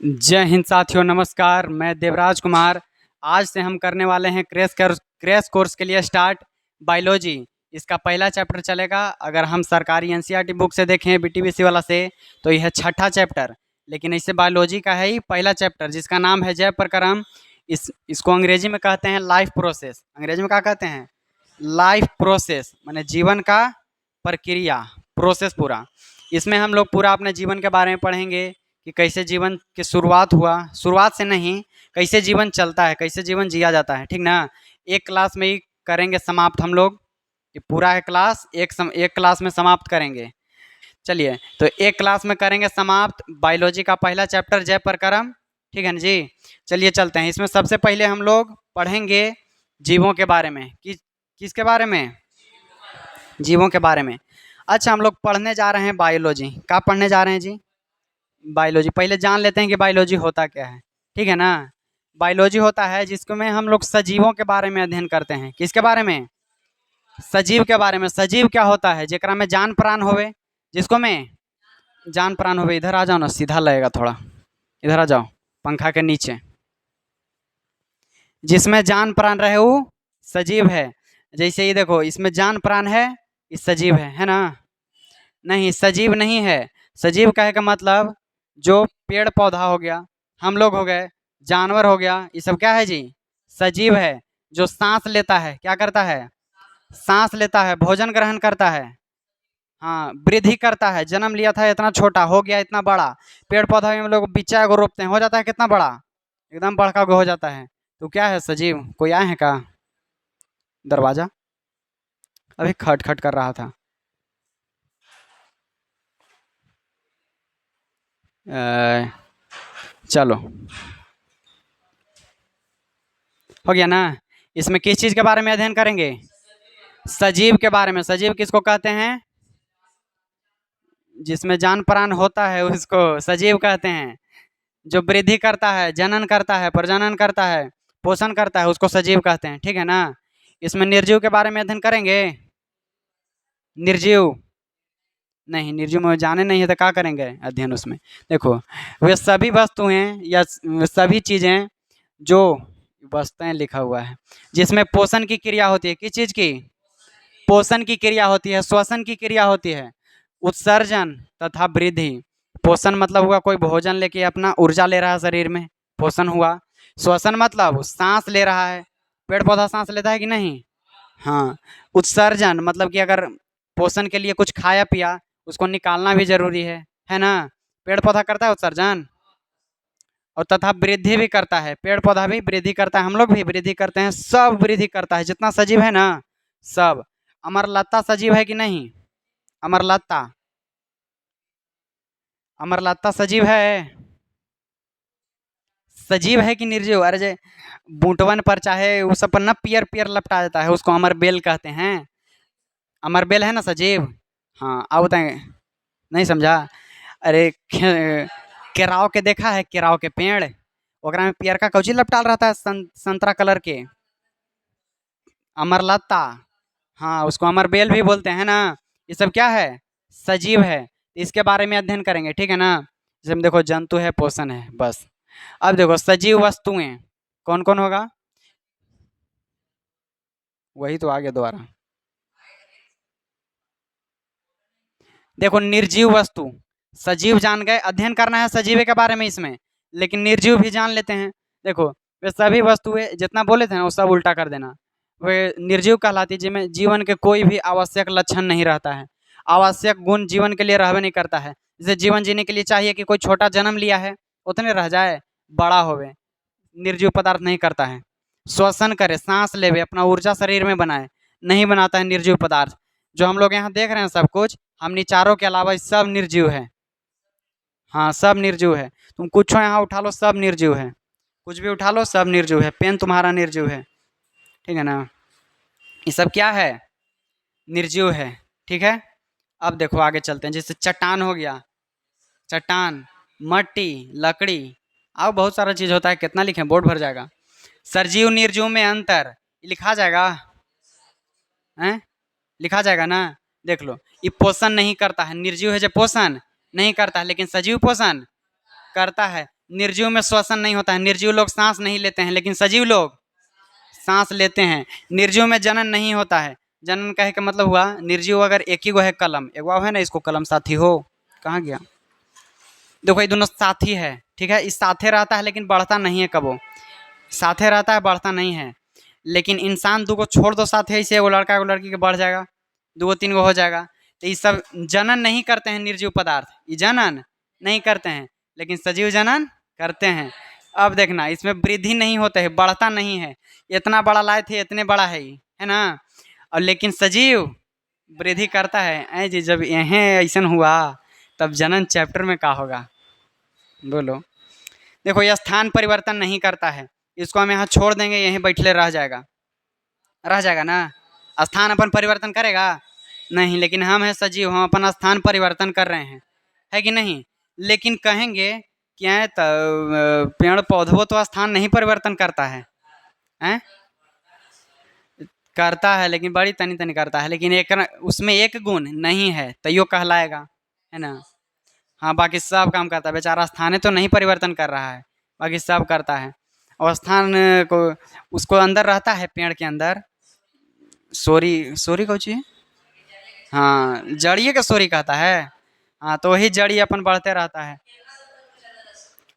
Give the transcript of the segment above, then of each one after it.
जय हिंद साथियों, नमस्कार। मैं देवराज कुमार। आज से हम करने वाले हैं क्रैश कोर्स के लिए स्टार्ट बायोलॉजी। इसका पहला चैप्टर चलेगा। अगर हम सरकारी एनसीईआरटी बुक से देखें बीटीबीसी वाला से, तो यह छठा चैप्टर, लेकिन इससे बायोलॉजी का है ही पहला चैप्टर, जिसका नाम है जय प्रकरण। इसको अंग्रेजी में कहते हैं लाइफ प्रोसेस। अंग्रेजी में क्या कहते हैं? लाइफ प्रोसेस, माने जीवन का प्रक्रिया, प्रोसेस पूरा। इसमें हम लोग पूरा अपने जीवन के बारे में पढ़ेंगे कि कैसे जीवन की शुरुआत हुआ, शुरुआत से नहीं, कैसे जीवन चलता है, कैसे जीवन जिया जाता है, ठीक ना। एक क्लास में ही करेंगे समाप्त हम लोग। ये पूरा है क्लास, एक क्लास में समाप्त करेंगे। चलिए, तो एक क्लास में करेंगे समाप्त बायोलॉजी का पहला चैप्टर जय प्रकरण, ठीक है ना जी। चलिए चलते हैं। इसमें सबसे पहले हम लोग पढ़ेंगे जीवों के बारे में। किसके बारे में? जीवों के बारे में। अच्छा, हम लोग पढ़ने जा रहे हैं बायोलॉजी। क्या पढ़ने जा रहे हैं जी? बायोलॉजी। पहले जान लेते हैं कि बायोलॉजी होता क्या है, ठीक है ना। बायोलॉजी होता है जिसको में हम लोग सजीवों के बारे में अध्ययन करते हैं। किसके बारे में? सजीव के बारे में। सजीव क्या होता है? जेकरा में जान प्राण होवे, जिसको में जान प्राण होवे। इधर आ जाओ ना, सीधा लगेगा थोड़ा, इधर आ जाओ, पंखा के नीचे। जिसमें जान प्राण रहे वो सजीव है। जैसे ये देखो, इसमें जान प्राण है, ये सजीव है ना। नहीं, सजीव नहीं है। सजीव कहे का मतलब जो पेड़ पौधा हो गया, हम लोग हो गए, जानवर हो गया, ये सब क्या है जी? सजीव है। जो सांस लेता है, क्या करता है? सांस लेता है, भोजन ग्रहण करता है, हाँ, वृद्धि करता है। जन्म लिया था इतना छोटा, हो गया इतना बड़ा। पेड़ पौधा में हम लोग बिच्चा को रोपते हैं, हो जाता है कितना बड़ा, एकदम बड़का को हो जाता है। तो क्या है? सजीव। कोई आए हैं का? दरवाजा अभी खट खट कर रहा था। चलो, हो गया ना। इसमें किस चीज के बारे में अध्ययन करेंगे? सजीव के बारे में। सजीव किसको कहते हैं? जिसमें जान प्राण होता है उसको सजीव कहते हैं। जो वृद्धि करता है, जनन करता है, प्रजनन करता है, पोषण करता है, उसको सजीव कहते हैं, ठीक है ना। इसमें निर्जीव के बारे में अध्ययन करेंगे। निर्जीव नहीं, निर्जीव में जाने नहीं है तो क्या करेंगे अध्ययन उसमें? देखो, वे सभी वस्तुएं या सभी चीजें जो वस्तुएं लिखा हुआ है जिसमें पोषण की क्रिया होती है। किस चीज की? पोषण की क्रिया होती है, श्वसन की क्रिया होती है, उत्सर्जन तथा वृद्धि। पोषण मतलब हुआ कोई भोजन लेके अपना ऊर्जा ले रहा है शरीर में, पोषण हुआ। श्वसन मतलब सांस ले रहा है, पेड़ पौधा सांस लेता है कि नहीं? हाँ। उत्सर्जन मतलब कि अगर पोषण के लिए कुछ खाया पिया, उसको निकालना भी जरूरी है ना। पेड़ पौधा करता है उत्सर्जन। और तथा वृद्धि भी करता है, पेड़ पौधा भी वृद्धि करता है, हम लोग भी वृद्धि करते हैं, सब वृद्धि करता है जितना सजीव है ना, सब। अमरलता सजीव है कि नहीं? अमरलता, अमरलता सजीव है। सजीव है कि निर्जीव? अरे जे बूटवन पर चाहे वो सब पर न पियर पियर लपटा देता है, उसको अमरबेल कहते हैं। अमरबेल है ना सजीव। हाँ, आओ बताएंगे। नहीं समझा? अरे केराव के देखा है? केराव के पेड़, ओकरा में पियर का कौची लपटाल रहता है, संतरा कलर के। अमरलता, हाँ, उसको अमरबेल भी बोलते हैं ना। ये सब क्या है? सजीव है। इसके बारे में अध्ययन करेंगे, ठीक है ना। जैसे हम देखो, जंतु है, पोषण है, बस। अब देखो सजीव वस्तुएं कौन कौन होगा? वही तो आ गया दोबारा। देखो, निर्जीव वस्तु, सजीव जान गए, अध्ययन करना है सजीव के बारे में इसमें, लेकिन निर्जीव भी जान लेते हैं। देखो, वे सभी वस्तुएं जितना बोले थे ना वो सब उल्टा कर देना। वे निर्जीव कहलाती है जिनमें जीवन के कोई भी आवश्यक लक्षण नहीं रहता है, आवश्यक गुण जीवन के लिए रहबे नहीं करता है। जैसे जीवन जीने के लिए चाहिए कि कोई छोटा जन्म लिया है, उतने रह जाए, बड़ा होवे, निर्जीव पदार्थ नहीं करता है। श्वसन करे, सांस लेवे, अपना ऊर्जा शरीर में बनाए, नहीं बनाता है निर्जीव पदार्थ। जो हम लोग यहाँ देख रहे हैं सब कुछ, हमनी चारों के अलावा सब निर्जीव है। हाँ, सब निर्जीव है। तुम कुछ यहाँ उठा लो, सब निर्जीव है। कुछ भी उठा लो, सब निर्जीव है। पेन तुम्हारा निर्जीव है, ठीक है ना। ये सब क्या है? निर्जीव है, ठीक है। अब देखो आगे चलते हैं। जैसे चट्टान हो गया, चट्टान, मट्टी, लकड़ी, और बहुत सारा चीज होता है। कितना लिखें, बोर्ड भर जाएगा। सरजीव निर्जीव में अंतर लिखा जाएगा, हैं? लिखा जाएगा ना। देख लो, ये पोषण नहीं करता है, निर्जीव है जो पोषण नहीं करता है, लेकिन सजीव पोषण करता है। निर्जीव में श्वसन नहीं होता है, निर्जीव लोग सांस नहीं लेते हैं, लेकिन सजीव लोग सांस लेते हैं। निर्जीव में जनन नहीं होता है। जनन कहे का मतलब हुआ निर्जीव अगर एक ही गो है कलम, एक वो है ना, इसको कलम साथी हो, कहाँ गया, देखो ये दोनों साथी है, ठीक है, इस साथे रहता है लेकिन बढ़ता नहीं है, कबो साथे रहता है बढ़ता नहीं है। लेकिन इंसान दो को छोड़ दो साथे, ऐसे एगो लड़का एगो लड़की के बढ़ जाएगा, दो गो तीन गो हो जाएगा। तो ये सब जनन नहीं करते हैं, निर्जीव पदार्थ ये जनन नहीं करते हैं, लेकिन सजीव जनन करते हैं। अब देखना, इसमें वृद्धि नहीं होता है, बढ़ता नहीं है। इतना बड़ा लाए थे, इतने बड़ा है ना। और लेकिन सजीव वृद्धि करता है। ऐ जी जब यह ऐसा हुआ तब जनन चैप्टर में क्या होगा, बोलो। देखो ये स्थान परिवर्तन नहीं करता है, इसको हम यहाँ छोड़ देंगे, यहीं बैठले रह जाएगा, रह जाएगा ना। स्थान अपन परिवर्तन करेगा नहीं, लेकिन हम हैं सजीव, हम अपन स्थान परिवर्तन कर रहे हैं, है कि नहीं। लेकिन कहेंगे क्या है, पेड़ पौधों तो स्थान नहीं परिवर्तन करता है, हैं? करता है लेकिन बड़ी तनी तनी करता है, लेकिन एक उसमें एक गुण नहीं है तो यो कहलाएगा, है ना। हाँ बाकी सब काम करता है, बेचारा स्थान तो नहीं परिवर्तन कर रहा है, बाकी सब करता है। और स्थान को उसको अंदर रहता है, पेड़ के अंदर सोरी, सोरी कौन चीज है, हाँ जड़िए का सोरी कहता है। हाँ तो वही जड़ी अपन बढ़ते रहता है।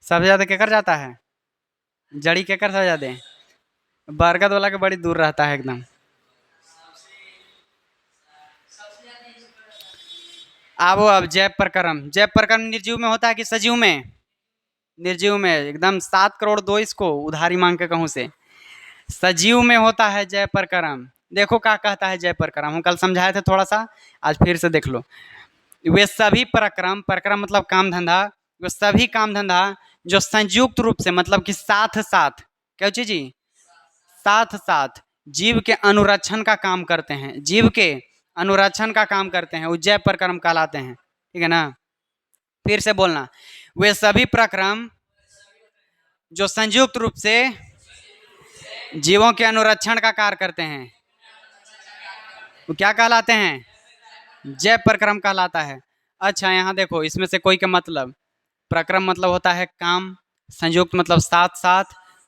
सबसे ज़्यादा केकर जाता है, जड़ी केकर सबसे ज़्यादा, बरगद वाला के बड़ी दूर रहता है एकदम। अब जैव प्रकरण, जैव प्रकरण निर्जीव में होता है कि सजीव में, निर्जीव में एकदम 7 करोड़ दो इसको उधारी मांग के कहूँ से, सजीव में होता है जय प्रकरण। देखो क्या कहता है जय प्रकरण, हम कल समझाए थे थोड़ा सा, आज फिर से देख लो। वे सभी प्रक्रम, प्रक्रम मतलब काम धंधा, वे सभी काम धंधा जो संयुक्त रूप से मतलब कि साथ साथ, क्या चीज जी, साथ साथ जीव के अनुरक्षण का काम करते हैं, जीव के अनुरक्षण का काम करते हैं, वो जय प्रक्रम कहलाते हैं, ठीक है ना। फिर से बोलना, वे सभी प्रक्रम जो संयुक्त रूप से जीवों के अनुरक्षण का कार्य करते हैं, वो क्या कहलाते हैं, जय प्रक्रम कहलाता है। अच्छा यहाँ देखो, इसमें से कोई का मतलब, प्रक्रम मतलब होता है काम, संयुक्त मतलब साथ साथ,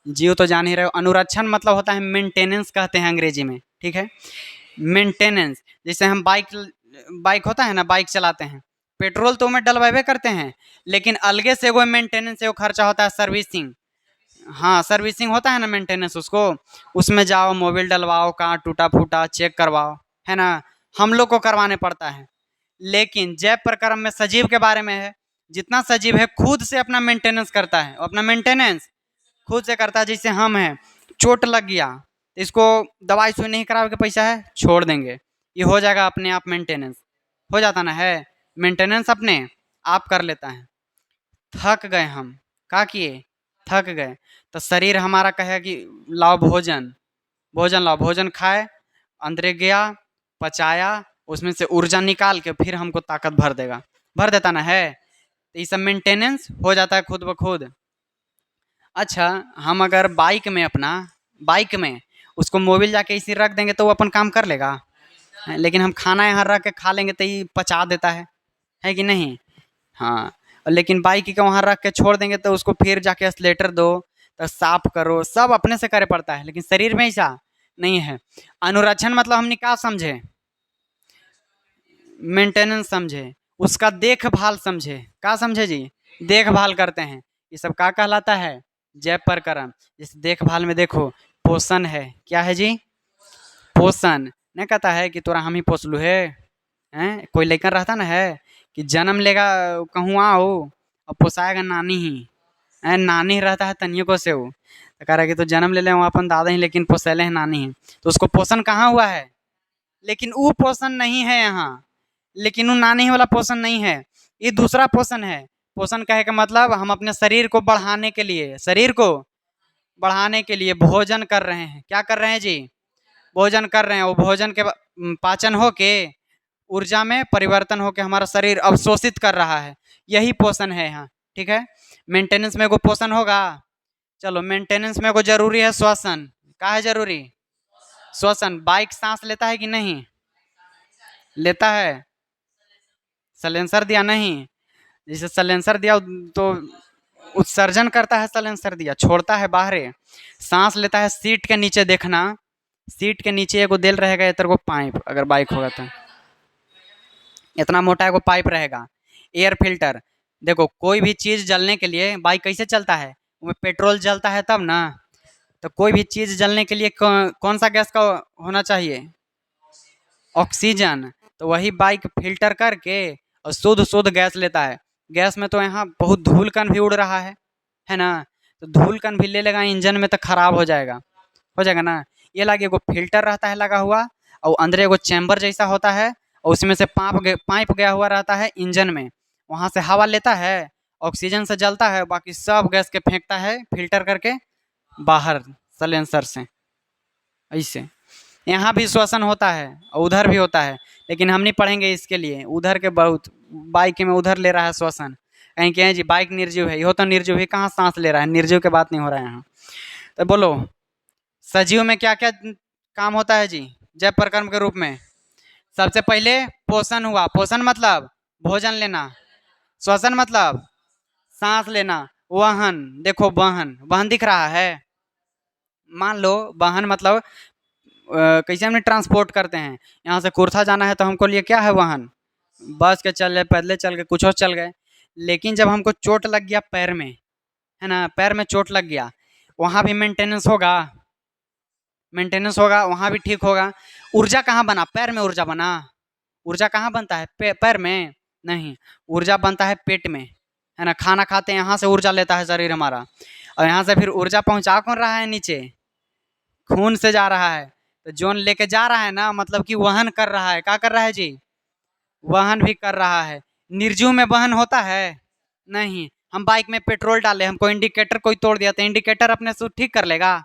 जीव तो जान ही रहे हो, अनुरक्षण मतलब होता है मेंटेनेंस कहते हैं अंग्रेजी में, ठीक है, मेंटेनेंस। जैसे हम बाइक, बाइक होता है ना, बाइक चलाते हैं, पेट्रोल तो में डलवावे करते हैं, लेकिन अलगे से वो मेंटेनेंस से वो खर्चा होता है सर्विसिंग, हाँ सर्विसिंग होता है ना मेंटेनेंस, उसको उसमें जाओ मोबिल डलवाओ, कहाँ टूटा फूटा चेक करवाओ, है ना, हम लोग को करवाने पड़ता है। लेकिन जैव प्रक्रम में सजीव के बारे में है, जितना सजीव है खुद से अपना मेंटेनेंस करता है, अपना मेंटेनेंस खुद से करता है। जैसे हम हैं, चोट लग गया तो इसको दवाई सुई नहीं करा के पैसा है छोड़ देंगे, ये हो जाएगा अपने आप, मेंटेनेंस हो जाता ना है, मेंटेनेंस अपने आप कर लेता है। थक गए हम, क्या किए, थक गए, तो शरीर हमारा कहे कि लाओ भोजन, भोजन लाओ, भोजन खाए, अंदर गया, पचाया, उसमें से ऊर्जा निकाल के फिर हमको ताकत भर देगा, भर देता ना है। तो ये सब मेंटेनेंस हो जाता है खुद ब खुद। अच्छा हम अगर बाइक में, अपना बाइक में उसको मोबिल जाके इसी रख देंगे तो वो अपन काम कर लेगा, लेकिन हम खाना यहाँ रख के खा लेंगे तो ये पचा देता है कि नहीं। हाँ, लेकिन बाइक के वहाँ रख के छोड़ देंगे तो उसको फिर जाके एक्सलेटर दो, तो साफ करो, सब अपने से करे पड़ता है, लेकिन शरीर में ऐसा नहीं है। अनुरक्षण मतलब हमने क्या समझे, मेंटेनेंस समझे, उसका देखभाल समझे, क्या समझे जी, देखभाल करते हैं, ये सब क्या कहलाता है, जैव प्रकरण। जैसे देखभाल में देखो, पोषण है, क्या है जी, पोषण, नहीं कहता है कि तोरा हम ही पोस लू है, हैं कोई लेकर रहता ना है कि जन्म लेगा कहूँ आओ और पोसाएगा नानी ही, नानी रहता है तनियों को से वो, तो कह रहा है कि तो जन्म ले ले वहाँ अपन दादा ही, लेकिन पोसैले हैं नानी ही, तो उसको पोषण कहाँ हुआ है, लेकिन वो पोषण नहीं है यहाँ, लेकिन वो नानी वाला पोषण नहीं है, ये दूसरा पोषण है। पोषण कहे का मतलब हम अपने शरीर को बढ़ाने के लिए, शरीर को बढ़ाने के लिए भोजन कर रहे हैं, क्या कर रहे हैं जी, भोजन कर रहे हैं, वो भोजन के पाचन हो के ऊर्जा में परिवर्तन हो के हमारा शरीर अवशोषित कर रहा है, यही पोषण है यहाँ, ठीक है। मेंटेनेंस में को पोषण होगा, चलो मेंटेनेंस में को जरूरी है श्वसन, क्या है जरूरी, श्वसन। बाइक सांस लेता है कि नहीं लेता है, सलेंसर दिया नहीं, जैसे सलेंसर दिया तो उत्सर्जन करता है सलेंसर दिया, छोड़ता है बाहर, सांस लेता है सीट के नीचे। देखना सीट के नीचे एगो देल रहेगा ये तेरे को पाइप, अगर बाइक होगा तो इतना मोटा एगो पाइप रहेगा। एयर फिल्टर, देखो कोई भी चीज़ जलने के लिए बाइक कैसे चलता है, उसमें पेट्रोल जलता है तब ना। तो कोई भी चीज़ जलने के लिए कौन सा गैस का होना चाहिए, ऑक्सीजन। तो वही बाइक फिल्टर करके और शुद्ध शुद्ध गैस लेता है। गैस में तो यहाँ बहुत धूल कण भी उड़ रहा है ना, तो धूल कण भी ले लेगा इंजन में तो खराब हो जाएगा ना। ये लगे एगो फिल्टर रहता है लगा हुआ, और अंदर एगो चैम्बर जैसा होता है, और उसमें से पाइप गया हुआ रहता है इंजन में, वहाँ से हवा लेता है, ऑक्सीजन से जलता है, बाकी सब गैस के फेंकता है फिल्टर करके बाहर सलेंसर से। ऐसे यहाँ भी श्वसन होता है और उधर भी होता है, लेकिन हम नहीं पढ़ेंगे इसके लिए। उधर के बहुत बाइक में उधर ले रहा है श्वसन, कहीं कहें जी बाइक निर्जीव है, यो तो निर्जीव है, कहाँ सांस ले रहा है, निर्जीव की बात नहीं हो रहा है यहाँ। तो बोलो सजीव में क्या क्या काम होता है जी जैव प्रकर्म के रूप में। सबसे पहले पोषण हुआ, पोषण मतलब भोजन लेना, श्वसन मतलब सांस लेना, वहन, देखो वहन, वहन दिख रहा है, मान लो वाहन मतलब कैसे हमने ट्रांसपोर्ट करते हैं, यहाँ से कुर्था जाना है तो हमको लिए क्या है वाहन, बस के चल गए, पैदले चल गए, कुछ और चल गए। लेकिन जब हमको चोट लग गया पैर में, है ना, पैर में चोट लग गया, वहाँ भी मेंटेनेंस होगा, मेंटेनेंस होगा, वहाँ भी ठीक होगा। ऊर्जा कहाँ बना, पैर में ऊर्जा बना। ऊर्जा कहाँ बनता है, पैर में नहीं, ऊर्जा बनता है पेट में, है ना। खाना खाते हैं, यहाँ से ऊर्जा लेता है शरीर हमारा, और यहाँ से फिर ऊर्जा पहुँचा कौन रहा है, नीचे खून से जा रहा है। तो जोन लेके जा रहा है ना, मतलब कि वहन कर रहा है। क्या कर रहा है जी, वहन भी कर रहा है। निर्जीव में वहन होता है नहीं। हम बाइक में पेट्रोल डाले, हमको इंडिकेटर कोई तोड़ दिया तो इंडिकेटर अपने से ठीक कर लेगा,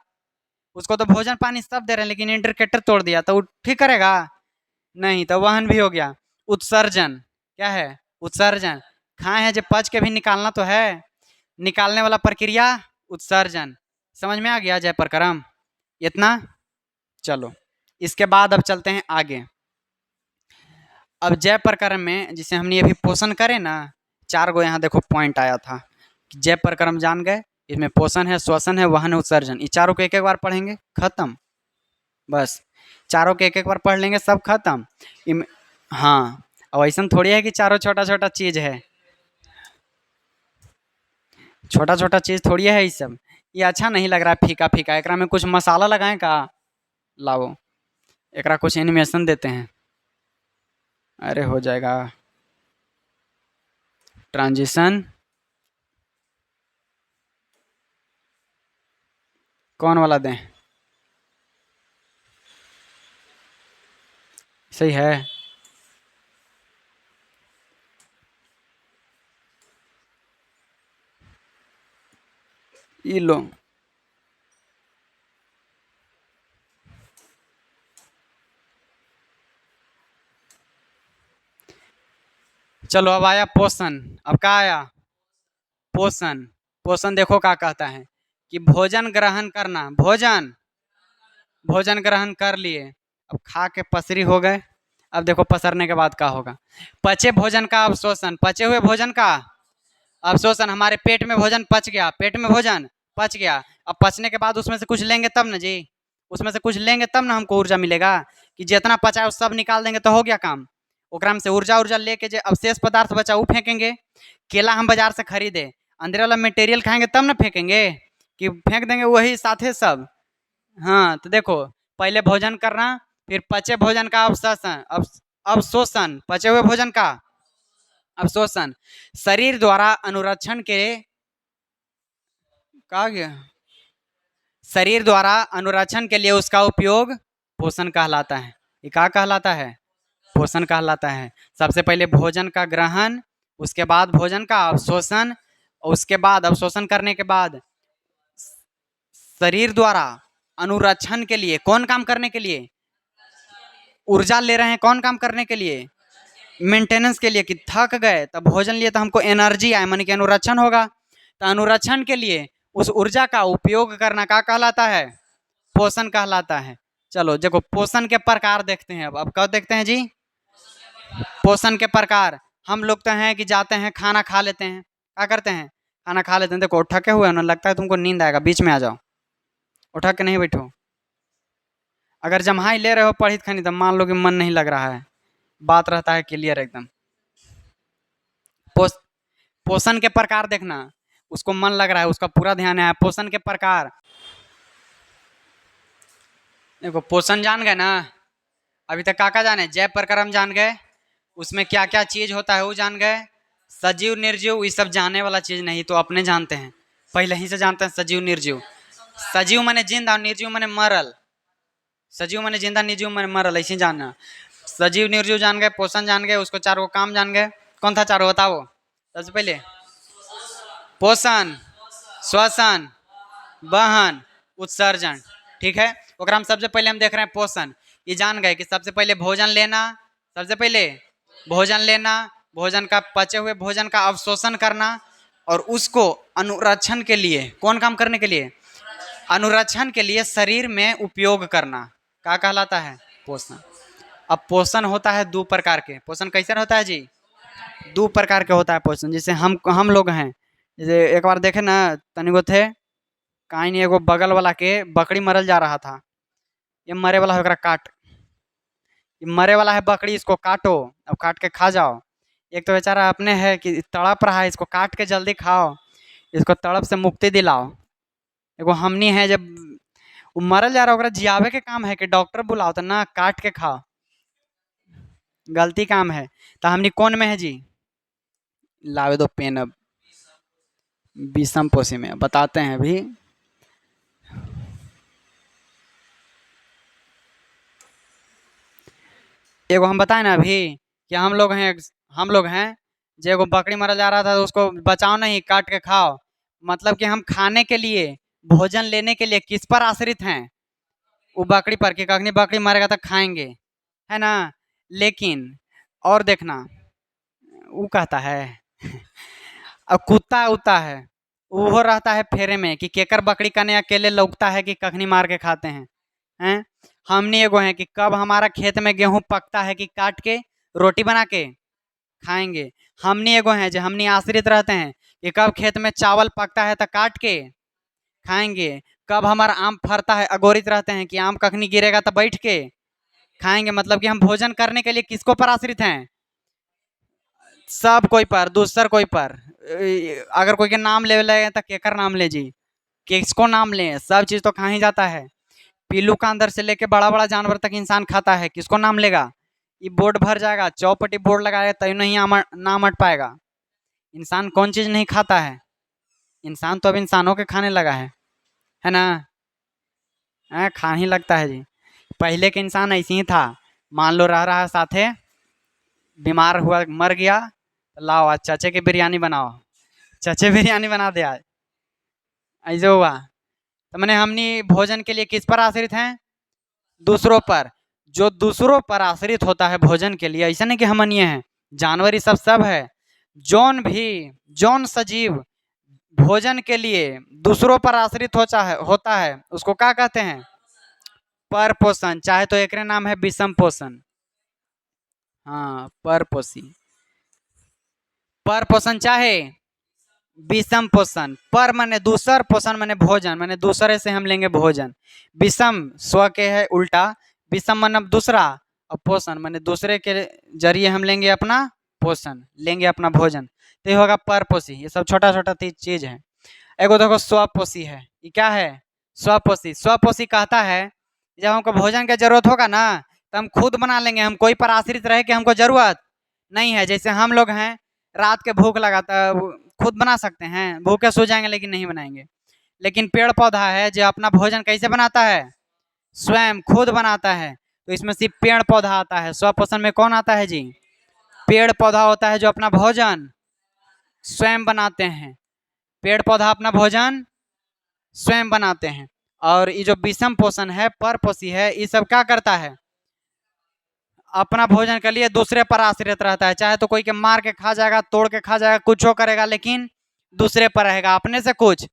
उसको तो भोजन पानी सब दे रहे हैं, लेकिन इंडिकेटर तोड़ दिया तो वो ठीक करेगा नहीं। तो वहन भी हो गया। उत्सर्जन क्या है, उत्सर्जन खाए हैं जब पच के भी निकालना तो है, निकालने वाला प्रक्रिया उत्सर्जन। समझ में आ गया जय प्रकरम इतना। चलो इसके बाद अब चलते हैं आगे। अब जय प्रकर्म में जिसे हमने अभी पोषण करे ना, 4 गो यहाँ देखो पॉइंट आया था कि जय प्रकर्म जान गए, इसमें पोषण है, श्वसन है, वहन है, उत्सर्जन। ये चारों को एक एक बार पढ़ेंगे, खत्म, बस चारों के एक एक बार पढ़ लेंगे, सब खत्म। हाँ, अब ऐसा थोड़ी है कि चारों छोटा छोटा चीज है, छोटा छोटा चीज थोड़ी है ये सब। ये अच्छा नहीं लग रहा है, फीका फीका, एकरा में कुछ मसाला लगाएं का, लाओ एकरा कुछ एनिमेशन देते हैं। अरे हो जाएगा, ट्रांजिशन कौन वाला दें, सही है। ये लो, चलो अब आया पोषण। अब क्या आया, पोषण। पोषण देखो क्या कहता है कि भोजन ग्रहण करना, भोजन ग्रहण कर लिए, अब खा के पसरी हो गए। अब देखो पसरने के बाद क्या होगा, पचे भोजन का अवशोषण, पचे हुए भोजन का अवशोषण। हमारे पेट में भोजन पच गया, पेट में भोजन पच गया। अब पचने के बाद उसमें से कुछ लेंगे तब ना जी, उसमें से कुछ लेंगे तब ना हमको ऊर्जा मिलेगा, कि जितना पचा है वो सब निकाल देंगे तो हो गया काम। ओकरा में से ऊर्जा लेके जो अवशेष पदार्थ बचा वो फेंकेंगे। केला हम बाजार से खरीदे, अंदर वाला मटेरियल खाएंगे तब ना फेंकेंगे, कि फेंक देंगे वही साथे सब। हाँ तो देखो, पहले भोजन करना, फिर पचे भोजन का अवशोषण, अवशोषण, पचे हुए भोजन का अवशोषण। शरीर द्वारा अनुरक्षण के, कहा गया, शरीर द्वारा अनुरक्षण के लिए उसका उपयोग पोषण कहलाता है। ये क्या कहलाता है, पोषण कहलाता है। सबसे पहले भोजन का ग्रहण, उसके बाद भोजन का अवशोषण, उसके बाद अवशोषण करने के बाद शरीर द्वारा अनुरक्षण के लिए, कौन काम करने के लिए, ऊर्जा ले रहे हैं, कौन काम करने के लिए, मेंटेनेंस के लिए, कि थक गए तब भोजन लिए तो हमको एनर्जी आए, मानी कि अनुरक्षण होगा। तो अनुरक्षण के लिए उस ऊर्जा का उपयोग करना क्या कहलाता है, पोषण कहलाता है। चलो देखो पोषण के प्रकार देखते हैं। अब कब देखते हैं जी, पोषण के प्रकार। हम लोग तो हैं कि जाते हैं खाना खा लेते हैं, क्या करते हैं, खाना खा लेते हैं। देखो उठा के हुए ना, लगता है तुमको नींद आएगा, बीच में आ जाओ, उठा के नहीं बैठो। अगर जम्हाई ले रहे हो पढ़ित खनी, तब मान लो कि मन नहीं लग रहा है, बात रहता है क्लियर एकदम। पोष पोषण के प्रकार देखना, उसको मन लग रहा है, उसका पूरा ध्यान है। पोषण के प्रकार देखो, पोषण जान गए ना, अभी तक काका जाने, जैव प्रक्रम जान गए, उसमें क्या क्या चीज होता है वो जान गए। सजीव निर्जीव ये सब जानने वाला चीज नहीं, तो अपने जानते हैं, पहले ही से जानते हैं सजीव निर्जीव। सजीव माने जिंदा और निर्जीव माने मरल। सजीव माने जिंदा, निर्जीव माने मरल, ऐसे जानना। सजीव निर्जीव जान गए, पोषण जान गए, उसको चारों काम जान गए। कौन था चारों बताओ सबसे पहले? पोषण, श्वसन, वहन, उत्सर्जन। ठीक है, ओकरा हम सबसे पहले हम देख रहे हैं पोषण। ये जान गए कि सबसे पहले भोजन लेना, सबसे पहले भोजन लेना, भोजन का पचे हुए भोजन का अवशोषण करना, और उसको अनुरक्षण के लिए, कौन काम करने के लिए? अनुरक्षण के लिए शरीर में उपयोग करना, क्या कहलाता है? पोषण। अब पोषण होता है दो प्रकार के। पोषण कैसे होता है जी? दो प्रकार के होता है पोषण। जैसे हम लोग हैं, जैसे एक बार देखे ना, तनिगो थे कहीं नहीं, एगो बगल वाला के बकरी मरल जा रहा था। ये मरे वाला है, ओकरा काट, ये मरे वाला है बकरी, इसको काटो, अब काट के खा जाओ। एक तो बेचारा अपने है कि तड़प रहा है, इसको काट के जल्दी खाओ, इसको तड़प से मुक्ति दिलाओ। एगो हमनी है, जब वो मरल जा रहा है, ओकरा जियावे के काम है कि डॉक्टर बुलाओ, तो ना, काट के खाओ, गलती काम है। तो हमनी कौन में है जी? लावे दो पेन, अब विषम पोषी में बताते हैं अभी। एगो हम बताए ना अभी कि हम लोग हैं जो एगो बकरी मारा जा रहा था, तो उसको बचाओ नहीं, काट के खाओ। मतलब कि हम खाने के लिए, भोजन लेने के लिए किस पर आश्रित हैं? वो बकरी पर, कि कखनी बकरी मरेगा तो खाएंगे, है ना। लेकिन और देखना, वो कहता है अब कुत्ता उता है, वो रहता है फेरे में कि केकर बकरी कने अकेले लौकता है कि कखनी मार के खाते हैं। हमने एगो है कि कब हमारा खेत में गेहूं पकता है कि काट के रोटी बना के खाएंगे। हमने एगो है जो हमने आश्रित रहते हैं कि कब खेत में चावल पकता है तो काट के खाएंगे। कब हमारा आम फरता है, अगोरित रहते हैं कि आम कखनी गिरेगा तो बैठ के खाएंगे। मतलब कि हम भोजन करने के लिए किसको पर आश्रित हैं? सब कोई पर, दूसर कोई पर। अगर कोई के नाम ले लगे तो केकर नाम ले जी, किसको नाम ले, सब चीज तो खा ही जाता है। पीलू का अंदर से लेके बड़ा बड़ा जानवर तक इंसान खाता है, किसको नाम लेगा? ये बोर्ड भर जाएगा, चौपटी बोर्ड लगाएगा तभी नहीं नाम अट पाएगा। इंसान कौन चीज नहीं खाता है? इंसान तो अब इंसानों के खाने लगा है ना। खा ही लगता है जी। पहले के इंसान ऐसे ही था, मान लो रह रहा है साथे, बीमार हुआ मर गया, लाओ आज चाचे की बिरयानी बनाओ, चाचे बिरयानी बना दे आज, ऐसे हुआ। तो मैंने हमनी भोजन के लिए किस पर आश्रित हैं? दूसरों पर। जो दूसरों पर आश्रित होता है भोजन के लिए, ऐसा नहीं कि हम अन्य हैं, जानवर ये सब है। जौन सजीव भोजन के लिए दूसरों पर आश्रित होता है उसको क्या कहते हैं? पर पोषण। चाहे तो एक नाम है विषम पोषण। हाँ, पर पोषी, पर पोषण चाहे विषम पोषण। पर माने दूसर, पोषण माने भोजन, माने दूसरे से हम लेंगे भोजन। विषम स्व के है उल्टा, विषम माने दूसरा, और पोषण माने दूसरे के जरिए हम लेंगे अपना पोषण, लेंगे अपना भोजन, तो ये होगा पर पोषी। ये सब छोटा छोटा चीज है। एगो देखो स्वपोषी है, ये क्या है? स्वपोषी। स्वपोषी कहता है जब हमको भोजन की जरूरत होगा ना, तो हम खुद बना लेंगे, हम कोई पर आश्रित रहे कि हमको जरूरत नहीं है। जैसे हम लोग हैं, रात के भूख लगाता है, खुद बना सकते हैं, भूखे सो जाएंगे लेकिन नहीं बनाएंगे। लेकिन पेड़ पौधा है जो अपना भोजन कैसे बनाता है? स्वयं खुद बनाता है। तो इसमें सिर्फ पेड़ पौधा आता है। स्वपोषण में कौन आता है जी? पेड़ पौधा होता है जो अपना भोजन स्वयं बनाते हैं। पेड़ पौधा अपना भोजन स्वयं बनाते हैं। और ये जो विषम पोषण है, पर पोषी है, ये सब क्या करता है? अपना भोजन के लिए दूसरे पर आश्रित रहता है। चाहे तो कोई के मार के खा जाएगा, तोड़ के खा जाएगा, कुछ करेगा, लेकिन दूसरे पर रहेगा, अपने से कुछ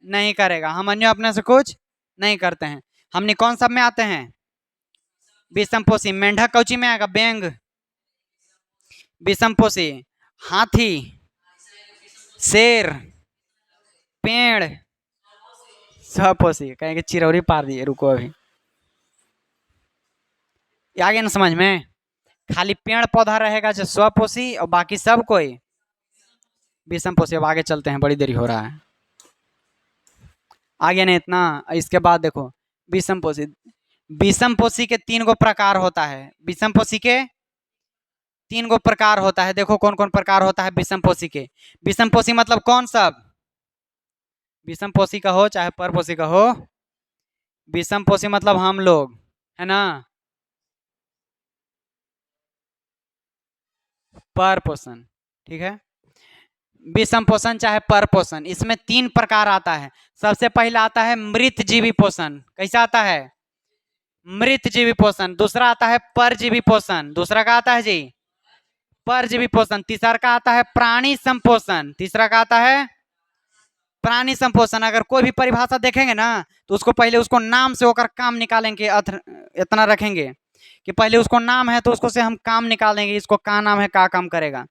नहीं करेगा। हम अन्य अपने से कुछ नहीं करते हैं। हमने कौन सब में आते हैं? विषम पोषी। मेंढक कौची में आएगा? बैंग विषम पोषी। हाथी, शेर, पेड़ स्वपोषी, कहेंगे चिरौरी पार दिए, रुको अभी आ गया ना समझ में। खाली पेड़ पौधा रहेगा जो स्वपोषी और बाकी सब कोई विषम पोषी। अब आगे चलते हैं, बड़ी देरी हो रहा है। आगे नहीं इतना। इसके बाद देखो विषम पोषी। विषम पोषी के 3 गो प्रकार होता है। विषम पोषी के 3 गो प्रकार होता है। देखो कौन कौन प्रकार होता है विषम पोषी के। विषम पोषी मतलब कौन सब? विषम पोषी का हो चाहे परपोषी का हो, विषम पोषी मतलब हम लोग, है ना। पर पोषण, ठीक है। विषम पोषण चाहे पर पोषण, इसमें 3 प्रकार आता है। सबसे पहला आता है मृत जीवी पोषण। कैसा आता है? मृत जीवी पोषण। दूसरा आता है परजीवी पोषण। दूसरा का आता है जी परजीवी पोषण। तीसरा का आता है प्राणी संपोषण। तीसरा का आता है प्राणी संपोषण। अगर कोई भी परिभाषा देखेंगे ना तो उसको पहले उसको नाम से होकर काम निकालेंगे। इतना रखेंगे कि पहले उसको नाम है तो उसको से हम काम निकालेंगे, इसको का नाम है, का काम करेगा।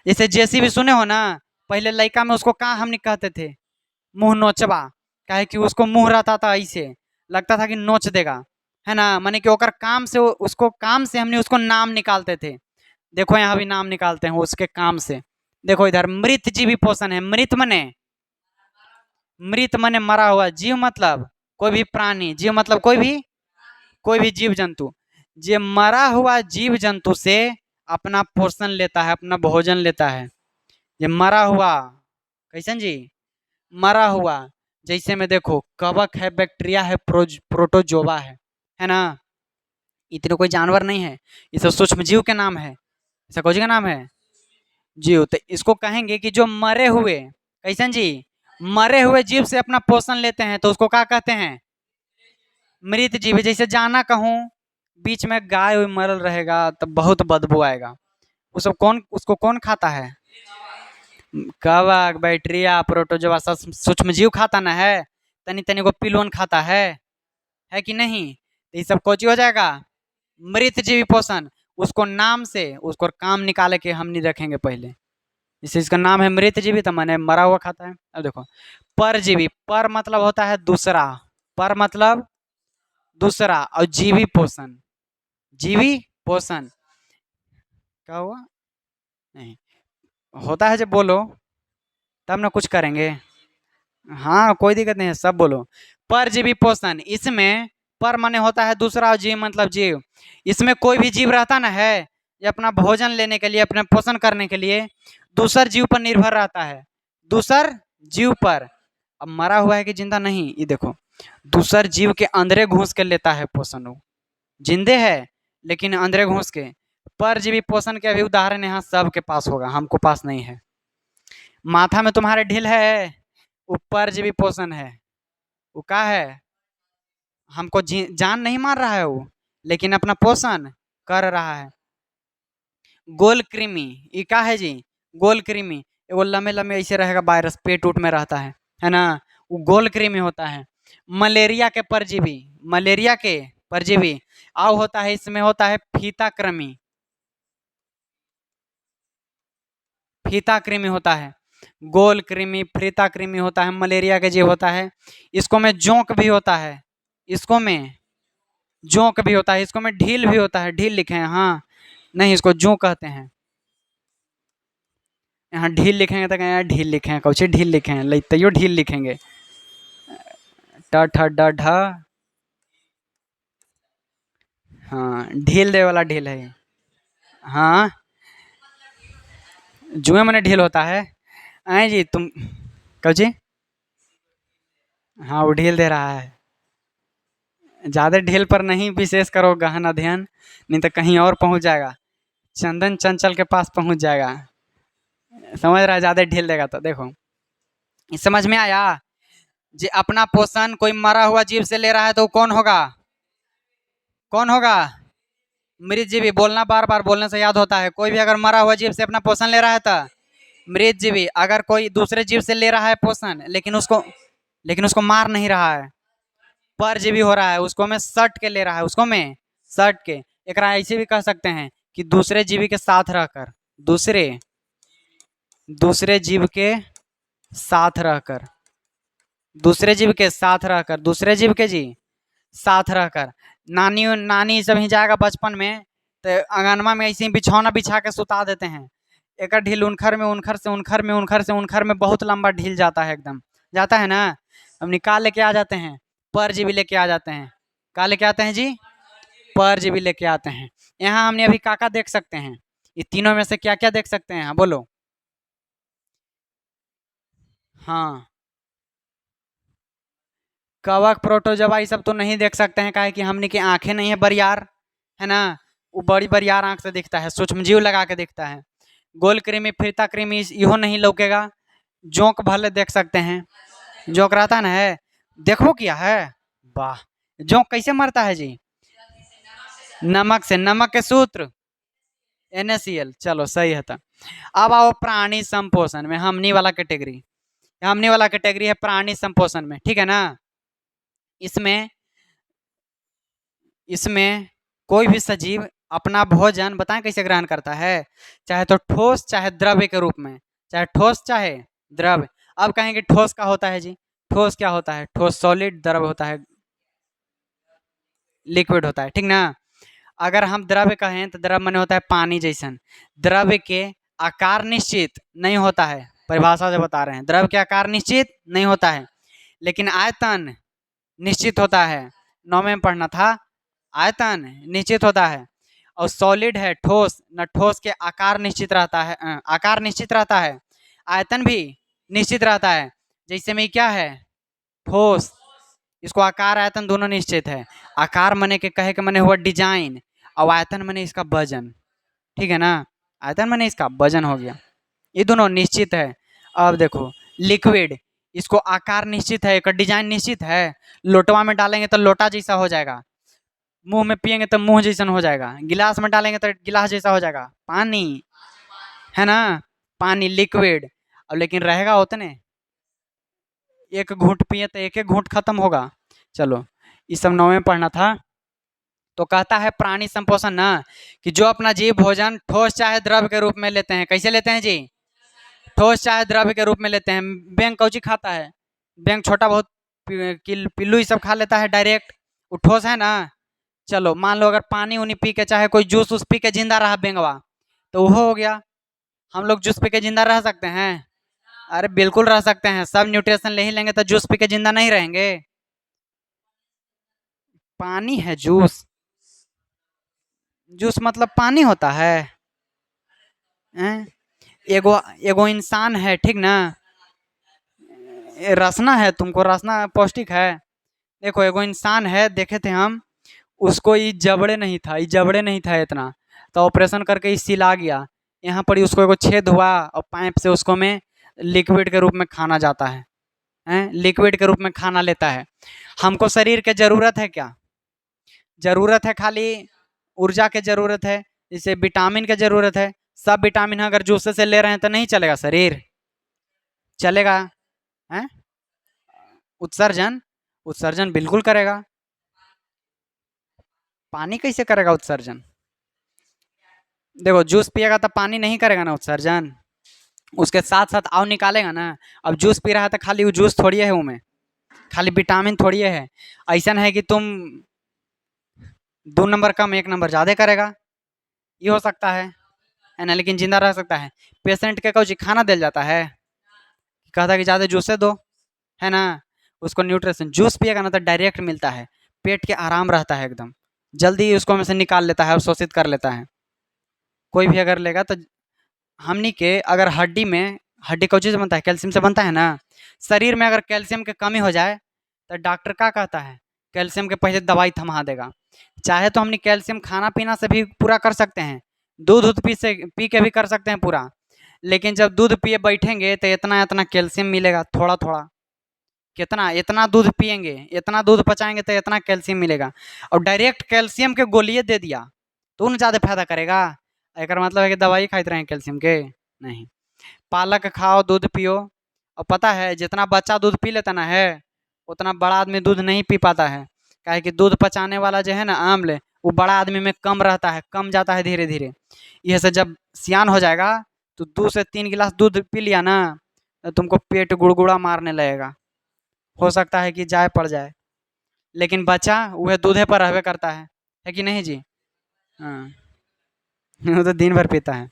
जैसे जेसीबी सुने हो ना, पहले लड़का में उसको का हम कहते थे? मुंह नोचबा। काहे कि उसको मुंह रहता था, ऐसे लगता था कि नोच देगा, है ना। माने कि ओकर काम से, उसको काम से हमने उसको नाम निकालते थे। देखो यहाँ भी नाम निकालते हैं उसके काम से। देखो इधर मृत जीवी पोषण है। मृत मने मरा हुआ, जीव मतलब कोई भी प्राणी, जीव मतलब कोई भी जीव जंतु। जे मरा हुआ जीव जंतु से अपना पोषण लेता है, अपना भोजन लेता है। ये मरा हुआ कैसन जी? मरा हुआ। जैसे में देखो कवक है, बैक्टीरिया है, प्रोटोजोवा है ना। इतने कोई जानवर नहीं है, ये सब सूक्ष्म जीव के नाम है। ऐसा कौन सी का नाम है? जीव। तो इसको कहेंगे कि जो मरे हुए, कैसन जी, मरे हुए जीव से अपना पोषण लेते हैं तो उसको क्या कहते हैं? मृत जीव। जैसे जाना कहूँ बीच में गाय मरल रहेगा तो बहुत बदबू आएगा। उसको कौन खाता है? कवक, बैक्टीरिया, प्रोटोजोआ सब सूक्ष्म जीव खाता ना है। तनी तनी को पिलोन खाता है कि नहीं। तो ये सब कोची हो जाएगा? मृत जीवी पोषण। उसको नाम से उसको काम निकाले के हम नहीं रखेंगे पहले। जैसे इसका नाम है मृत जीवी तो मैंने मरा हुआ खाता है। अब देखो परजीवी। पर मतलब होता है दूसरा, पर मतलब दूसरा, और जीवी पोषण। जीवी पोषण क्या हुआ? नहीं होता है जब बोलो तब ना कुछ करेंगे। हाँ कोई दिक्कत नहीं है, सब बोलो। परजीवी पोषण। इसमें पर माने होता है दूसरा और जीव मतलब जीव। इसमें कोई भी जीव रहता ना है, ये अपना भोजन लेने के लिए, अपने पोषण करने के लिए दूसर जीव पर निर्भर रहता है। दूसर जीव पर। अब मरा हुआ है कि जिंदा नहीं, ये देखो दूसर जीव के अंदरे घुस के लेता है पोषण। वो जिंदे है लेकिन अंदरे घुस के। परजीवी पोषण के अभी उदाहरण यहाँ सबके पास होगा, हमको पास नहीं है। माथा में तुम्हारे ढील है, वो परजीवी पोषण है। वो क्या है? हमको जान नहीं मार रहा है वो, लेकिन अपना पोषण कर रहा है। गोल कृमि, ये क्या है जी? गोल कृमि। वो लंबे लंबे ऐसे रहेगा, वायरस पेट उट में रहता है ना। वो गोल कृमि होता है। मलेरिया के परजीवी, मलेरिया के परजीवी। आव होता है, इसमें होता है फीता कृमि। फीता कृमि होता है। गोल कृमि, फीता कृमि होता है, मलेरिया के जीव होता है। इसको में जोंक भी होता है, इसको में जोंक भी होता है, इसको में ढील भी होता है। ढील लिखे हैं? हाँ नहीं, इसको जो कहते हैं। यहाँ ढील लिखेंगे तो कहें ढील लिखे हैं, कौचे ढील लिखे हैं, तैयो ढील लिखेंगे। ट ठ ड ढ। हाँ ढील दे वाला ढील है। हाँ जुए मैंने ढील होता है। आए जी तुम कौची? हाँ वो ढील दे रहा है। ज़्यादा ढील पर नहीं विशेष करो गहन अध्ययन, नहीं तो कहीं और पहुंच जाएगा, चंदन चंचल के पास पहुंच जाएगा। समझ रहा है? ज़्यादा ढील देगा तो देखो इस समझ में आया। जे अपना पोषण कोई मरा हुआ जीव से ले रहा है तो कौन होगा? कौन होगा? मृत जीवी। बोलना बार बार बोलने से याद होता है। कोई भी अगर मरा हुआ जीव से अपना पोषण ले रहा है तो मृत जीवी। अगर कोई दूसरे जीव से ले रहा है पोषण लेकिन उसको मार नहीं रहा है, परजीवी हो रहा है, उसको में सट के ले रहा है, उसको में सट के। एक ऐसे भी कह सकते हैं कि दूसरे जीवी के साथ रहकर, दूसरे जीव के साथ रहकर दूसरे जीव के साथ रहकर, दूसरे जीव के जी साथ रहकर। नानी नानी जब ही जाएगा बचपन में तो आंगनमा में ऐसे ही बिछौना बिछा के सुता देते हैं। एक ढील उनखर में, उनखर से उनखर में, उनखर से उनखर में बहुत लंबा ढील जाता है, एकदम जाता है ना। हम निकाल लेके आ जाते हैं, परजीवी लेके आ जाते हैं। क्या लेके आते हैं जी? परजीवी लेके आते हैं। यहाँ हमने अभी काका देख सकते हैं, ये तीनों में से क्या क्या देख सकते हैं? हाँ बोलो। हाँ, कवक, प्रोटोजोआ ये सब तो नहीं देख सकते हैं, काहे कि हमने की आंखें नहीं है बरियार, है ना। वो बड़ी बरियार आंख से दिखता है, सूक्ष्म जीव लगा के दिखता है। गोल कृमि, फिरता कृमि इहो नहीं लौकेगा। जोंक भले देख सकते हैं, जोंक रहता ना है, देखो क्या है। वाह, जोंक कैसे मरता है जी? नमक से, नमक के सूत्र NaCl, चलो सही है। था अब आओ प्राणी संपोषण में, हमनी वाला कैटेगरी। हमनी वाला कैटेगरी है प्राणी संपोषण में, ठीक है ना। इसमें इसमें कोई भी सजीव अपना भोजन बताएं कैसे ग्रहण करता है? चाहे तो ठोस चाहे द्रव्य के रूप में, चाहे ठोस चाहे द्रव्य। अब कहेंगे ठोस का होता है जी, ठोस क्या होता है? ठोस सॉलिड, द्रव्य होता है लिक्विड होता है, ठीक ना। अगर हम द्रव्य कहें तो द्रव्य माने होता है पानी जैसन। द्रव्य के आकार निश्चित नहीं होता है, परिभाषा से बता रहे हैं, द्रव्य के आकार निश्चित नहीं होता है, लेकिन आयतन निश्चित होता है। 9 में पढ़ना था, आयतन निश्चित होता है। और सॉलिड है ठोस, न ठोस के आकार निश्चित रहता है, आकार निश्चित रहता है, आयतन भी निश्चित रहता है। जैसे में क्या है? ठोस, इसको आकार आयतन दोनों निश्चित है। आकार मने के कहे के मने हुआ डिजाइन, और आयतन मने इसका वजन, ठीक है ना। आयतन मने इसका वजन हो गया, ये दोनों निश्चित है। अब देखो लिक्विड, इसको आकार निश्चित है, एक डिजाइन निश्चित है। लोटवा में डालेंगे तो लोटा जैसा हो जाएगा, मुंह में पियेंगे तो मुंह जैसा हो जाएगा, गिलास में डालेंगे तो गिलास जैसा हो जाएगा, पानी, है ना, पानी लिक्विड। अब लेकिन रहेगा उतने, एक घूंट पिए तो एक एक घूंट खत्म होगा। चलो ये सब 9 में पढ़ना था। तो कहता है प्राणी संपोषण ना, कि जो अपना जीव भोजन ठोस चाहे द्रव्य के रूप में लेते हैं। कैसे लेते हैं जी? ठोस चाहे द्रव्य के रूप में लेते हैं। बैंग कौची खाता है? बैंग छोटा बहुत पिल्लू ये सब खा लेता है डायरेक्ट, वो ठोस है ना। चलो मान लो अगर पानी उनी पी के, चाहे कोई जूस उस पी के जिंदा रहा बेंगवा, तो वो हो गया। हम लोग जूस पी के जिंदा रह सकते हैं? अरे बिल्कुल रह सकते हैं, सब न्यूट्रिशन ले ही लेंगे तो जूस पी के जिंदा नहीं रहेंगे। पानी है जूस, जूस मतलब पानी होता है, हैं? एगो एगो इंसान है, ठीक ना। रसना है, तुमको रसना पौष्टिक है। देखो एगो इंसान है, देखे थे हम, उसको ये जबड़े नहीं था, ये जबड़े नहीं था इतना, तो ऑपरेशन करके ये सिला गया। यहाँ पर ही उसको एगो छेद हुआ और पाइप से उसको में लिक्विड के रूप में खाना जाता है, हैं? लिक्विड के रूप में खाना लेता है। हमको शरीर के जरूरत है क्या? जरूरत है खाली ऊर्जा के जरूरत है, जैसे विटामिन के जरूरत है। सब विटामिन अगर जूस से ले रहे हैं तो नहीं चलेगा, शरीर चलेगा, हैं? उत्सर्जन, उत्सर्जन बिल्कुल करेगा। पानी कैसे करेगा उत्सर्जन? देखो जूस पिएगा तो पानी नहीं करेगा ना उत्सर्जन, उसके साथ साथ आओ निकालेगा ना। अब जूस पी रहा है तो खाली वो जूस थोड़ी है, उनमें खाली विटामिन थोड़ी है। ऐसा है कि तुम 2 नंबर कम 1 नंबर ज़्यादा करेगा, ये हो सकता है ना, लेकिन जिंदा रह सकता है। पेशेंट के कुछ खाना दिल जाता है, कहता है कि ज़्यादा जूसे दो, है ना। उसको न्यूट्रिशन जूस पिएगा ना तो डायरेक्ट मिलता है, पेट के आराम रहता है एकदम, जल्दी उसको में से निकाल लेता है और शोषित कर लेता है। कोई भी अगर लेगा तो हमनी के अगर हड्डी में, हड्डी कौन चीज़ से बनता है? कैल्शियम से बनता है ना। शरीर में अगर कैल्शियम की कमी हो जाए तो डॉक्टर क्या कहता है? कैल्शियम के पहले दवाई थमा देगा। चाहे तो हमने कैल्शियम खाना पीना से भी पूरा कर सकते हैं, दूध दूध पी के भी कर सकते हैं पूरा। लेकिन जब दूध पिए बैठेंगे तो इतना इतना कैल्शियम मिलेगा, थोड़ा थोड़ा, कितना, इतना दूध पिएंगे, इतना दूध पचाएंगे तो इतना कैल्शियम मिलेगा। और डायरेक्ट कैल्शियम के गोलियां दे दिया तो उन्हें ज़्यादा फायदा करेगा? एक मतलब है कि दवाई खाते रहें कैल्शियम के? नहीं। पालक खाओ, दूध पियो। और पता है जितना बच्चा दूध पी लेता ना है, उतना बड़ा आदमी दूध नहीं पी पाता है। काहे कि दूध पचाने वाला जो है ना आम्ल, वो बड़ा आदमी में कम रहता है, कम जाता है धीरे धीरे। यह से जब सियान हो जाएगा तो 2 से 3 गिलास दूध पी लिया ना, तो तुमको पेट गुड़गुड़ा मारने लगेगा, हो सकता है कि जाए पड़ जाए, लेकिन बच्चा वह दूधे पर रहबे करता है कि नहीं जी? हाँ। वो तो दिन भर पीता है।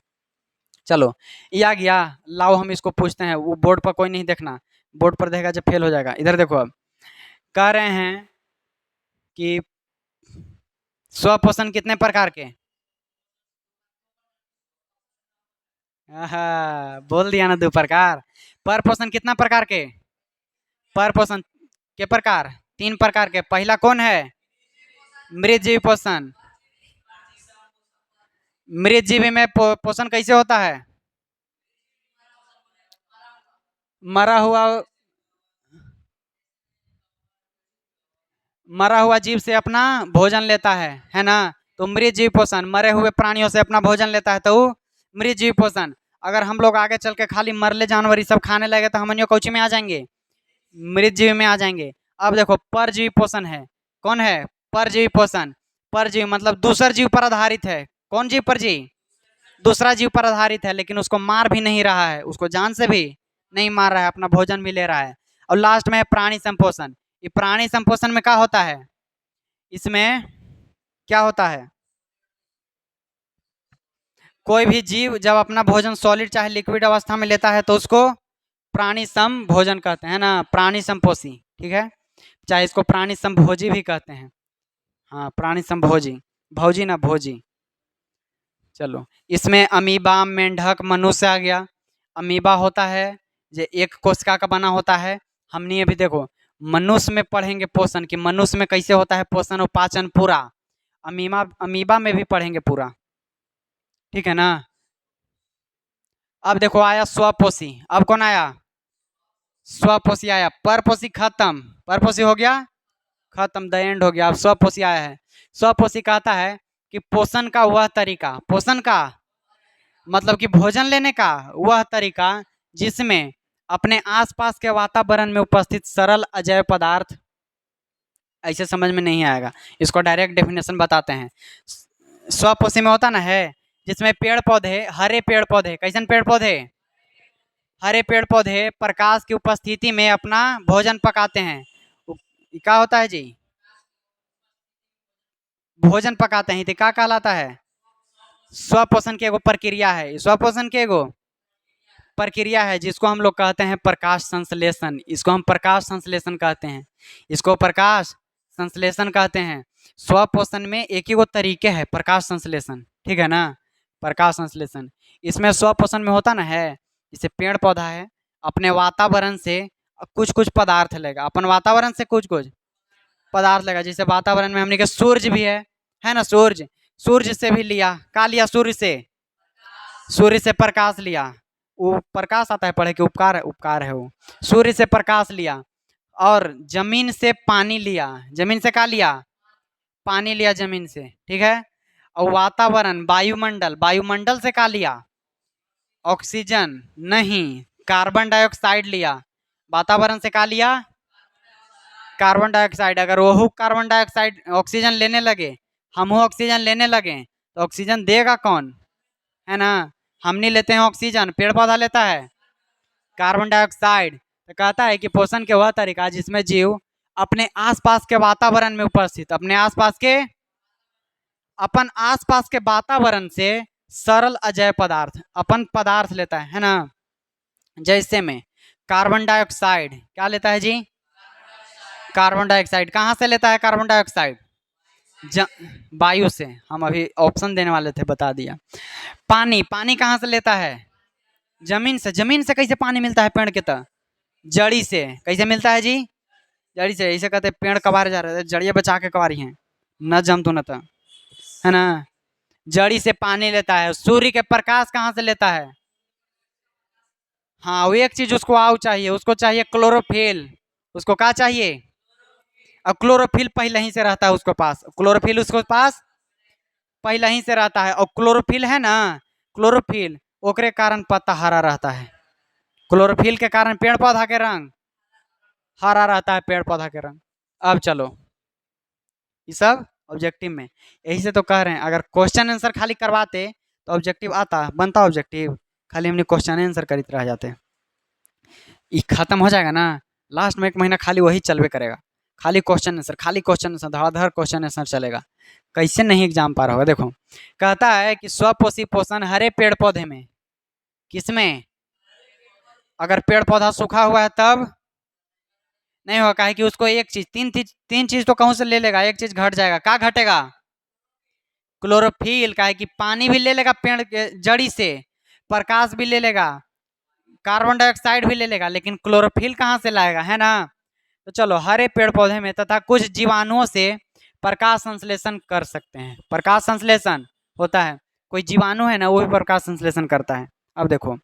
चलो, ये आ गया। लाओ हम इसको पूछते हैं, वो बोर्ड पर कोई नहीं देखना, बोर्ड पर देखेगा जब फेल हो जाएगा। इधर देखो, अब कह रहे हैं कि स्वपोषण कितने प्रकार के? आहा, बोल दिया ना, 2 प्रकार। पर पोषण कितना प्रकार के? पर पोषण के प्रकार 3 प्रकार के। पहला कौन है? मृतजीवी पोषण। मृतजीवी में पोषण कैसे होता है? मरा हुआ मरा हुआ जीव से अपना भोजन लेता है ना? तो मृत जीव पोषण, मरे हुए प्राणियों से अपना भोजन लेता है, तो वो मृत जीव पोषण। अगर हम लोग आगे चल के खाली मरले जानवर ये सब खाने लगे तो हम कौची में आ जाएंगे? मृत जीव में आ जाएंगे। अब देखो, परजीवी पोषण है। कौन है? परजीवी पोषण। परजीवी मतलब दूसर जीव पर आधारित है। कौन जीव? परजीवी। दूसरा जीव पर आधारित है, लेकिन उसको मार भी नहीं रहा है, उसको जान से भी नहीं मार रहा है, अपना भोजन भी ले रहा है। और लास्ट में है प्राणी संपोषण। ये प्राणी संपोषण में क्या होता है? इसमें क्या होता है? कोई भी जीव जब अपना भोजन सॉलिड चाहे लिक्विड अवस्था में लेता है तो उसको प्राणी सम भोजन कहते हैं ना, प्राणी संपोषी। ठीक है, चाहे इसको प्राणी संभोजी भी कहते हैं। हाँ, प्राणी संभोजी, भोजी ना भोजी। चलो, इसमें अमीबा, मेंढक, मनुष्य आ गया। अमीबा होता है जो एक कोशिका का बना होता है। हमने अभी देखो मनुष्य में पढ़ेंगे पोषण कि मनुष्य में कैसे होता है पोषण और पाचन पूरा। अमीबा अमीबा में भी पढ़ेंगे पूरा। ठीक है ना? अब देखो आया स्वपोषी। अब कौन आया? स्वपोषी आया। परपोषी खत्म, परपोषी हो गया खत्म, द एंड हो गया। अब स्वपोषी आया है। स्वपोषी कहता है कि पोषण का वह तरीका, पोषण का मतलब कि भोजन लेने का वह तरीका जिसमें अपने आसपास के वातावरण में उपस्थित सरल अजैव पदार्थ। ऐसे समझ में नहीं आएगा, इसको डायरेक्ट डेफिनेशन बताते हैं। स्वपोषी में होता ना है जिसमें पेड़ पौधे, हरे पेड़ पौधे, कैसन पेड़ पौधे? हरे पेड़ पौधे प्रकाश की उपस्थिति में अपना भोजन पकाते हैं। क्या होता है जी? भोजन पकाते हैं, तो क्या कहलाता है? स्वपोषण की एगो प्रक्रिया है, स्वपोषण की एगो प्रक्रिया है जिसको हम लोग कहते हैं प्रकाश संश्लेषण। इसको हम प्रकाश संश्लेषण कहते हैं, इसको प्रकाश संश्लेषण कहते हैं। स्वपोषण में एक ही वो तरीके है प्रकाश संश्लेषण। ठीक है ना? प्रकाश संश्लेषण इसमें स्वपोषण में होता ना है, जैसे पेड़ पौधा है अपने वातावरण से कुछ कुछ पदार्थ लेगा, अपन वातावरण से कुछ कुछ पदार्थ लेगा। जैसे वातावरण में हमने के सूर्य भी है ना? सूर्य, सूर्य से भी लिया, का लिया? सूर्य से, सूर्य से प्रकाश लिया। वो प्रकाश आता है पढ़े कि उपकार है, उपकार है वो। सूर्य से प्रकाश लिया और जमीन से पानी लिया। जमीन से क्या लिया? पानी लिया जमीन से। ठीक है, और वातावरण वायुमंडल, वायुमंडल से क्या लिया? ऑक्सीजन नहीं, कार्बन डाइऑक्साइड लिया। वातावरण से क्या लिया? Carbon dioxide. अगर वो कार्बन डाइऑक्साइड ऑक्सीजन लेने लगे, हम ऑक्सीजन लेने लगे, तो ऑक्सीजन देगा कौन? है ना? हम नहीं लेते हैं ऑक्सीजन, पेड़ पौधा लेता है कार्बन डाइऑक्साइड। तो कहता है कि पोषण के वह तरीका जिसमें जीव अपने आसपास के वातावरण में उपस्थित, अपने आसपास के, अपन आसपास के वातावरण से सरल अजैव पदार्थ, अपन पदार्थ लेता है ना? जैसे में कार्बन डाइऑक्साइड क्या लेता है जी? कार्बन डाइऑक्साइड कहाँ से लेता है? कार्बन डाइऑक्साइड वायु से। हम अभी ऑप्शन देने वाले थे, बता दिया। पानी, पानी कहाँ से लेता है? जमीन से। जमीन से कैसे पानी मिलता है पेड़ के? तो जड़ी से। कैसे मिलता है जी? जड़ी से। ऐसे कहते पेड़ कबारे जा रहे थे, जड़िए बचा के कबारी हैं, न जम तो न तो, है ना? जड़ी से पानी लेता है। सूर्य के प्रकाश कहाँ से लेता है? हाँ, वो एक चीज उसको आओ चाहिए, उसको चाहिए क्लोरोफिल। उसको क्या चाहिए? और क्लोरोफिल पहले ही से रहता है उसके पास, क्लोरोफिल उसके पास पहले ही से रहता है। और क्लोरोफिल है ना, क्लोरोफिल ओकरे कारण पत्ता हरा रहता है। क्लोरोफिल के कारण पेड़ पौधा के रंग हरा रहता है, पेड़ पौधा के रंग। अब चलो, ये सब ऑब्जेक्टिव में, यही से तो कह रहे हैं अगर क्वेश्चन आंसर खाली करवाते तो ऑब्जेक्टिव आता, बनता ऑब्जेक्टिव। खाली हमने क्वेश्चन आंसर करीत रह जाते। ये खत्म हो जाएगा ना लास्ट में 1 महीना खाली वही चलवे करेगा, खाली क्वेश्चन आंसर, खाली क्वेश्चन आंसर, धड़ाधड़ क्वेश्चन आंसर चलेगा। कैसे नहीं एग्जाम पार होगा? देखो कहता है कि स्वपोषी पोषण हरे पेड़ पौधे में, किसमें? अगर पेड़ पौधा सूखा हुआ है तब नहीं होगा, है कि उसको एक चीज, तीन चीज तो कहूं से ले लेगा, एक चीज घट जाएगा। क्या घटेगा? क्लोरोफिल। का है कि पानी भी ले लेगा पेड़ के जड़ी से, प्रकाश भी ले लेगा, कार्बन डाइऑक्साइड भी ले लेगा, लेकिन क्लोरोफिल कहाँ से लाएगा, है ना? तो चलो, हरे पेड़ पौधे में तथा कुछ जीवाणुओं से प्रकाश संश्लेषण कर सकते हैं। प्रकाश संश्लेषण होता है, कोई जीवाणु है ना, वो भी प्रकाश संश्लेषण करता है। अब देखो,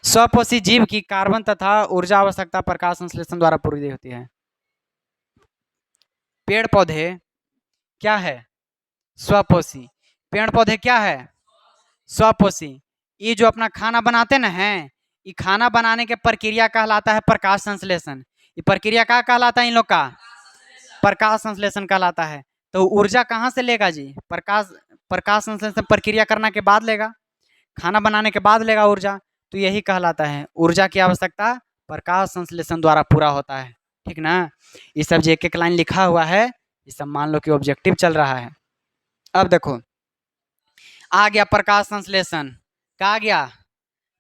स्वपोषी जीव की कार्बन तथा ऊर्जा आवश्यकता प्रकाश संश्लेषण द्वारा पूरी होती है। पेड़ पौधे क्या है? स्वपोषी। पेड़ पौधे क्या है? स्वपोषी। ये जो अपना खाना बनाते ना है, ये खाना बनाने के प्रक्रिया कहलाता है प्रकाश संश्लेषण। ये प्रक्रिया क्या कहलाता है इन लोग का? प्रकाश संश्लेषण कहलाता है। तो ऊर्जा कहाँ से लेगा जी? प्रकाश संश्लेषण प्रक्रिया करने के बाद लेगा, खाना बनाने के बाद लेगा ऊर्जा। तो यही कहलाता है ऊर्जा की आवश्यकता प्रकाश संश्लेषण द्वारा पूरा होता है। ठीक ना? ये सब जो एक एक लाइन लिखा हुआ है, ये सब मान लो कि ऑब्जेक्टिव चल रहा है। अब देखो आ गया प्रकाश संश्लेषण। क्या आ गया?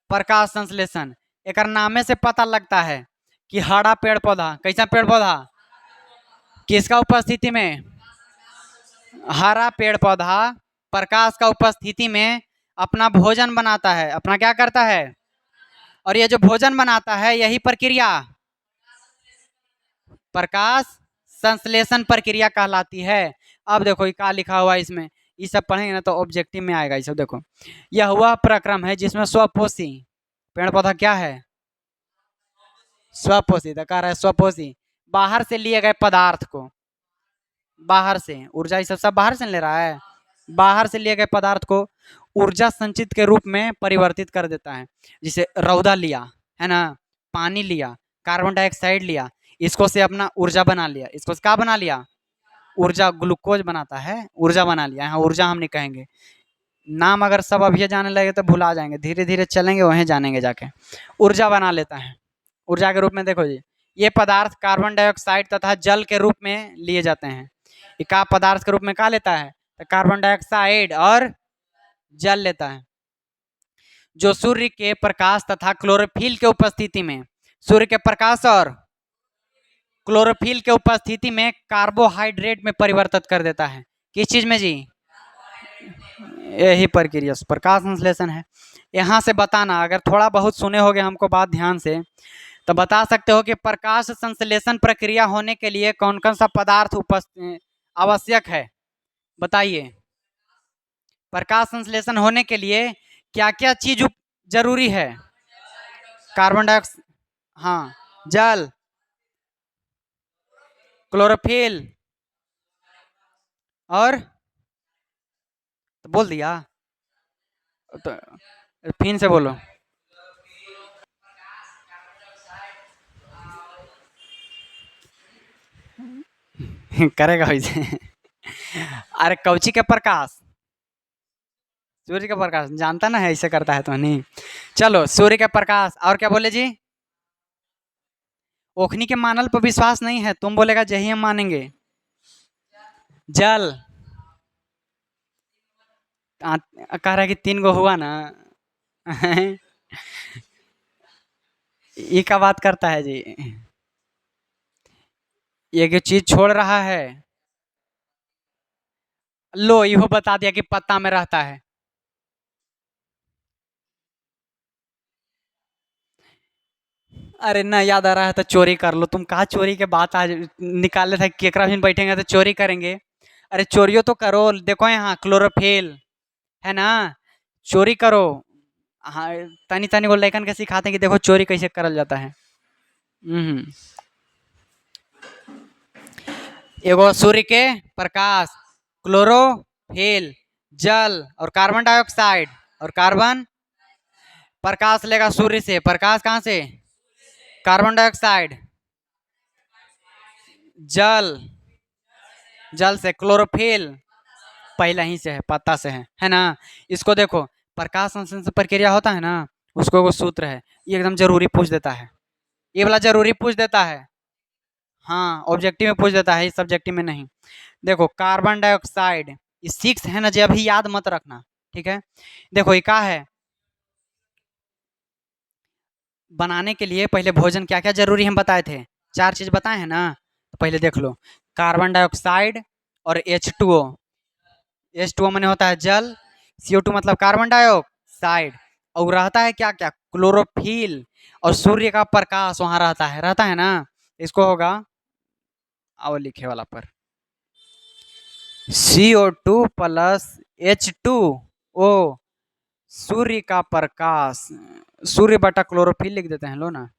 प्रकाश संश्लेषण। एक नामे से पता लगता है कि हरा पेड़ पौधा, कैसा पेड़ पौधा, किसका उपस्थिति में? हरा पेड़ पौधा प्रकाश का उपस्थिति में अपना भोजन बनाता है। अपना क्या करता है? और ये जो भोजन बनाता है, यही प्रक्रिया प्रकाश संश्लेषण प्रक्रिया कहलाती है। अब देखो ये क्या लिखा हुआ है इसमें, ये सब पढ़ेंगे ना तो ऑब्जेक्टिव में आएगा ये सब। देखो, यह वह प्रक्रम है जिसमें स्वपोषी पेड़ पौधा क्या है? स्वपोषी। तो कह रहा है स्वपोषी बाहर से लिए गए पदार्थ को, बाहर से ऊर्जा, ये सब बाहर से ले रहा है, बाहर से लिए गए पदार्थ को ऊर्जा संचित के रूप में परिवर्तित कर देता है। जैसे रौदा लिया है ना, पानी लिया, कार्बन डाइऑक्साइड लिया, इसको से अपना ऊर्जा बना लिया। इसको से क्या बना लिया? ऊर्जा। ग्लूकोज बनाता है, ऊर्जा बना लिया। यहाँ ऊर्जा हम नहीं कहेंगे, नाम अगर सब अभी जाने लगे तो भुला जाएंगे, धीरे धीरे चलेंगे वहीं जानेंगे जाके। ऊर्जा बना लेता है। ऊर्जा के रूप में देखो जी, ये पदार्थ कार्बन डाइऑक्साइड तथा जल के रूप में लिए जाते हैं। ये का पदार्थ के रूप में क्या लेता है? तो कार्बन डाइऑक्साइड और जल लेता है, जो सूर्य के प्रकाश तथा क्लोरोफिल के उपस्थिति में, सूर्य के प्रकाश और क्लोरोफिल के उपस्थिति में कार्बोहाइड्रेट में परिवर्तित कर देता है। किस चीज में जी? यही प्रक्रिया प्रकाश संश्लेषण है। यहाँ से बताना, अगर थोड़ा बहुत सुने होगे हमको बात ध्यान से, तो बता सकते हो कि प्रकाश संश्लेषण प्रक्रिया होने के लिए कौन कौन सा पदार्थ आवश्यक है? बताइए। प्रकाश संश्लेषण होने के लिए क्या क्या चीज जरूरी है? कार्बन डाइऑक्साइड, हाँ, जल, क्लोरोफिल और तो बोल दिया, तो फिर से बोलो। करेगा वैसे। अरे कौची के प्रकाश? सूर्य का प्रकाश जानता ना है, ऐसे करता है तो नहीं। चलो, सूर्य का प्रकाश और क्या बोले जी? ओखनी के मानल पर विश्वास नहीं है, तुम बोलेगा यही हम मानेंगे। जल। कह रहा है कि 3 गो हुआ ना। ये क्या बात करता है जी? ये चीज छोड़ रहा है। लो, यो बता दिया कि पत्ता में रहता है। अरे ना याद आ रहा है तो चोरी कर लो। तुम कहा चोरी के बात आज निकाले थे, केकरा भी बैठेंगे तो चोरी करेंगे। अरे चोरियो तो करो, देखो यहाँ क्लोरोफिल है ना, चोरी करो। हाँ, तनी तनी को लेखन के सिखाते हैं कि देखो चोरी कैसे करल जाता है। एगो सूर्य के प्रकाश, क्लोरोफिल, जल और कार्बन डाइऑक्साइड, और कार्बन प्रकाश लेगा सूर्य से, प्रकाश कहाँ से? कार्बन डाइऑक्साइड, जल, जल से, क्लोरोफिल पहले ही से है, पत्ता से है ना। इसको देखो, प्रकाश संश्लेषण प्रक्रिया होता है ना, उसको वो सूत्र है, ये एकदम जरूरी पूछ देता है, ये वाला जरूरी पूछ देता है। हाँ, ऑब्जेक्टिव में पूछ देता है, इस सब्जेक्टिव में नहीं। देखो कार्बन डाइऑक्साइड, ये 6 है ना जी, अभी याद मत रखना, ठीक है। देखो ये क्या है, बनाने के लिए पहले भोजन क्या क्या जरूरी हम बताए थे, 4 चीज बताए हैं ना, तो पहले देख लो। कार्बन डाइऑक्साइड और H2O। H2O मैंने होता है जल, CO2 मतलब कार्बन डाइऑक्साइड, और रहता है क्या क्या, क्लोरोफिल, और सूर्य का प्रकाश वहां रहता है ना। इसको होगा आओ लिखे वाला पर, CO2 प्लस H2O, सूर्य का प्रकाश, सूर्य बटा क्लोरोफिल लिख देते हैं, लो ना।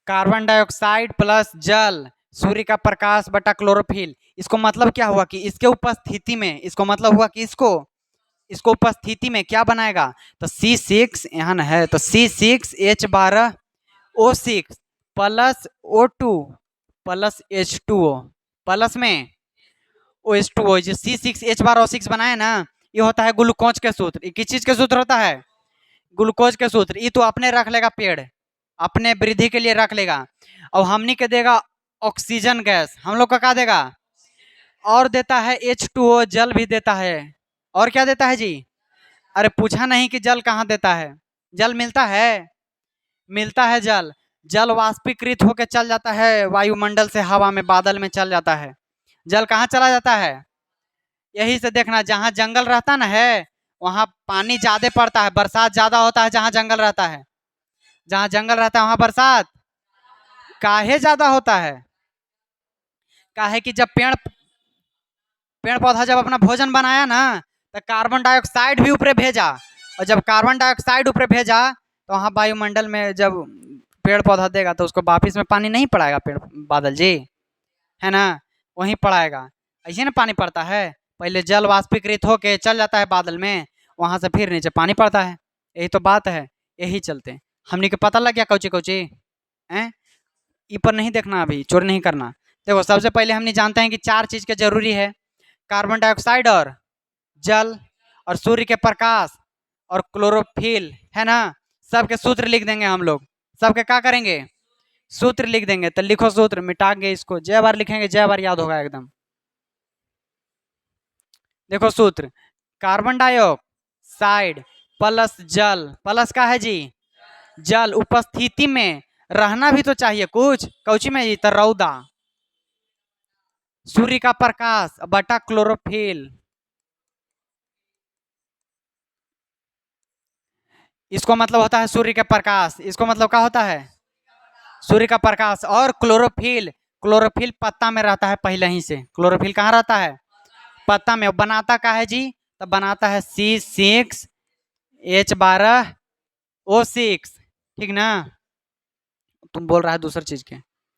कार्बन डाइऑक्साइड प्लस जल, सूर्य का प्रकाश बटा क्लोरोफिल, इसको मतलब क्या हुआ कि इसके उपस्थिति में, इसको मतलब हुआ कि इसको उपस्थिति में क्या बनाएगा, तो C6 यहाँ न है, तो C6H12O6 plus O2 plus H2O, plus में OH2O, जो C6H12O6 बनाए ना, ये होता है ग्लूकोज के सूत्र। ये किस चीज के सूत्र होता है, ग्लूकोज के सूत्र। ये तो अपने रख लेगा पेड़, अपने वृद्धि के लिए रख लेगा, और हमनी के देगा ऑक्सीजन गैस, हम लोग का क्या देगा, और देता है H2O, जल भी देता है। और क्या देता है जी, अरे पूछा नहीं कि जल कहाँ देता है, जल मिलता है, मिलता है जल। जल वाष्पीकृत होकर चल जाता है वायुमंडल से, हवा में, बादल में चल जाता है। जल कहाँ चला जाता है, यही से देखना, जहाँ जंगल रहता ना है वहाँ पानी ज्यादा पड़ता है, बरसात ज्यादा होता है जहाँ जंगल रहता है। जहाँ जंगल रहता है वहाँ बरसात काहे ज्यादा होता है, काहे कि जब पेड़ पेड़ पौधा जब अपना भोजन बनाया ना, तो कार्बन डाइऑक्साइड भी ऊपर भेजा, और जब कार्बन डाइऑक्साइड ऊपर भेजा तो वहाँ वायुमंडल में जब पेड़ पौधा देगा तो उसको वापिस में पानी नहीं पड़ाएगा, पेड़ बादल जी, है ना, वहीं पड़ाएगा। ऐसे ना पानी पड़ता है, पहले जल वाष्पीकृत होके चल जाता है बादल में, वहां से फिर नीचे पानी पड़ता है। यही तो बात है, यही चलते हमने के पता लग गया कौची कौची है। ई पर नहीं देखना, अभी चोरी नहीं करना। देखो सबसे पहले हमने जानते हैं कि 4 चीज के जरूरी है, कार्बन डाइऑक्साइड और जल और सूर्य के प्रकाश और क्लोरोफिल, है ना। सबके सूत्र लिख देंगे हम लोग, सबके क्या करेंगे, सूत्र लिख देंगे। तो लिखो सूत्र, मिटाएंगे इसको, जय बार लिखेंगे, जय बार याद होगा एकदम। देखो सूत्र, कार्बन डाइऑक्साइड प्लस जल, प्लस का है जी, जल, उपस्थिति में रहना भी तो चाहिए कुछ, कौची में जी, तो रौदा, सूर्य का प्रकाश बटा क्लोरोफिल, इसको मतलब होता है सूर्य का प्रकाश, इसको मतलब क्या होता है, सूर्य का प्रकाश, और क्लोरोफिल, क्लोरोफिल पत्ता में रहता है पहले ही से, क्लोरोफिल कहाँ रहता है, पत्ता में। बनाता का है जी, तो बनाता है C6H12O6, ठीक ना। तुम बोल रहा है दूसरी चीज के,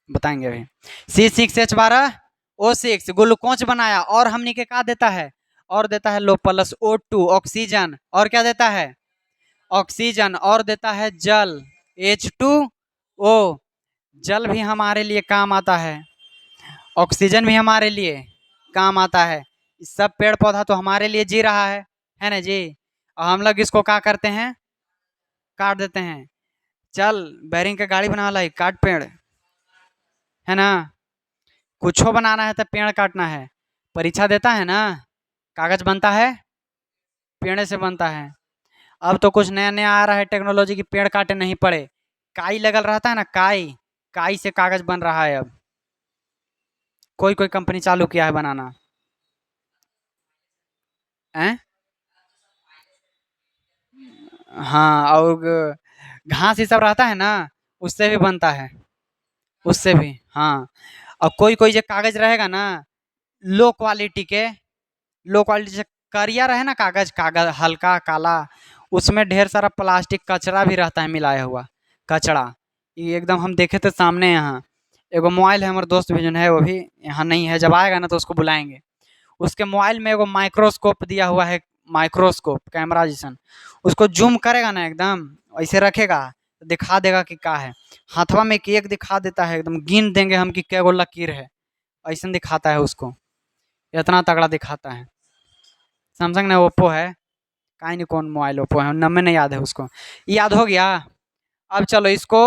बताएंगे अभी। C6H12O6 ग्लूकोज बनाया, और हमने के क्या देता है, और देता है लो प्लस O2 ऑक्सीजन, और क्या देता है, ऑक्सीजन, और देता है जल H2O, जल भी हमारे लिए काम आता है, ऑक्सीजन भी हमारे लिए काम आता है। सब पेड़ पौधा तो हमारे लिए जी रहा है ना जी, और हम लोग इसको क्या करते हैं, काट देते हैं। चल बैरिंग का गाड़ी बना ला, काट पेड़, है ना। कुछ बनाना है तो पेड़ काटना है, परीक्षा देता है ना, कागज बनता है, पेड़ से बनता है। अब तो कुछ नया नया आ रहा है टेक्नोलॉजी की, पेड़ काटे नहीं पड़े, काई लगल रहता है ना, काई, काई से कागज बन रहा है अब, कोई कोई कंपनी चालू किया है बनाना है। हाँ, और घास ये सब रहता है ना, उससे भी बनता है, उससे भी, हाँ। और कोई कोई जो कागज रहेगा ना, लो क्वालिटी के, लो क्वालिटी से करिया रहे ना कागज, कागज हल्का काला, उसमें ढेर सारा प्लास्टिक कचरा भी रहता है मिलाया हुआ, कचरा। ये एकदम हम देखे थे सामने यहाँ, एगो मोबाइल है हमारे दोस्त भी जो है, वो भी यहाँ नहीं है, जब आएगा ना तो उसको बुलाएंगे। उसके मोबाइल में एगो माइक्रोस्कोप दिया हुआ है, माइक्रोस्कोप कैमरा जैसन, उसको जूम करेगा ना एकदम, ऐसे रखेगा तो दिखा देगा कि क्या है, हाथवा में एक एक दिखा देता है, एकदम गिन देंगे हम कि क्या गो लकीर है, ऐसा दिखाता है उसको, इतना तगड़ा दिखाता है। सैमसंग ने, ओप्पो है, काहे नहीं कौन मोबाइल ओप्पो है, नंबर नहीं याद है उसको। याद हो गया। अब चलो इसको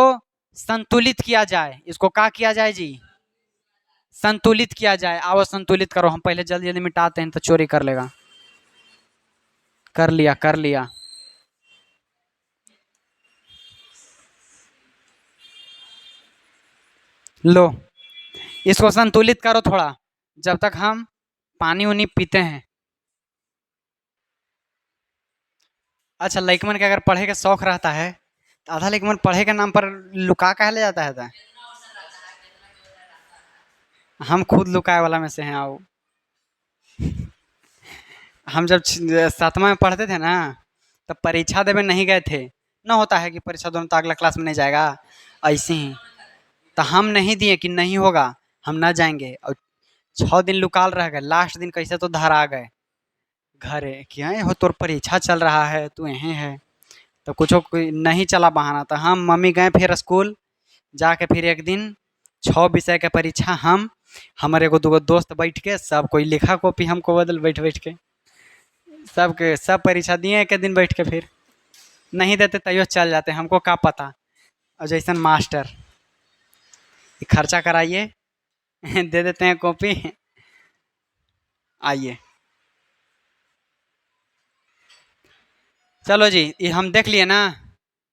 संतुलित किया जाए, इसको क्या किया जाए जी, संतुलित किया जाए। आओ संतुलित करो, हम पहले जल्दी जल्दी मिटाते हैं तो चोरी कर लेगा। कर लिया कर लिया। लो इसको संतुलित करो थोड़ा, जब तक हम पानी उनी पीते हैं। अच्छा लइकमन के अगर पढ़े के शौक रहता है तो आधा लइकमन पढ़े के नाम पर लुका काहे ले जाता है हम खुद लुकाए वाला में से हैं। आओ हम जब 7वां में पढ़ते थे ना, तब परीक्षा देने नहीं गए थे। ना होता है कि परीक्षा दोनों तो अगला क्लास में नहीं जाएगा, ऐसे ही तो हम नहीं दिए कि नहीं होगा, हम ना जाएंगे। और 6 दिन लुकाल रह गए, लास्ट दिन कैसे तो धरा गए घरे कि आए हो तोर परीक्षा चल रहा है तू यहीं है। तो कुछ कोई नहीं चला बहाना, तो हम मम्मी गए फिर स्कूल जाके, फिर एक दिन 6 विषय के परीक्षा हम हमारे एगो दूगो दोस्त बैठ के सब कोई लिखा कॉपी हमको बदल बैठ बैठ के सबके सब परीक्षा दिए एक दिन बैठ के, फिर नहीं देते तैयो चल जाते, हमको क्या पता। और जैसन मास्टर खर्चा कराइए दे देते हैं कॉपी, आइए। चलो जी ये हम देख लिए ना,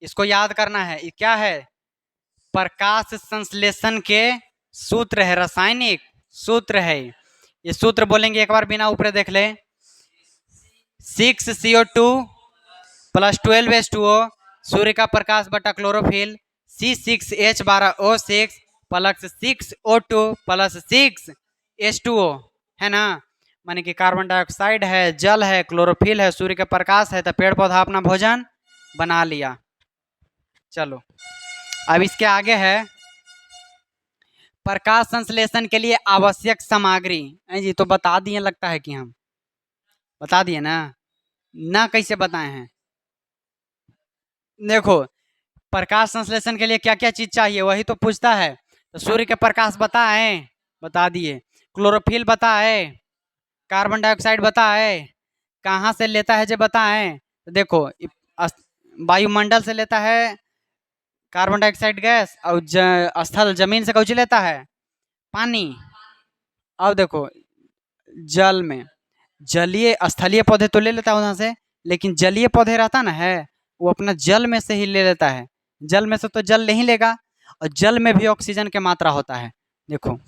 इसको याद करना है। ये क्या है, प्रकाश संश्लेषण के सूत्र है, रासायनिक सूत्र है। ये सूत्र बोलेंगे एक बार बिना ऊपर देख ले, 6CO2 + 12H2O, सूर्य का प्रकाश बटा क्लोरोफिल, C6H12O6 + 6O2 + 6H2O है ना। माने कि कार्बन डाइऑक्साइड है, जल है, क्लोरोफिल है, सूर्य का प्रकाश है, तो पेड़ पौधा अपना भोजन बना लिया। चलो अब इसके आगे है प्रकाश संश्लेषण के लिए आवश्यक सामग्री। जी तो बता दिए, लगता है कि हम बता दिए ना, ना कैसे बताए हैं। देखो प्रकाश संश्लेषण के लिए क्या क्या चीज चाहिए वही तो पूछता है। तो सूर्य के प्रकाश बताए, बता दिए। क्लोरोफिल बताए, कार्बन डाइऑक्साइड बताए, कहाँ से लेता है जो बताए। तो देखो वायुमंडल से लेता है कार्बन डाइऑक्साइड गैस, और स्थल जमीन से कौन लेता है, पानी। अब देखो जल में, जलीय स्थलीय पौधे तो ले लेता है वहां से, लेकिन जलीय पौधे रहता ना है, वो अपना जल में से ही ले लेता है। जल में से तो जल नहीं लेगा, और जल में भी ऑक्सीजन की मात्रा होता है। देखो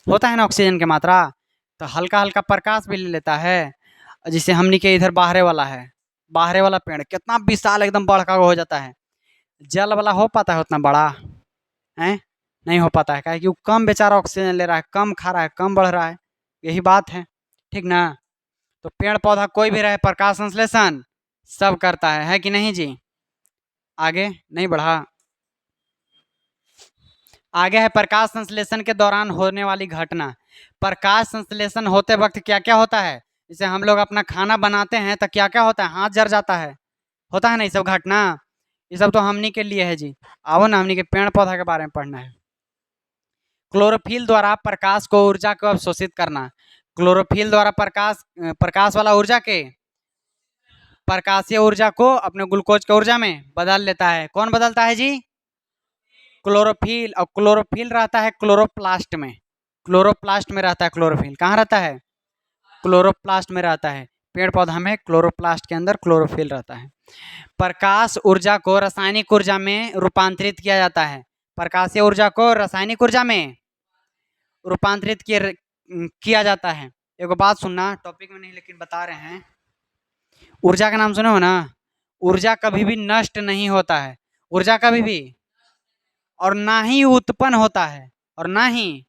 होता है ना ऑक्सीजन की मात्रा, तो हल्का हल्का प्रकाश भी ले लेता है। जिसे हमनी के इधर बाहरे वाला है, बाहरे वाला पेड़ कितना विशाल एकदम बड़का हो जाता है, जल वाला हो पाता है उतना बड़ा है, नहीं हो पाता है। क्या कि वो कम बेचारा ऑक्सीजन ले रहा है, कम खा रहा है, कम बढ़ रहा है, यही बात है, ठीक ना। तो पेड़ पौधा कोई भी रहे प्रकाश संश्लेषण सब करता है कि नहीं जी। आगे नहीं बढ़ा, आगे है प्रकाश संश्लेषण के दौरान होने वाली घटना। प्रकाश संश्लेषण होते वक्त क्या क्या होता है, जैसे हम लोग अपना खाना बनाते हैं तो क्या क्या होता है, हाथ जल जाता है, होता है ना ये सब घटना। ये सब तो हमनी के लिए है जी। आओ ना हमनी के पेड़ पौधा के बारे में पढ़ना है। क्लोरोफिल द्वारा प्रकाश को ऊर्जा को अवशोषित करना। क्लोरोफिल द्वारा प्रकाश वाला ऊर्जा के, प्रकाशीय ऊर्जा को अपने ग्लूकोज की ऊर्जा में बदल लेता है। कौन बदलता है जी, क्लोरोफिल। और क्लोरोफिल रहता है क्लोरोप्लास्ट में, क्लोरोप्लास्ट में रहता है क्लोरोफिल। कहाँ रहता है, क्लोरोप्लास्ट में रहता है। पेड़ पौधा में क्लोरोप्लास्ट के अंदर क्लोरोफिल रहता है। प्रकाश ऊर्जा को रासायनिक ऊर्जा में रूपांतरित किया जाता है। प्रकाशीय ऊर्जा को रासायनिक ऊर्जा में रूपांतरित किया जाता है। एक बात सुनना, टॉपिक में नहीं लेकिन बता रहे हैं, ऊर्जा का नाम सुने हो ना। ऊर्जा कभी भी नष्ट नहीं होता है, ऊर्जा कभी भी, और ना ही उत्पन्न होता है, और ना ही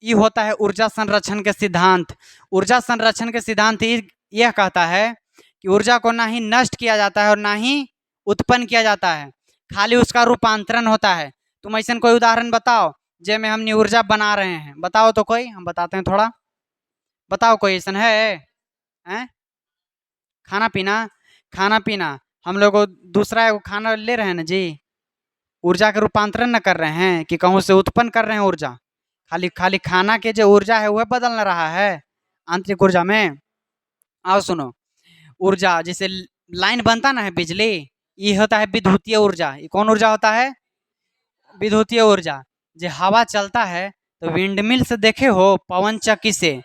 ये होता है ऊर्जा संरक्षण के सिद्धांत। ऊर्जा संरक्षण के सिद्धांत यह कहता है कि ऊर्जा को ना ही नष्ट किया जाता है और ना ही उत्पन्न किया जाता है, खाली उसका रूपांतरण होता है। तुम ऐसा कोई उदाहरण बताओ जे में हमने ऊर्जा बना रहे हैं, बताओ तो कोई, हम बताते हैं थोड़ा, बताओ कोई ऐसा है। खाना पीना, खाना पीना हम लोग दूसरा खाना ले रहे हैं ना जी, ऊर्जा के रूपांतरण न कर रहे हैं कि कहूँ से उत्पन्न कर रहे हैं ऊर्जा। खाली खाली खाना के जो ऊर्जा है वह बदल न रहा है आंतरिक ऊर्जा में। आओ सुनो, ऊर्जा जैसे लाइन बनता ना है बिजली, ये होता है विद्युतीय ऊर्जा। ये कौन ऊर्जा होता है? विद्युतीय ऊर्जा। जो हवा चलता है तो विंडमिल से देखे हो, पवन चक्की से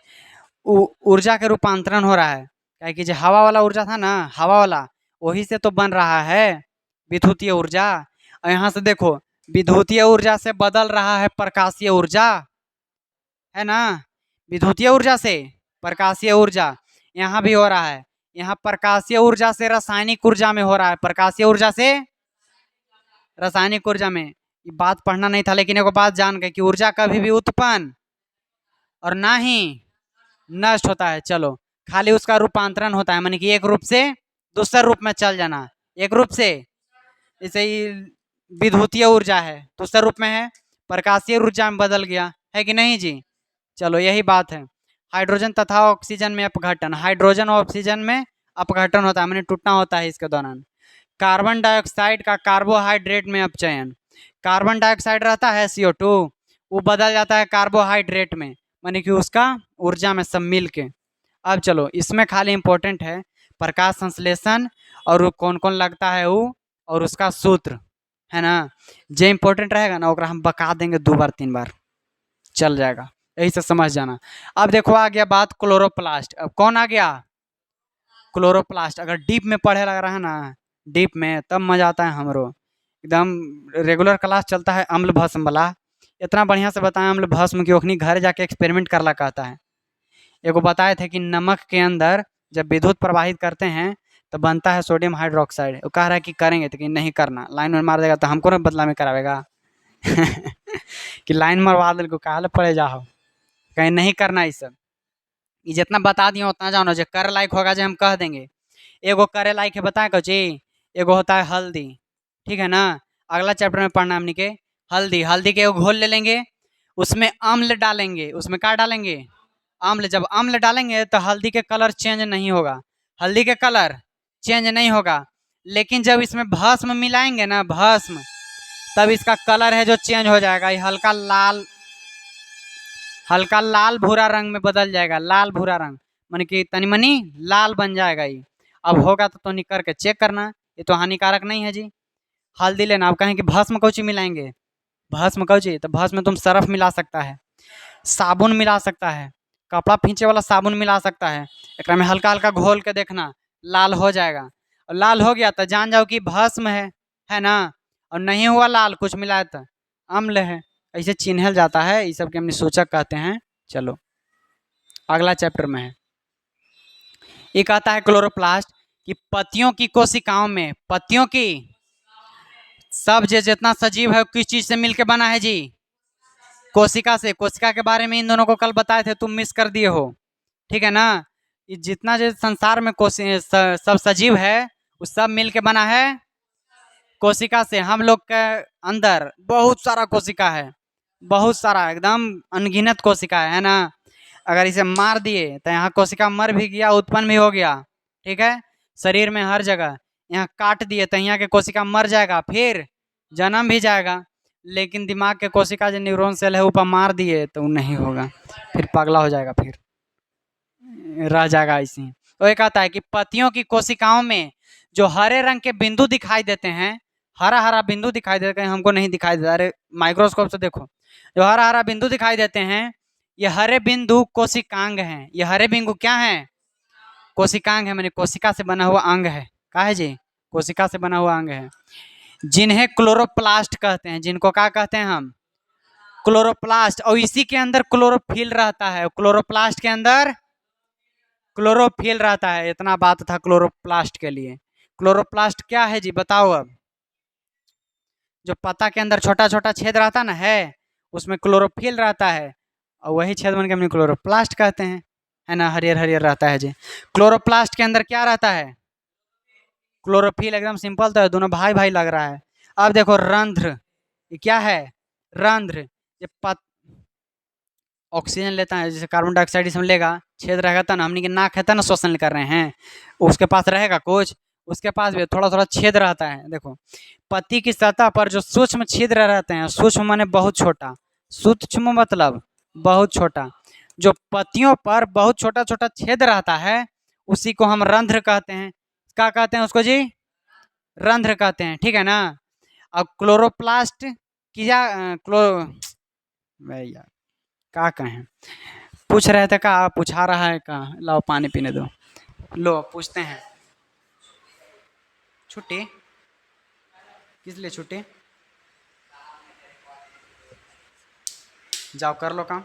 ऊर्जा के रूपांतरण हो रहा है। क्या कि जो हवा वाला ऊर्जा था ना, हवा वाला, वही से तो बन रहा है विद्युतीय ऊर्जा। और यहाँ से देखो, विद्युतीय ऊर्जा से बदल रहा है प्रकाशीय ऊर्जा, है ना। विद्युतीय ऊर्जा से प्रकाशीय ऊर्जा यहाँ भी हो रहा है। यहाँ प्रकाशीय ऊर्जा से रासायनिक ऊर्जा में हो रहा है, प्रकाशीय ऊर्जा से रासायनिक ऊर्जा में। ये बात पढ़ना नहीं था, लेकिन एक बात जान गए कि ऊर्जा कभी भी उत्पन्न और ना ही नष्ट होता है। चलो, खाली उसका रूपांतरण होता है, मानी कि एक रूप से दूसरे रूप में चल जाना। एक रूप से, जैसे ही विद्युतीय ऊर्जा है दूसरे रूप में है, प्रकाशीय ऊर्जा में बदल गया, है कि नहीं जी। चलो, यही बात है। हाइड्रोजन तथा ऑक्सीजन में अपघटन, हाइड्रोजन और ऑक्सीजन में अपघटन होता है, मानी टूटना होता है इसके दौरान। कार्बन डाइऑक्साइड का कार्बोहाइड्रेट में अपचयन, कार्बन डाइऑक्साइड रहता है CO2, वो बदल जाता है कार्बोहाइड्रेट में, मानी कि उसका ऊर्जा में सब मिल के। अब चलो, इसमें खाली इंपॉर्टेंट है प्रकाश संश्लेषण और कौन कौन लगता है वो, और उसका सूत्र, है ना। जो इंपॉर्टेंट रहेगा ना ओकरा हम बका देंगे 2 बार 3 बार, चल जाएगा, यही से समझ जाना। अब देखो आ गया बात क्लोरोप्लास्ट। अब कौन आ गया? क्लोरोप्लास्ट। अगर डीप में पढ़े लग रहा है ना, डीप में, तब मजा आता है हमरो एकदम। रेगुलर क्लास चलता है अम्ल भस्म वाला, इतना बढ़िया से बताया अम्ल भस्म की ओखनी घर जाके एक्सपेरिमेंट करला कहता है। एगो बताए थे कि नमक के अंदर जब विद्युत प्रवाहित करते हैं तो बनता है सोडियम हाइड्रोक्साइड। वो कह रहा है कि करेंगे, तो कि नहीं करना, लाइन में मार देगा तो हमको ना बदला में करावेगा। कि लाइन मरवा दे को काहे पड़े जाओ, कहीं नहीं करना ये सब। ये जितना बता दिया उतना जानो, जो कर लायक होगा जो हम कह देंगे। एगो करे लायक है बताए कौची, एगो होता है हल्दी, ठीक है ना। अगला चैप्टर में पढ़ना हमने के हल्दी। हल्दी के एगो घोल ले लेंगे, उसमें अम्ल डालेंगे। उसमें क्या डालेंगे? अम्ल। जब अम्ल डालेंगे तो हल्दी के कलर चेंज नहीं होगा, हल्दी के कलर चेंज नहीं होगा। लेकिन जब इसमें भस्म मिलाएंगे ना, भस्म, तब इसका कलर है जो चेंज हो जाएगा। ये हल्का लाल भूरा रंग में बदल जाएगा, लाल भूरा रंग, माने कि तनी मनी लाल बन जाएगा ये। अब होगा तो नहीं करके चेक करना, ये तो हानिकारक नहीं है जी। हल्दी लेना। अब कहें कि भस्म कौची मिलाएंगे, भस्म कौची, तो भस्म में तुम सरफ मिला सकता है, साबुन मिला सकता है, कपड़ा फींचे वाला साबुन मिला सकता है। एक में हल्का हल्का घोल के देखना, लाल हो जाएगा। और लाल हो गया तो जान जाओ कि भस्म है ना। और नहीं हुआ लाल, कुछ मिलाया तो अम्ल है। ऐसे चिन्हल जाता है, ये सब के हमने सूचक कहते हैं। चलो, अगला चैप्टर में है, ये कहता है क्लोरोप्लास्ट कि पत्तियों की कोशिकाओं में, पत्तियों की सब जितना सजीव है किस चीज से मिलके बना है जी? कोशिका से। कोशिका के बारे में इन दोनों को कल बताए थे, तुम मिस कर दिए हो, ठीक है ना। ये जितना जो संसार में सब सजीव है वो सब मिलके बना है कोशिका से। हम लोग के अंदर बहुत सारा कोशिका है, बहुत सारा, एकदम अनगिनत कोशिका है ना। अगर इसे मार दिए तो यहाँ कोशिका मर भी गया, उत्पन्न भी हो गया, ठीक है। शरीर में हर जगह यहाँ काट दिए तो यहाँ के कोशिका मर जाएगा, फिर जन्म भी जाएगा। लेकिन दिमाग के कोशिका जो न्यूरॉन सेल है ऊपर मार दिए तो नहीं होगा, फिर पगला हो जाएगा, फिर रह जाएगा ऐसे ही। तो ये कहता है कि पत्तियों की कोशिकाओं में जो हरे रंग के बिंदु दिखाई देते हैं, हरा हरा बिंदु दिखाई देते हैं, हमको नहीं दिखाई देता, अरे माइक्रोस्कोप से देखो, जो हरा हरा बिंदु दिखाई देते हैं, ये हरे बिंदु कोशिकांग हैं। ये हरे बिंदु क्या हैं? कोशिकांग है, मैंने कोशिका से बना हुआ अंग है। क्या है जी? कोशिका से बना हुआ अंग है, जिन्हें क्लोरोप्लास्ट कहते हैं। जिनको क्या कहते हैं हम? क्लोरोप्लास्ट। और इसी के अंदर क्लोरोफिल रहता है, क्लोरोप्लास्ट के अंदर क्लोरोफिल रहता है। इतना बात था क्लोरोप्लास्ट के लिए। क्लोरोप्लास्ट क्या है जी, बताओ। अब जो पत्ता के अंदर छोटा छोटा छेद रहता ना है, उसमें क्लोरोफिल रहता है, और वही छेद बन के हम क्लोरोप्लास्ट कहते हैं, है ना। हरियर हरियर रहता है जी। क्लोरोप्लास्ट के अंदर क्या रहता है? क्लोरोफिल। एकदम सिंपल तो है, दोनों भाई भाई लग रहा है। अब देखो रंध्र, ये क्या है? रंध्र। ये ऑक्सीजन लेता है, जैसे कार्बन डाइऑक्साइड इसमें लेगा, छेद रहेगा तो ना, हमने के नाक है तो ना श्वसन कर रहे हैं, उसके पास रहेगा कुछ, उसके पास भी थोड़ा थोड़ा छेद रहता है। देखो, पत्ती की सतह पर जो सूक्ष्म छिद्र रहते हैं, सूक्ष्म माने बहुत छोटा, सूक्ष्म मतलब बहुत छोटा, जो पत्तियों पर बहुत छोटा छोटा छेद रहता है, उसी को हम रंध्र कहते हैं। क्या कहते हैं उसको जी? रंध्र कहते हैं, ठीक है ना। अब क्लोरोप्लास्ट की जा यार क्या कहें, पूछ रहे थे का पूछा रहा है का, लाओ पानी पीने दो। लो पूछते हैं। छुट्टी किस लिए छुट्टी? जाओ कर लो काम।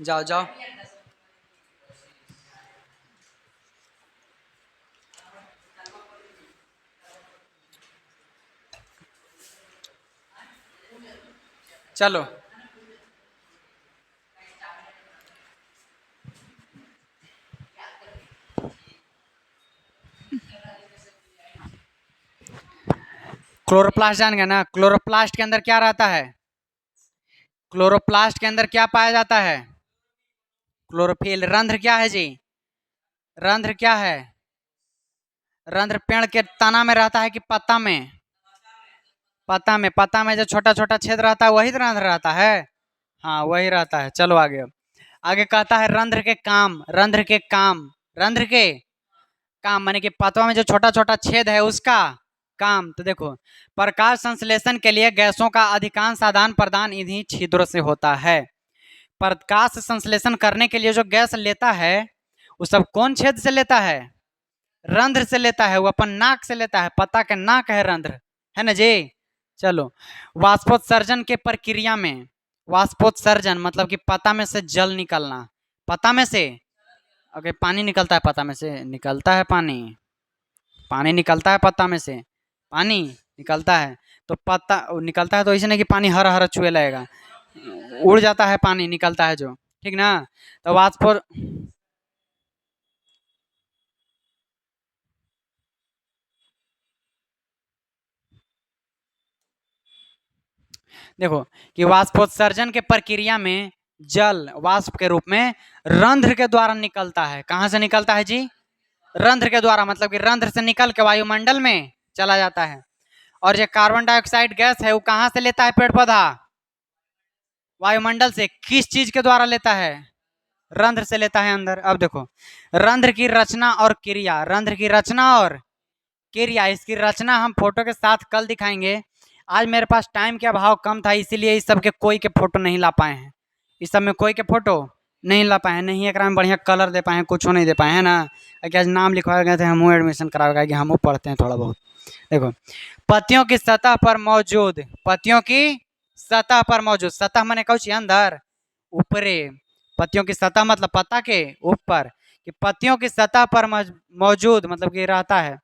जाओ जाओ। चलो क्लोरोप्लास्ट जान गए ना। क्लोरोप्लास्ट के अंदर क्या रहता है? क्लोरोप्लास्ट के अंदर क्या पाया जाता है? क्लोरोफिल। रंध्र क्या है जी? रंध्र क्या है? रंध्र पेड़ के तना में रहता है कि पत्ता में? पत्ता में। पत्ता में जो छोटा छोटा छेद रहता है वही तो रंध्र रहता है। हाँ वही रहता है। चलो आगे। आगे कहता है रंध्र के काम। रंध्र के काम। रंध्र के काम माने कि पत्तों में जो छोटा छोटा छेद है उसका काम। तो देखो, प्रकाश संश्लेषण के लिए गैसों का अधिकांश आदान प्रदान इन्हीं छिद्रों से होता है। प्रकाश संश्लेषण करने के लिए जो गैस लेता है वो सब कौन छेद से लेता है? रंध्र से लेता है। वो अपन नाक से लेता है। पत्ता के नाक है रंध्र, है ना जी। चलो, वाष्पोत्सर्जन के प्रक्रिया में, वाष्पोत्सर्जन मतलब कि पत्ता में से जल निकलना। पत्ता में से अगर पानी निकलता है, पत्ता में से निकलता है पानी। पानी निकलता है पत्ता में से, पानी निकलता है। तो पत्ता निकलता है तो ऐसे नहीं कि पानी हरा हरा छुए लगेगा, उड़ जाता है पानी निकलता है जो, ठीक ना। तो वाष्प देखो कि वाष्पोत्सर्जन के प्रक्रिया में जल वाष्प के रूप में रंध्र के द्वारा निकलता है। कहाँ से निकलता है जी? रंध्र के द्वारा, मतलब कि रंध्र से निकल के वायुमंडल में चला जाता है। और जो कार्बन डाइऑक्साइड गैस है वो कहाँ से लेता है पेड़ पौधा? वायुमंडल से। किस चीज के द्वारा लेता है? रंध्र से लेता है अंदर। अब देखो, रंध्र की रचना और क्रिया। रंध्र की रचना और क्रिया, इसकी रचना हम फोटो के साथ कल दिखाएंगे। आज मेरे पास टाइम के अभाव कम था, इसीलिए इस सब के कोई के फोटो नहीं ला पाए हैं। इस सब में कोई के फोटो नहीं ला पाए हैं, नहीं एक में बढ़िया कलर दे पाए हैं, कुछ नहीं दे पाए हैं ना। क्या आज नाम लिखवा गए थे, हम एडमिशन करा गए कि हम पढ़ते हैं थोड़ा बहुत। देखो, पत्तियों की सतह पर मौजूद, पत्तियों की सतह पर मौजूद, सतह मैंने कौन अंदर ऊपरे, पत्तियों की सतह मतलब पत्ता के ऊपर, कि पत्तियों की सतह पर मौजूद मतलब कि रहता है।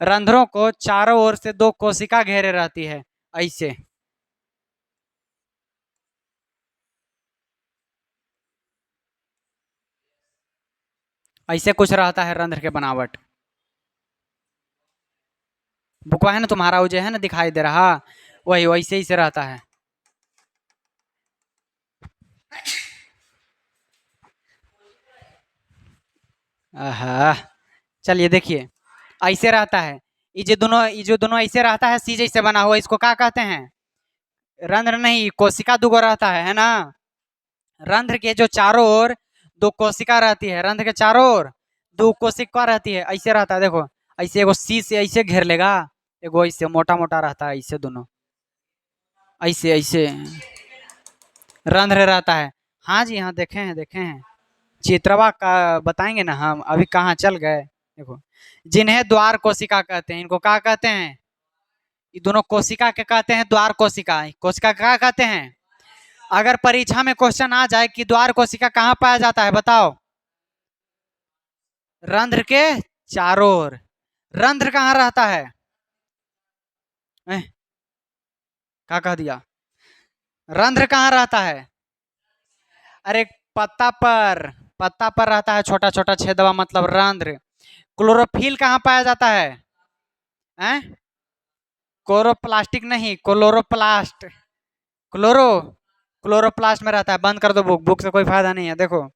रंध्रों को चारों ओर से दो कोशिका घेरे रहती है, ऐसे ऐसे कुछ रहता है रंध्र के बनावट। बुकवा है ना तुम्हारा, वो जो है ना दिखाई दे रहा, वही वैसे ही से रहता है। आहा, चलिए देखिए, ऐसे रहता है। ये जो दोनों ऐसे रहता है, सी जैसे बना हुआ, इसको क्या कहते हैं? रंध्र नहीं, कोशिका दुगो रहता है ना। रंध्र के जो चारों ओर दो कोशिका रहती है, रंध्र के चारों ओर दो कोशिका रहती है, ऐसे रहता है। देखो, ऐसे एगो सी से ऐसे घेर लेगा, एगो ऐसे मोटा मोटा रहता है, ऐसे दोनों ऐसे ऐसे रंध्र रहता है। हाँ जी हाँ, देखे हैं देखे हैं। चित्रवा का बताएंगे ना हम, अभी कहाँ चल गए। देखो, जिन्हें द्वार कोशिका कहते हैं, इनको क्या कहते हैं? ये दोनों कोशिका के कहते हैं द्वार कोशिका। कोशिका क्या कहते हैं? अगर परीक्षा में क्वेश्चन आ जाए कि द्वार कोशिका कहाँ पाया जाता है, बताओ। रंध्र के चारों ओर। रंध्र कहाँ रहता है? क्या कह दिया? रंध्र कहाँ रहता है? अरे पत्ता पर, पत्ता पर रहता है छोटा छोटा छेदवा, मतलब रंध्र। क्लोरोफिल कहाँ पाया जाता है? हैं? क्लोरोप्लास्टिक नहीं, क्लोरोप्लास्ट। क्लोरो क्लोरोप्लास्ट में रहता है। बंद कर दो बुक, बुक से कोई फायदा नहीं है। देखो,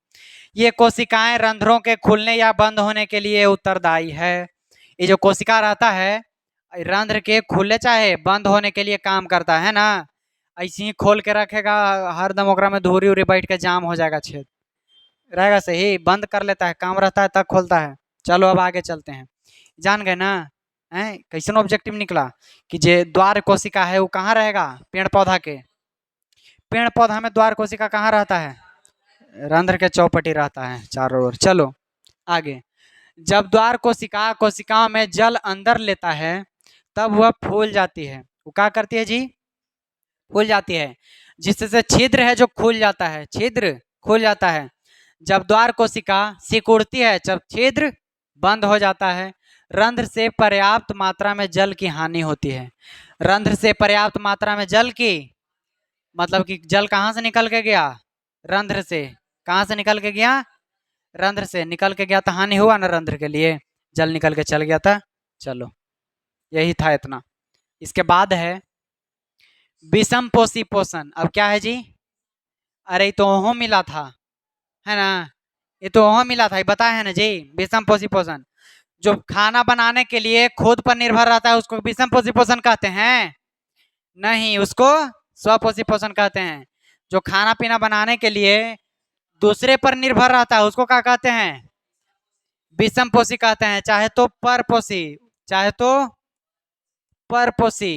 ये कोशिकाएं रंध्रों के खुलने या बंद होने के लिए उत्तरदायी है। ये जो कोशिका रहता है, रंध्र के खुले चाहे बंद होने के लिए काम करता है ना। ऐसे ही खोल के रखेगा, हरदम ओकरा में धूरी उरी बैठ के जाम हो जाएगा, छेद रहेगा, सही बंद कर लेता है, काम रहता है तब खोलता है। चलो अब आगे चलते हैं। जान गए ना? हैं कैसन ऑब्जेक्टिव निकला कि जे द्वार कोशिका है वो कहाँ रहेगा? पेड़ पौधा के, पेड़ पौधा में द्वार कोशिका कहाँ रहता है? रंध्र के चौपटी रहता है चारों ओर। चलो आगे। जब द्वार कोशिका कोशिकाओं में जल अंदर लेता है तब वह फूल जाती है। वो क्या करती है जी? फूल जाती है, जिससे छिद्र है जो खुल जाता है, छिद्र खुल जाता है। जब द्वार कोशिका सिकुड़ती है, जब छिद्र बंद हो जाता है, रंध्र से पर्याप्त मात्रा में जल की हानि होती है। रंध्र से पर्याप्त मात्रा में जल की मतलब कि जल कहाँ से निकल के गया? रंध्र से। कहाँ से निकल के गया? रंध्र से निकल के गया तो हानि हुआ ना रंध्र के लिए, जल निकल के चल गया था। चलो यही था इतना। इसके बाद है विषम पोषी पोषण। अब क्या है जी? अरे तो ओहो मिला था, है ना? ये तो ओहो मिला था, ये बताया है ना जी। विषम पोषी पोषण जो खाना बनाने के लिए खुद पर निर्भर रहता है उसको विषम पोषी पोषण कहते हैं? नहीं, उसको स्वपोषी पोषण कहते हैं। जो खाना पीना बनाने के लिए दूसरे पर निर्भर रहता है उसको क्या कहते हैं? विषम पोषी कहते हैं। चाहे तो परपोषी, चाहे तो परपोषी।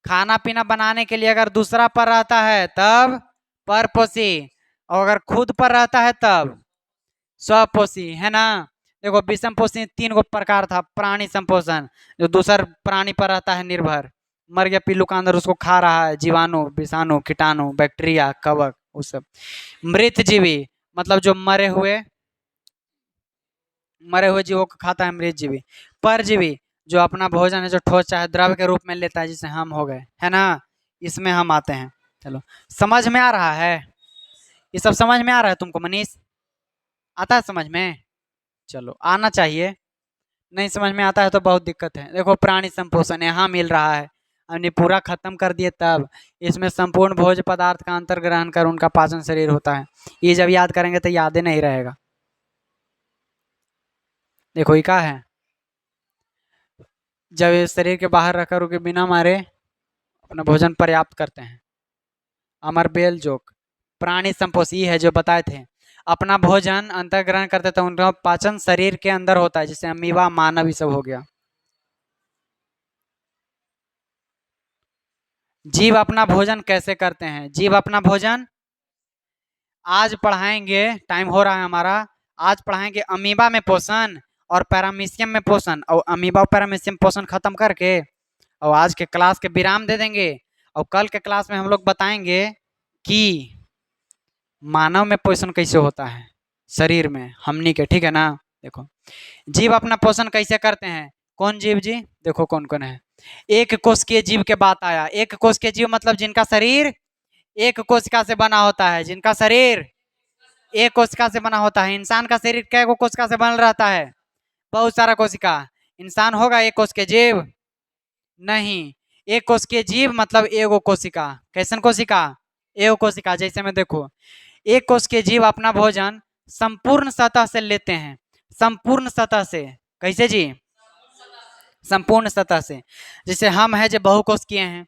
खाना पीना बनाने के लिए अगर दूसरा पर रहता है तब परपोषी, और अगर खुद पर रहता है तब स्वपोषी, है ना? देखो विषम पोषी तीन गो प्रकार था। प्राणी संपोषण जो दूसर प्राणी पर रहता है निर्भर, मर गया पिल्लू का अंदर उसको खा रहा है, जीवाणु विषाणु कीटाणु बैक्टीरिया कवक वो सब। मृत जीवी मतलब जो मरे हुए जीवों को खाता है मृत जीवी। परजीवी जो अपना भोजन है जो ठोस चाहे द्रव के रूप में लेता है, जिसे हम हो गए, है ना? इसमें हम आते हैं। चलो समझ में आ रहा है? ये सब समझ में आ रहा है तुमको मनीष? आता है समझ में? चलो आना चाहिए। नहीं समझ में आता है तो बहुत दिक्कत है। देखो प्राणी संपोषण यहाँ मिल रहा है, हमने पूरा खत्म कर दिए तब। इसमें संपूर्ण भोज्य पदार्थ का अंतर ग्रहण कर उनका पाचन शरीर होता है। ये जब याद करेंगे तो याद ही नहीं रहेगा। देखो ये क्या है? जब ये शरीर के बाहर रखकर उनके बिना मारे अपना भोजन पर्याप्त करते हैं। अमर बेल जोक प्राणी संपोषी है जो बताए थे, अपना भोजन अंतर ग्रहण करते तो उनका पाचन शरीर के अंदर होता है, जैसे अमीबा मानव ये सब हो गया। जीव अपना भोजन कैसे करते हैं? जीव अपना भोजन आज पढ़ाएंगे, टाइम हो रहा है हमारा। आज पढ़ाएंगे अमीबा में पोषण और पैरामीशियम में पोषण, और अमीबा और पैरामीशियम पोषण खत्म करके और आज के क्लास के विराम दे देंगे। और कल के क्लास में हम लोग बताएंगे कि मानव में पोषण कैसे होता है शरीर में हमनी के, ठीक है ना? देखो जीव अपना पोषण कैसे करते हैं। कौन जीव जी? देखो कौन कौन है। एक कोशिकीय जीव के बात आया। एक कोशिकीय जीव मतलब जिनका शरीर एक कोशिका से बना होता है, जिनका शरीर एक कोशिका से बना होता है। इंसान का शरीर कै गो कोशिका से बना रहता है? बहुत सारा कोशिका। इंसान होगा एक कोशिकीय जीव? नहीं। एक कोशिकीय जीव मतलब एगो कोशिका। कैसन कोशिका? एगो कोशिका। जैसे में देखो एक कोशिकीय जीव अपना भोजन संपूर्ण सतह से लेते हैं। संपूर्ण सतह से कैसे जी? संपूर्ण सतह से। जैसे हम है जो बहुकोशिकीय हैं,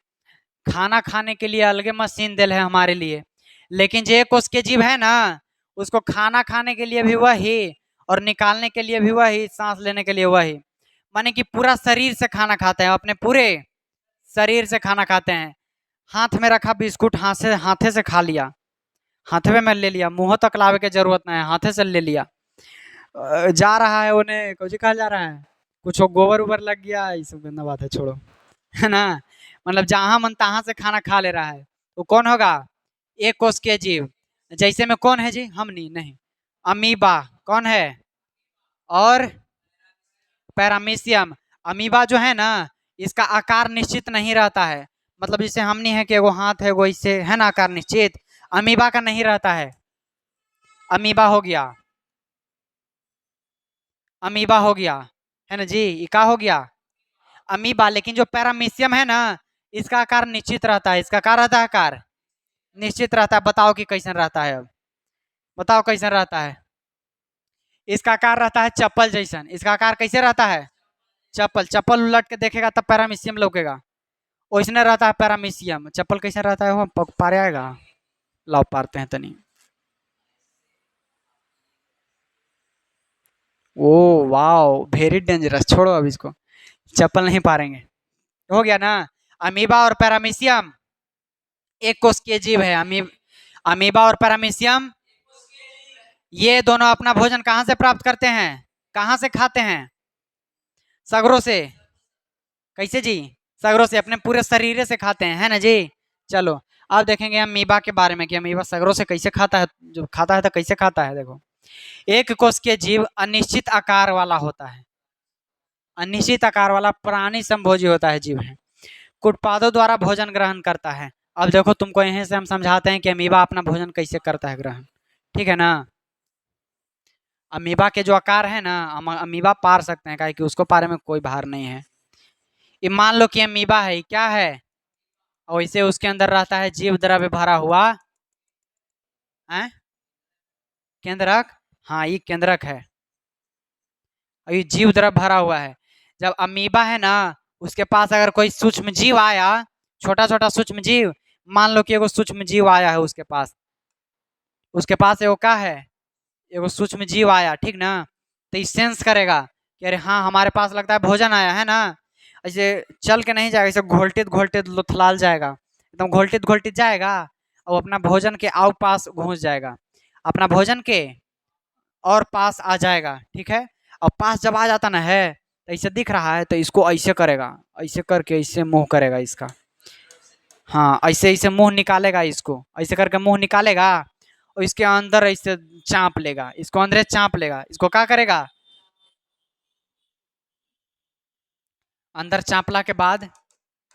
खाना खाने के लिए अलगे मशीन दिल है हमारे लिए, लेकिन जो एक कोशिकीय जीव है ना उसको खाना खाने के लिए भी वही और निकालने के लिए भी वही, सांस लेने के लिए वही। माने कि पूरा शरीर से खाना खाते हैं, अपने पूरे शरीर से खाना खाते हैं। हाथ में रखा बिस्कुट हाथे से खा लिया, हाथवे में ले लिया, मुंह तक लावे की जरूरत नहीं है, हाथे से ले लिया। जा रहा है उन्हें कुछ कहा जा रहा है, कुछ गोबर उबर लग गया, ये सब गंदा बात है, छोड़ो, है ना? मतलब जहां मन तहां से खाना खा ले रहा है, वो कौन होगा? एक कोशिकीय जीव। जैसे में कौन है जी? हम नहीं, अमीबा कौन है? और पैरामीशियम। अमीबा जो है ना इसका आकार निश्चित नहीं रहता है, मतलब जैसे हमनी है कि एगो हाथ है वो इससे है ना आकार निश्चित, अमीबा का नहीं रहता है। अमीबा हो गया, अमीबा हो गया, है ना जी? ये क्या हो गया? अमीबा। लेकिन जो पैरामीशियम है ना इसका आकार निश्चित रहता है। इसका क्या रहता है? आकार निश्चित रहता है। बताओ कि कैसन रहता है? अब बताओ कैसन रहता है? इसका आकार रहता है चप्पल जैसन। इसका आकार कैसे रहता है? चप्पल। चप्पल उलट के देखेगा तब पैरामीशियम लौकेगा। वैसने रहता है पैरामीशियम। चप्पल कैसे रहता है, वो पारे आएगा, लाओ पारते हैं तनी। ओ वाओ, वेरी डेंजरस, छोड़ो अब इसको, चप्पल नहीं पारेंगे। हो गया ना। अमीबा और पैरामीशियम एक कोशिकीय जीव है। अमीबा और पैरामीशियम ये दोनों अपना भोजन कहाँ से प्राप्त करते हैं, कहाँ से खाते हैं? सगरों से। कैसे जी? सगरों से, अपने पूरे शरीर से खाते हैं, है ना जी। चलो अब देखेंगे अमीबा के बारे में कि अमीबा सगरों से कैसे खाता है। जो खाता है तो कैसे खाता है, देखो। एक कोशिकीय जीव अनिश्चित आकार वाला होता है। अनिश्चित आकार वाला प्राणी संभोजी होता है, जीव है। कुटपादों द्वारा भोजन ग्रहण करता है। अब देखो तुमको यहीं से हम समझाते हैं कि अमीबा अपना भोजन कैसे करता है ग्रहण, ठीक है ना। अमीबा के जो आकार है ना, हम अमीबा पार सकते हैं, काहे कि उसको पारे में कोई भार नहीं है। ये मान लो कि अमीबा है, क्या है, और इसे उसके अंदर रहता है जीव द्रव्य भरा हुआ है, केंद्रक। हाँ ये केंद्रक है, और ये जीव द्रव्य भरा हुआ है। जब अमीबा है ना, उसके पास अगर कोई सूक्ष्म जीव आया, छोटा छोटा सूक्ष्म जीव, मान लो कि एगो सूक्ष्म जीव आया है उसके पास, एगो क्या है, एगो सूक्ष्म जीव आया, ठीक ना। तो ये सेंस करेगा कि अरे हाँ हमारे पास लगता है भोजन आया है ना। ऐसे चल के नहीं जाएगा, ऐसे घोलटित घोलटित लुथलाल जाएगा, एकदम घोलटित घोलटित जाएगा, और अपना भोजन के आउ पास घुस जाएगा, अपना भोजन के और पास आ जाएगा, ठीक है। और पास जब आ जाता ना है, तो ऐसे दिख रहा है तो इसको ऐसे करेगा, ऐसे करके ऐसे मुंह करेगा इसका। हाँ ऐसे ऐसे मुंह निकालेगा, इसको ऐसे करके मुंह निकालेगा, और इसके अंदर ऐसे चाँप लेगा, इसको अंदर चाँप लेगा, इसको क्या करेगा, अंदर चाँपला के बाद,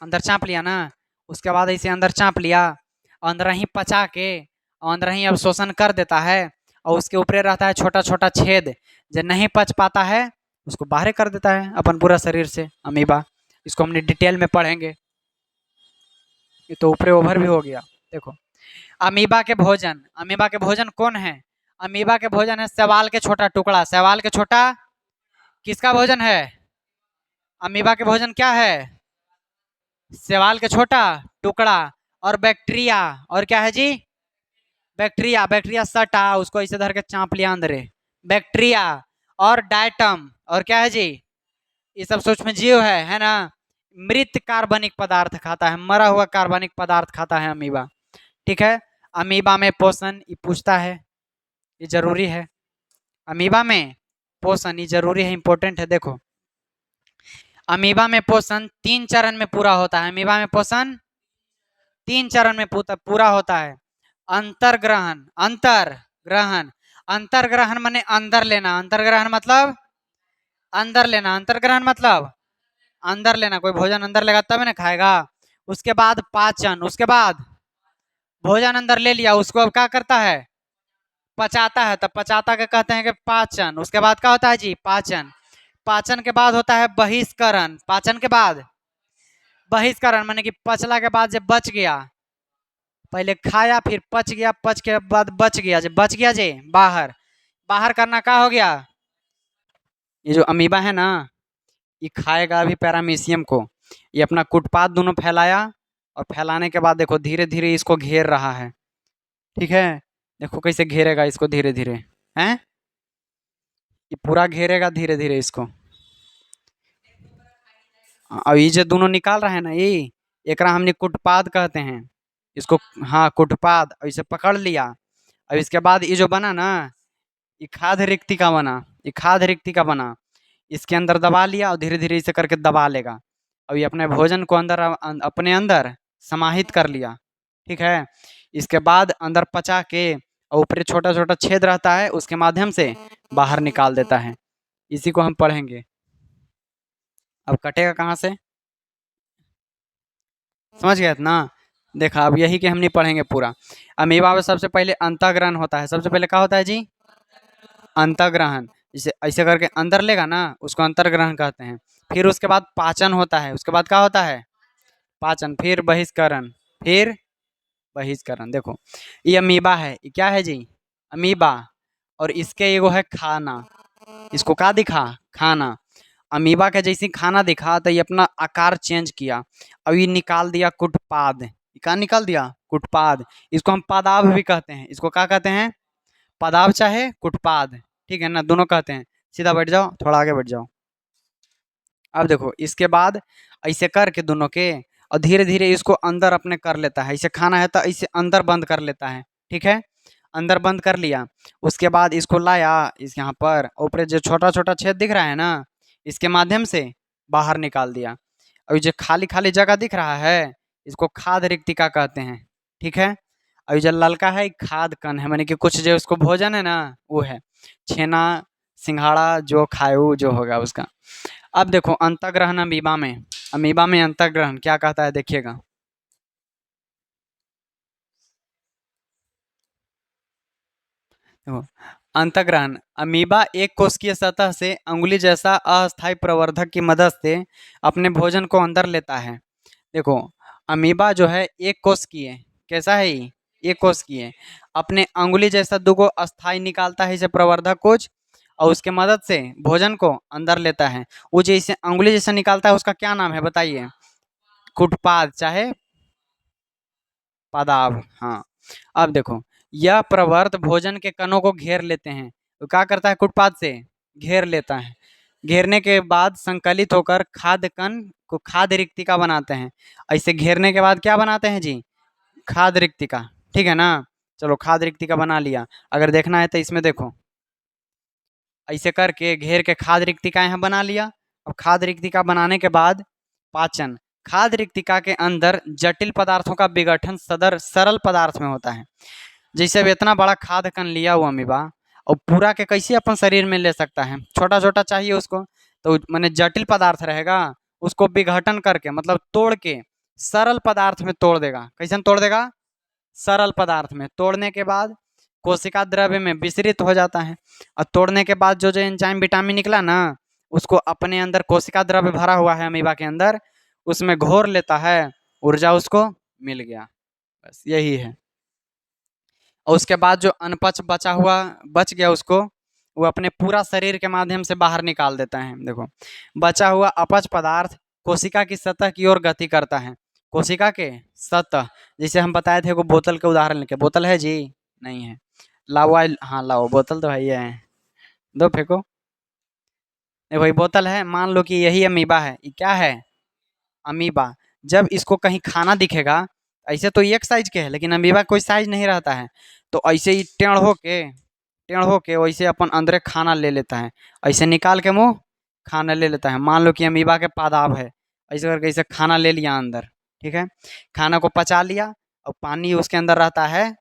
अंदर चाँप लिया ना, उसके बाद ऐसे अंदर चाँप लिया, अंदर ही पचा के, अंदर ही अब शोषण कर देता है, और उसके ऊपर रहता है छोटा छोटा छेद, जो नहीं पच पाता है उसको बाहर कर देता है अपन पूरा शरीर से, अमीबा। इसको हमने डिटेल में पढ़ेंगे, ये तो ऊपर ओवर भी हो गया। देखो अमीबा के भोजन, अमीबा के भोजन कौन है? अमीबा के भोजन है शैवाल के छोटा टुकड़ा। शैवाल के छोटा किसका भोजन है? अमीबा के भोजन क्या है? शैवाल के छोटा टुकड़ा, और बैक्टीरिया, और क्या है जी? बैक्टीरिया, बैक्टीरिया सटा, उसको ऐसे धर के चाँप लिया अंदर, बैक्टीरिया, और डायटम, और क्या है जी? ये सब सूक्ष्म जीव है ना। मृत कार्बनिक पदार्थ खाता है, मरा हुआ कार्बनिक पदार्थ खाता है अमीबा, ठीक है। अमीबा में पोषण, ये पूछता है, ये जरूरी है। अमीबा में पोषण ये जरूरी है, इंपॉर्टेंट है। देखो अमीबा में पोषण 3 चरण में पूरा होता है। अमीबा में पोषण 3 चरण में पूरा होता है। अंतर्ग्रहण, अंतर्ग्रहण, अंतर्ग्रहण माने अंदर लेना, अंतर्ग्रहण मतलब अंदर लेना, अंतर्ग्रहण मतलब अंदर लेना, कोई भोजन अंदर लेगा तब ना खाएगा। उसके बाद पाचन, उसके बाद भोजन अंदर ले लिया, उसको अब क्या करता है, पचाता है, तब पचाता के कहते हैं कि पाचन। उसके बाद क्या होता है जी? पाचन। पाचन के बाद होता है बहिष्करण। पाचन के बाद बहिष्करण माने कि पचला के बाद जब बच गया, पहले खाया फिर पच गया, पच के बाद बच गया, जब बच गया जी बाहर, बाहर करना क्या हो गया? ये जो अमीबा है ना, ये खाएगा अभी पैरामीशियम को, ये अपना कुटपाद दोनों फैलाया, और फैलाने के बाद देखो धीरे धीरे इसको घेर रहा है, ठीक है। देखो कैसे घेरेगा इसको धीरे धीरे, हैं, ये पूरा घेरेगा धीरे धीरे इसको। अब ये जो दोनों निकाल रहा है ना, ये एकरा हमने कुटपाद कहते हैं इसको। हाँ कुटपाद, इसे पकड़ लिया। अब इसके बाद ये जो बना ना, ये खाद्य रिक्ति का बना, ये खाद्य रिक्ति का बना, इसके अंदर दबा लिया, और धीरे धीरे इसे करके दबा लेगा। अब ये अपने भोजन को अंदर अपने अंदर समाहित कर लिया, ठीक है। इसके बाद अंदर पचा के, और ऊपर छोटा छोटा छेद रहता है, उसके माध्यम से बाहर निकाल देता है। इसी को हम पढ़ेंगे। अब कटेगा कहाँ से, समझ गए ना। देखा, अब यही कि हम नहीं पढ़ेंगे पूरा। अमीबा में सबसे पहले अंतःग्रहण होता है। सबसे पहले क्या होता है जी? अंतःग्रहण। जैसे ऐसे करके अंदर लेगा ना, उसको अंतर्ग्रहण कहते हैं। फिर उसके बाद पाचन होता है, उसके बाद क्या होता है? पाचन, फिर बहिष्करण, फिर बहिष्करण। देखो ये अमीबा है, ये क्या है जी? अमीबा। और इसके एगो है खाना, इसको क्या दिखा? खाना। अमीबा के जैसे खाना दिखा तो ये अपना आकार चेंज किया, अब ये निकाल दिया कुटपाद। ये क्या निकाल दिया? कुटपाद। इसको हम पादाब भी कहते हैं, इसको क्या कहते हैं? पादाब चाहे कुटपाद, ठीक है ना, दोनों कहते हैं। सीधा बैठ जाओ, थोड़ा आगे बैठ जाओ। अब देखो इसके बाद ऐसे करके दोनों के, और धीरे धीरे इसको अंदर अपने कर लेता है, ऐसे खाना है तो ऐसे अंदर बंद कर लेता है, ठीक है। अंदर बंद कर लिया, उसके बाद इसको लाया, इस यहाँ पर ऊपर जो छोटा छोटा छेद दिख रहा है ना, इसके माध्यम से बाहर निकाल दिया। और जो खाली खाली जगह दिख रहा है, इसको खाद रिक्तिका कहते हैं, ठीक है। और जो ललका है खाद कण है, मानी कि कुछ जो उसको भोजन है ना वो है, छेना सिंघाड़ा जो खाए वो जो होगा उसका। अब देखो अंतःग्रहण अमीबा में, अमीबा में अंतःग्रहण क्या कहता है देखिएगा। देखो अंतःग्रहण, अमीबा एक कोशिकीय सतह से अंगुली जैसा अस्थायी प्रवर्धक की मदद से अपने भोजन को अंदर लेता है। देखो अमीबा जो है एक कोशिकीय, कैसा है ये? एक कोशिकीय, अपने अंगुली जैसा दुगो अस्थायी निकालता है इसे प्रवर्धक कुछ, और उसके मदद से भोजन को अंदर लेता है। वो जैसे अंगुली जैसा निकालता है उसका क्या नाम है बताइए? कुटपाद चाहे पादाब, हाँ। अब देखो यह प्रवर्त भोजन के कणों को घेर लेते हैं, तो क्या करता है? कुटपाद से घेर लेता है, घेरने के बाद संकलित होकर खाद्य कण को खाद्य रिक्तिका बनाते हैं। ऐसे घेरने के बाद क्या बनाते हैं जी? खाद्य रिक्तिका, ठीक है ना। चलो खाद्य रिक्तिका बना लिया, अगर देखना है तो इसमें देखो ऐसे करके घेर के खाद्य रिक्तिका यहाँ बना लिया। अब खाद्य रिक्तिका बनाने के बाद पाचन, खाद्य रिक्तिका के अंदर जटिल पदार्थों का विघटन सदर सरल पदार्थ में होता है। जैसे अब इतना बड़ा खाद्य कण लिया हुआ अमीबा, और पूरा के कैसे अपन शरीर में ले सकता है? छोटा छोटा चाहिए उसको, तो मैंने जटिल पदार्थ रहेगा उसको विघटन करके मतलब तोड़ के सरल पदार्थ में तोड़ देगा। कैसे तोड़ देगा? सरल पदार्थ में। तोड़ने के बाद कोशिका द्रव्य में विस्तृत हो जाता है, और तोड़ने के बाद जो जो एंजाइम विटामिन निकला ना, उसको अपने अंदर कोशिका द्रव्य भरा हुआ है अमीबा के अंदर, उसमें घोर लेता है, ऊर्जा उसको मिल गया, बस यही है। और उसके बाद जो अनपच बचा हुआ बच गया उसको वो अपने पूरा शरीर के माध्यम से बाहर निकाल देता है। देखो बचा हुआ अपच पदार्थ कोशिका की सतह की ओर गति करता है, कोशिका के सतह, जैसे हम बताए थे वो बोतल के उदाहरण लेके। बोतल है जी? नहीं है, लाओ हाँ लाओ, बोतल तो है, है दो फेंको। ये वही बोतल है, मान लो कि यही अमीबा है। ये क्या है? अमीबा। जब इसको कहीं खाना दिखेगा, ऐसे तो एक साइज के है लेकिन अमीबा कोई साइज नहीं रहता है, तो ऐसे ही टेढ़ होके वैसे अपन अंदर खाना ले लेता है, ऐसे निकाल के मुंह खाना ले लेता है। मान लो कि अमीबा के पादाब है, ऐसे करके ऐसे खाना ले लिया अंदर, ठीक है। खाना को पचा लिया, और पानी उसके अंदर रहता है,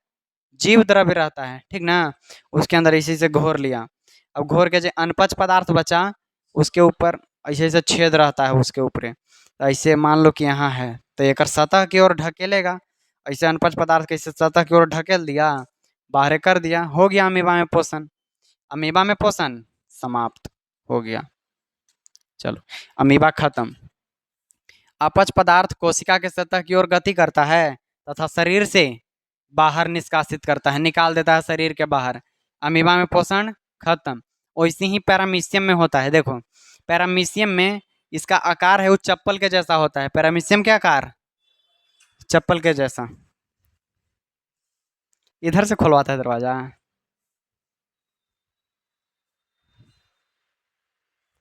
जीव द्रव्य रहता है, ठीक ना, उसके अंदर इसी से घोर लिया। अब घोर के जो अनपच पदार्थ बचा उसके ऊपर ऐसे ऐसे छेद रहता है उसके ऊपर, तो ऐसे मान लो कि यहाँ है तो एक सतह की ओर ढकेलेगा, ऐसे अनपच पदार्थ के सतह की ओर ढकेल दिया, बाहर कर दिया, हो गया अमीबा में पोषण। अमीबा में पोषण समाप्त हो गया। चलो अमीबा खत्म। अपच पदार्थ कोशिका के सतह की ओर गति करता है तथा शरीर से बाहर निष्कासित करता है, निकाल देता है शरीर के बाहर। अमीबा में पोषण खत्म। वैसे ही पैरामीशियम में होता है। देखो पैरामीशियम में इसका आकार है वो चप्पल के जैसा होता है। पैरामीशियम के आकार चप्पल के जैसा। इधर से खुलवाता है दरवाजा।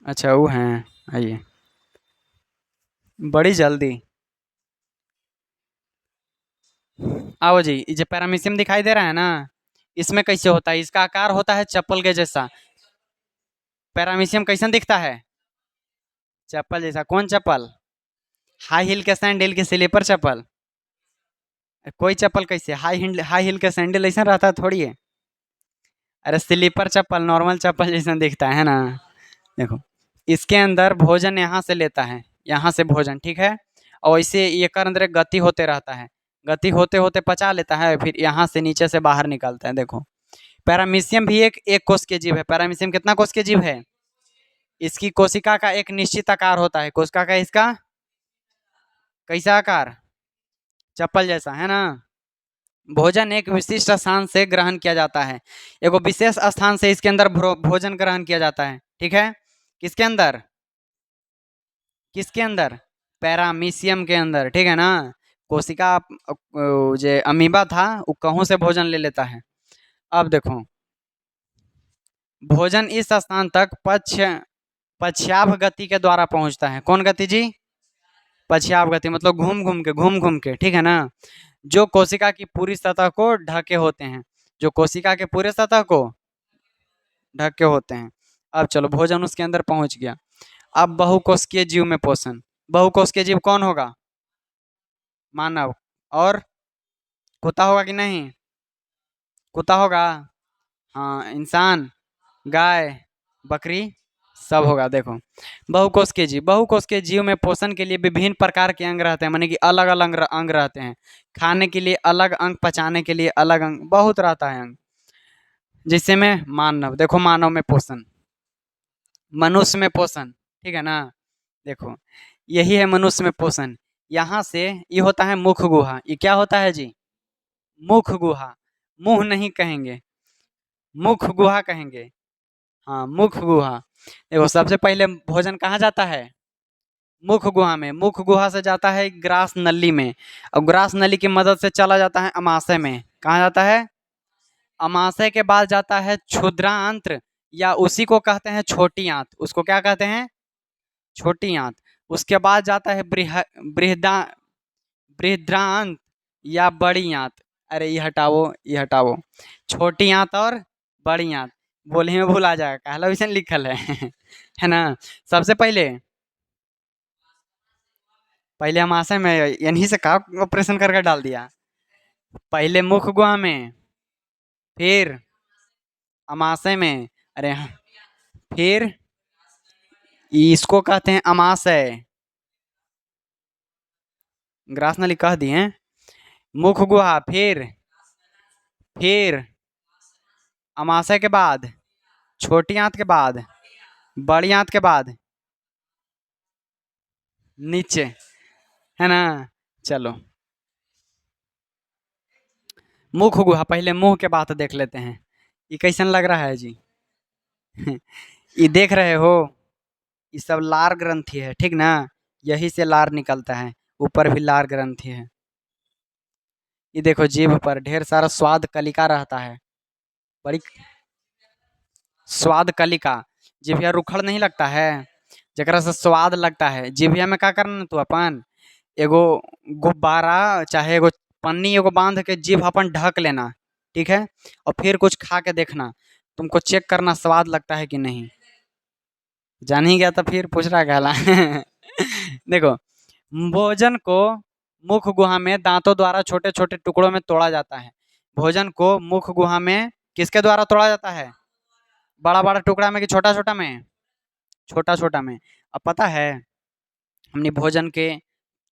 अच्छा वो है, आइए बड़ी जल्दी आओ जी। ये जो पैरामीशियम दिखाई दे रहा है ना, इसमें कैसे होता है? इसका आकार होता है चप्पल के जैसा। पैरामीशियम कैसा दिखता है? चप्पल जैसा। कौन चप्पल? हाई हिल के सैंडल के स्लीपर चप्पल? कोई चप्पल कैसे हाई हिल के सैंडल ऐसा रहता है थोड़ी है। अरे स्लीपर चप्पल नॉर्मल चप्पल जैसा दिखता है ना। देखो इसके अंदर भोजन यहाँ से लेता है, यहाँ से भोजन, ठीक है। और इसे ये कर अंदर गति होते रहता है, गति होते होते पचा लेता है, फिर यहाँ से नीचे से बाहर निकलता है। देखो पैरामीशियम भी एक कोश के जीव है। पैरामीशियम कितना कोश के जीव है? इसकी कोशिका का एक निश्चित आकार होता है। कोशिका का इसका कैसा आकार? चप्पल जैसा, है ना। भोजन एक विशिष्ट स्थान से ग्रहण किया जाता है, एक विशेष स्थान से इसके अंदर भोजन ग्रहण किया जाता है, ठीक है। किसके अंदर? किसके अंदर? पैरामीशियम के अंदर, ठीक है ना। कोशिका जो अमीबा था वो कहों से भोजन ले लेता है? अब देखो, भोजन इस स्थान तक पश्चाभ गति के द्वारा पहुंचता है। कौन गति जी? पश्चाभ गति, मतलब घूम घूम के, ठीक है ना। जो कोशिका की पूरी सतह को ढके होते हैं, जो कोशिका के पूरे सतह को ढके होते हैं। अब चलो, भोजन उसके अंदर पहुंच गया। अब बहुकोशिकीय जीव में पोषण। बहुकोशिकीय जीव कौन होगा? मानव। और कुत्ता होगा कि नहीं? कुत्ता होगा, हाँ। इंसान, गाय, बकरी, सब होगा। देखो, बहुकोशिकीय जीव में पोषण के लिए विभिन्न प्रकार के अंग रहते हैं, माने कि अलग अलग अंग रहते हैं। खाने के लिए अलग अंग, पचाने के लिए अलग अंग, बहुत रहता है अंग। जिससे में मानव, देखो मानव में पोषण, मनुष्य में पोषण, ठीक है ना। देखो, यही है मनुष्य में पोषण। यहाँ से ये होता है मुख गुहा। ये क्या होता है जी? मुख गुहा। मुंह नहीं कहेंगे, मुख गुहा कहेंगे। हाँ, मुख गुहा। देखो, सबसे पहले भोजन कहाँ जाता है? मुख गुहा में। मुख गुहा से जाता है ग्रास नली में, और ग्रास नली की मदद से चला जाता है अमाशय में। कहाँ जाता है? अमाशय के बाद जाता है क्षुद्रांत्र, या उसी को कहते हैं छोटी आंत। उसको क्या कहते हैं? छोटी आंत। उसके बाद जाता है बृहदा बृहद्रांत या बड़ी आंत। अरे ये हटाओ, ये हटाओ। छोटी आंत और बड़ी आंत, बोले में भूल आ जाएगा, कहला वैसे लिखल है है ना। सबसे पहले पहले अमाशय में, यहीं से का ऑपरेशन करके डाल दिया। पहले मुख गुहा में, फिर अमाशय में, अरे हाँ, फिर इसको कहते हैं अमाशय। ग्रास नली कह दिए। मुख गुहा, फिर अमाशय के बाद, छोटी आंत के बाद, बड़ी आंत के बाद नीचे, है ना। चलो, मुख गुहा, पहले मुंह के बात देख लेते हैं। ये कैसन लग रहा है जी? ये देख रहे हो, ये सब लार ग्रंथि है, ठीक ना। यही से लार निकलता है, ऊपर भी लार ग्रंथि है। ये देखो, जीभ पर ढेर सारा स्वाद कलिका रहता है, बड़ी स्वाद कलिका। जिभिया रुखड़ नहीं लगता है, जरा से स्वाद लगता है। जिभिया में क्या करना तू अपन, एगो गुब्बारा चाहे एगो पन्नी एगो बांध के जीभ अपन ढक लेना, ठीक है। और फिर कुछ खा के देखना, तुमको चेक करना स्वाद लगता है कि नहीं। जान ही गया तो फिर पूछ रहा कहला देखो, भोजन को मुख गुहा में दांतों द्वारा छोटे छोटे टुकड़ों में तोड़ा जाता है। भोजन को मुख गुहा में किसके द्वारा तोड़ा जाता है? बड़ा बड़ा टुकड़ा में कि छोटा छोटा में? छोटा छोटा में। अब पता है हमने भोजन के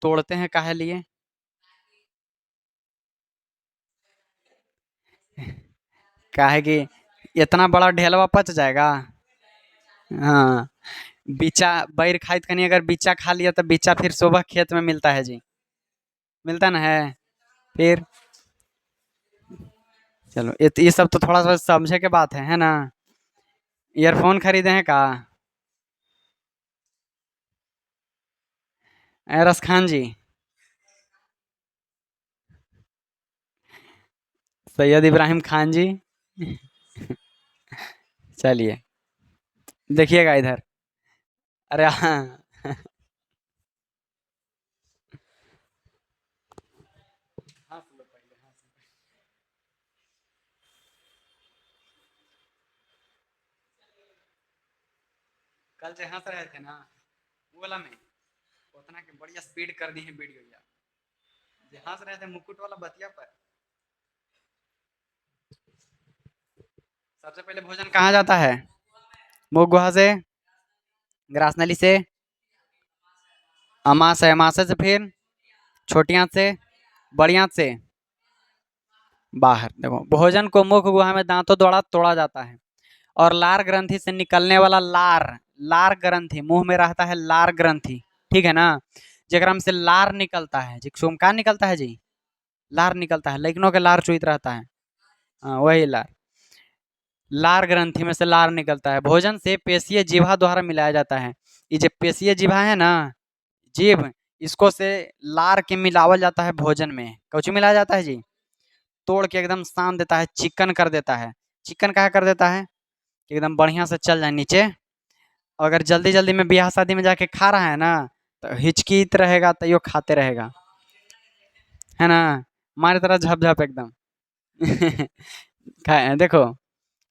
तोड़ते हैं काहे लिए? काहे कि इतना बड़ा ढेलवा पच जाएगा। हाँ, बिच्चा बैर खाइत कनी, अगर बिच्चा खा लिया तो बिच्चा फिर सुबह खेत में मिलता है जी, मिलता ना है। फिर चलो, ये सब तो थोड़ा सा समझे के बात है ना। ईयरफोन खरीदे हैं का? एरस खान जी, सैयद इब्राहिम खान जी चलिए, देखिएगा इधर। अरे हाँ कल से हंस रहे थे ना, वो वाला में उतना के बढ़िया स्पीड कर दी है वीडियो यार। जे हंस रहे थे मुकुट वाला बतिया पर। सबसे पहले भोजन कहाँ जाता है? मुख गुहा से, ग्रास नली से, अमाशय, अमाशय से फिर छोटी आंत से, बड़ी आंत से बाहर। देखो, भोजन को मुख गुहा में दांतों द्वारा तोड़ा जाता है, और लार ग्रंथि से निकलने वाला लार, लार ग्रंथि, मुंह में रहता है लार ग्रंथि, ठीक है ना। जगह में से लार निकलता है, जिसम का निकलता है जी? लार निकलता है, लेकिनों के लार चुहित रहता है। हाँ, वही लार, लार ग्रंथि में से लार निकलता है। भोजन से पेशीय जिह्वा द्वारा मिलाया जाता है। ये जो पेशीय जिह्वा है ना, जीभ, इसको से लार के मिलावल जाता है भोजन में। कुछ मिलाया जाता है जी, तोड़ के एकदम सान देता है, चिकन कर देता है। चिकन क्या कर देता है कि एकदम बढ़िया से चल जाए नीचे। अगर जल्दी जल्दी में ब्याह शादी में जाके खा रहा है ना, तो हिचकित रहेगा, तो यो खाते रहेगा, है ना, हमारी तरह झपझप एकदम। देखो,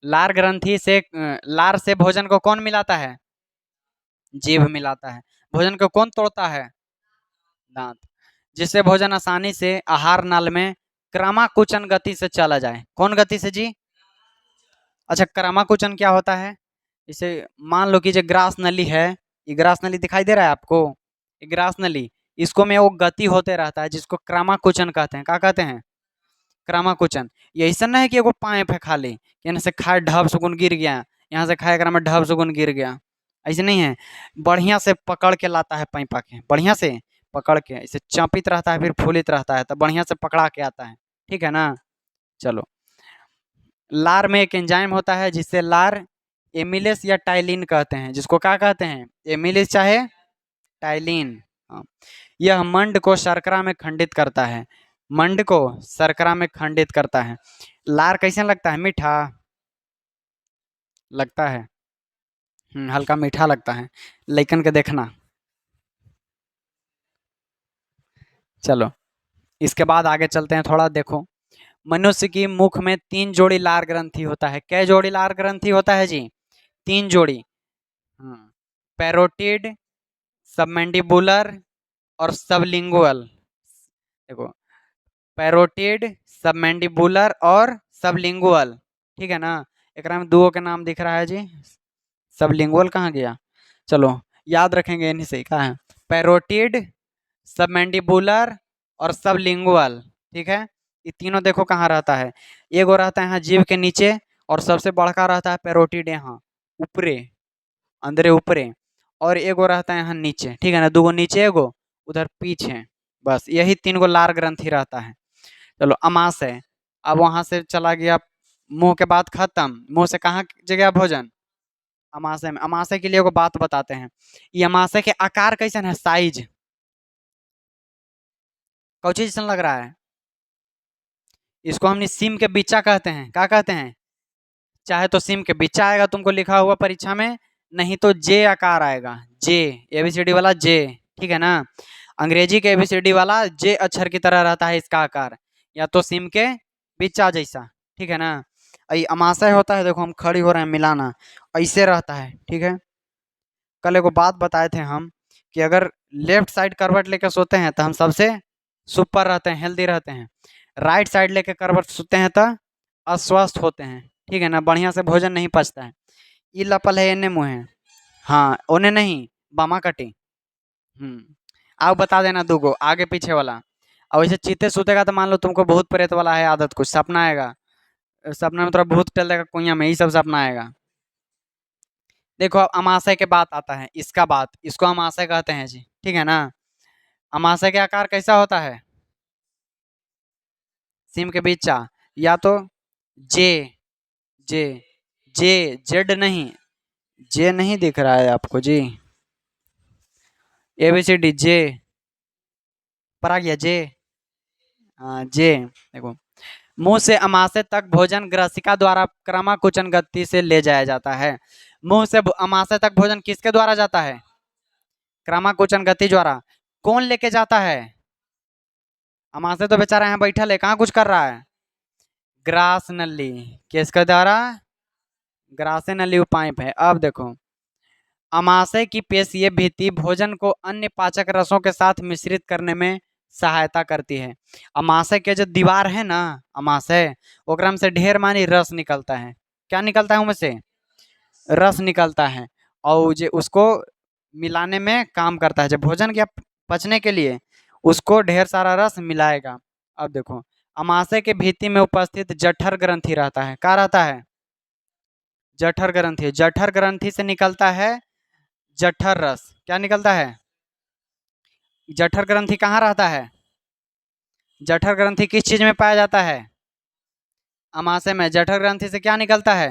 लार ग्रंथि से लार से भोजन को कौन मिलाता है? जीभ मिलाता है। भोजन को कौन तोड़ता है? दांत। जिससे भोजन आसानी से आहार नाल में क्रमाकुचन गति से चला जाए। कौन गति से जी? अच्छा, क्रमाकुचन क्या होता है? इसे मान लो कि जो ग्रास नली है, ये ग्रास नली दिखाई दे रहा है आपको, ये ग्रास नली, इसको में वो गति होते रहता है जिसको क्रमाकुचन कहते हैं। क्या कहते हैं? क्रमाकुचन। ये ऐसा नहीं है कि एगो पाइप है खाली, कि यहाँ से खाए ढब सुकुन गिर गया, यहाँ से खाए एकरा में ढब सुकुन गिर गया, ऐसे नहीं है। बढ़िया से पकड़ के लाता है पैपा के, बढ़िया से पकड़ के इसे चापित रहता है, फिर फूलित रहता है, तो बढ़िया से पकड़ा के आता है। ठीक है ना? चलो, लार में एक एंजाइम होता है जिससे लार एमिलेस या टाइलिन कहते हैं, जिसको क्या कहते हैं? एमिलेस चाहे टाइलिन। हाँ। यह मंड को शर्करा में खंडित करता है, मंड को शर्करा में खंडित करता है। लार कैसे लगता है? मीठा लगता है। हल्का मीठा लगता है, लेकिन के देखना। चलो, इसके बाद आगे चलते हैं थोड़ा। देखो, मनुष्य की मुख में 3 जोड़ी लार ग्रंथि होता है। कै जोड़ी लार ग्रंथि होता है जी? 3 जोड़ी। पैरोटिड, सबमेंडिबुलर और सबलिंगुअल। देखो, पैरोटिड, सबमेंडिबुलर और सबलिंगुअल। ठीक है ना? एक में दुओ के नाम दिख रहा है जी, सबलिंगुअल कहाँ गया? चलो, याद रखेंगे इन्हीं से। कहाँ है? पैरोटिड, सबमेंडिबुलर और सबलिंगुअल। ठीक है? ये तीनों देखो कहाँ रहता है। एगो रहता है यहाँ जीभ के नीचे, और सबसे बड़का रहता है पैरोटिड यहाँ ऊपरे, अंदरे ऊपरे, और एगो रहता है यहाँ नीचे। ठीक है ना? दूगो नीचे, एगो उधर पीछे। बस यही 3 गो लार ग्रंथि रहता है। चलो, अमाशय। अब वहां से चला गया, मुंह के बाद खत्म, मुंह से कहाँ जगह भोजन? अमाशय में। अमाशय के लिए एगो बात बताते हैं, ये अमाशय के आकार कैसन है? साइज कौन चीज लग रहा है? इसको हमने सिम के बिच्चा कहते हैं। क्या कहते हैं? चाहे तो सिम के बिच्चा आएगा तुमको लिखा हुआ परीक्षा में, नहीं तो जे आकार आएगा, जे, एबीसीडी वाला जे। ठीक है ना? अंग्रेजी के एबीसीडी वाला जे अक्षर की तरह रहता है इसका आकार, या तो सिम के बिच्चा जैसा। ठीक है ना? ये अमाशय होता है, देखो हम खड़ी हो रहे हैं मिलाना, ऐसे रहता है। ठीक है? कल एगो बात बताए थे हम कि अगर लेफ्ट साइड करवट लेके सोते हैं तो हम सबसे सुपर रहते हैं, हेल्दी रहते हैं। राइट साइड लेके करवट सोते हैं तो अस्वस्थ होते हैं। ठीक है ना? बढ़िया से भोजन नहीं पचता है। ई लपल है, एने मुँह है। हाँ, ओने नहीं, बामा कटी। आप बता देना दूगो आगे पीछे वाला। और वैसे चीते सूतेगा तो मान लो तुमको भूत प्रेत वाला है आदत, कुछ सपना आएगा, सपना में थोड़ा भूत टल देगा कुइया में, यही सब सपना आएगा। देखो, अब अमाशय के बात आता है, इसका बात, इसको अमाशय कहते हैं जी। ठीक है ना? अमाशय के आकार कैसा होता है? सिम के बीचा, या तो जे, जे, जे, जेड नहीं, जे नहीं दिख रहा है आपको जी? एबीसीडी जे पर आ गया, जे। हाँ, जे। देखो, मुंह से अमाशय तक भोजन ग्रसिका द्वारा क्रमाकुचन गति से ले जाया जाता है। मुंह से अमाशय तक भोजन किसके द्वारा जाता है? क्रमाकुचन गति द्वारा। कौन लेके जाता है? अमाशय तो बेचारा यहाँ बैठा है, कहाँ कुछ कर रहा है? ग्रास नली। किसके द्वारा? ग्रासे नली पाइप है। अब देखो, अमाशय की पेशीय भित्ति भोजन को अन्य पाचक रसों के साथ मिश्रित करने में सहायता करती है। अमाशय के जो दीवार है ना, अमाशय, ओकरा में से ढेर मानी रस निकलता है। क्या निकलता है? उनमें से रस निकलता है, और जो उसको मिलाने में काम करता है, जब भोजन के पचने के लिए उसको ढेर सारा रस मिलाएगा। अब देखो, अमाशय के भित्ति में उपस्थित जठर ग्रंथि रहता है। क्या रहता है? जठर ग्रंथि। जठर ग्रंथि से निकलता है जठर रस। क्या निकलता है? जठर ग्रंथि कहाँ रहता है? जठर ग्रंथि किस चीज में पाया जाता है? अमाशय में। जठर ग्रंथि से क्या निकलता है?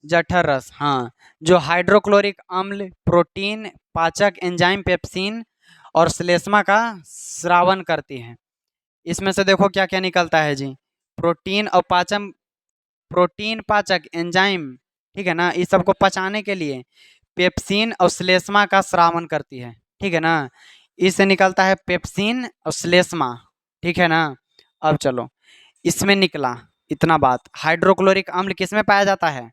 जठर रस, हाँ। जो हाइड्रोक्लोरिक अम्ल, प्रोटीन, पाचक एंजाइम पेप्सिन और श्लेष्मा का स्रावन करती है। इसमें से देखो क्या क्या निकलता है जी। प्रोटीन और पाचन, प्रोटीन, पाचक एंजाइम, ठीक है ना, इस सबको पचाने के लिए पेप्सिन और श्लेष्मा का स्रावन करती है, ठीक है ना। इससे निकलता है पेप्सिन और श्लेष्मा, ठीक है ना। अब चलो, इसमें निकला इतना बात, हाइड्रोक्लोरिक अम्ल किसमें पाया जाता है?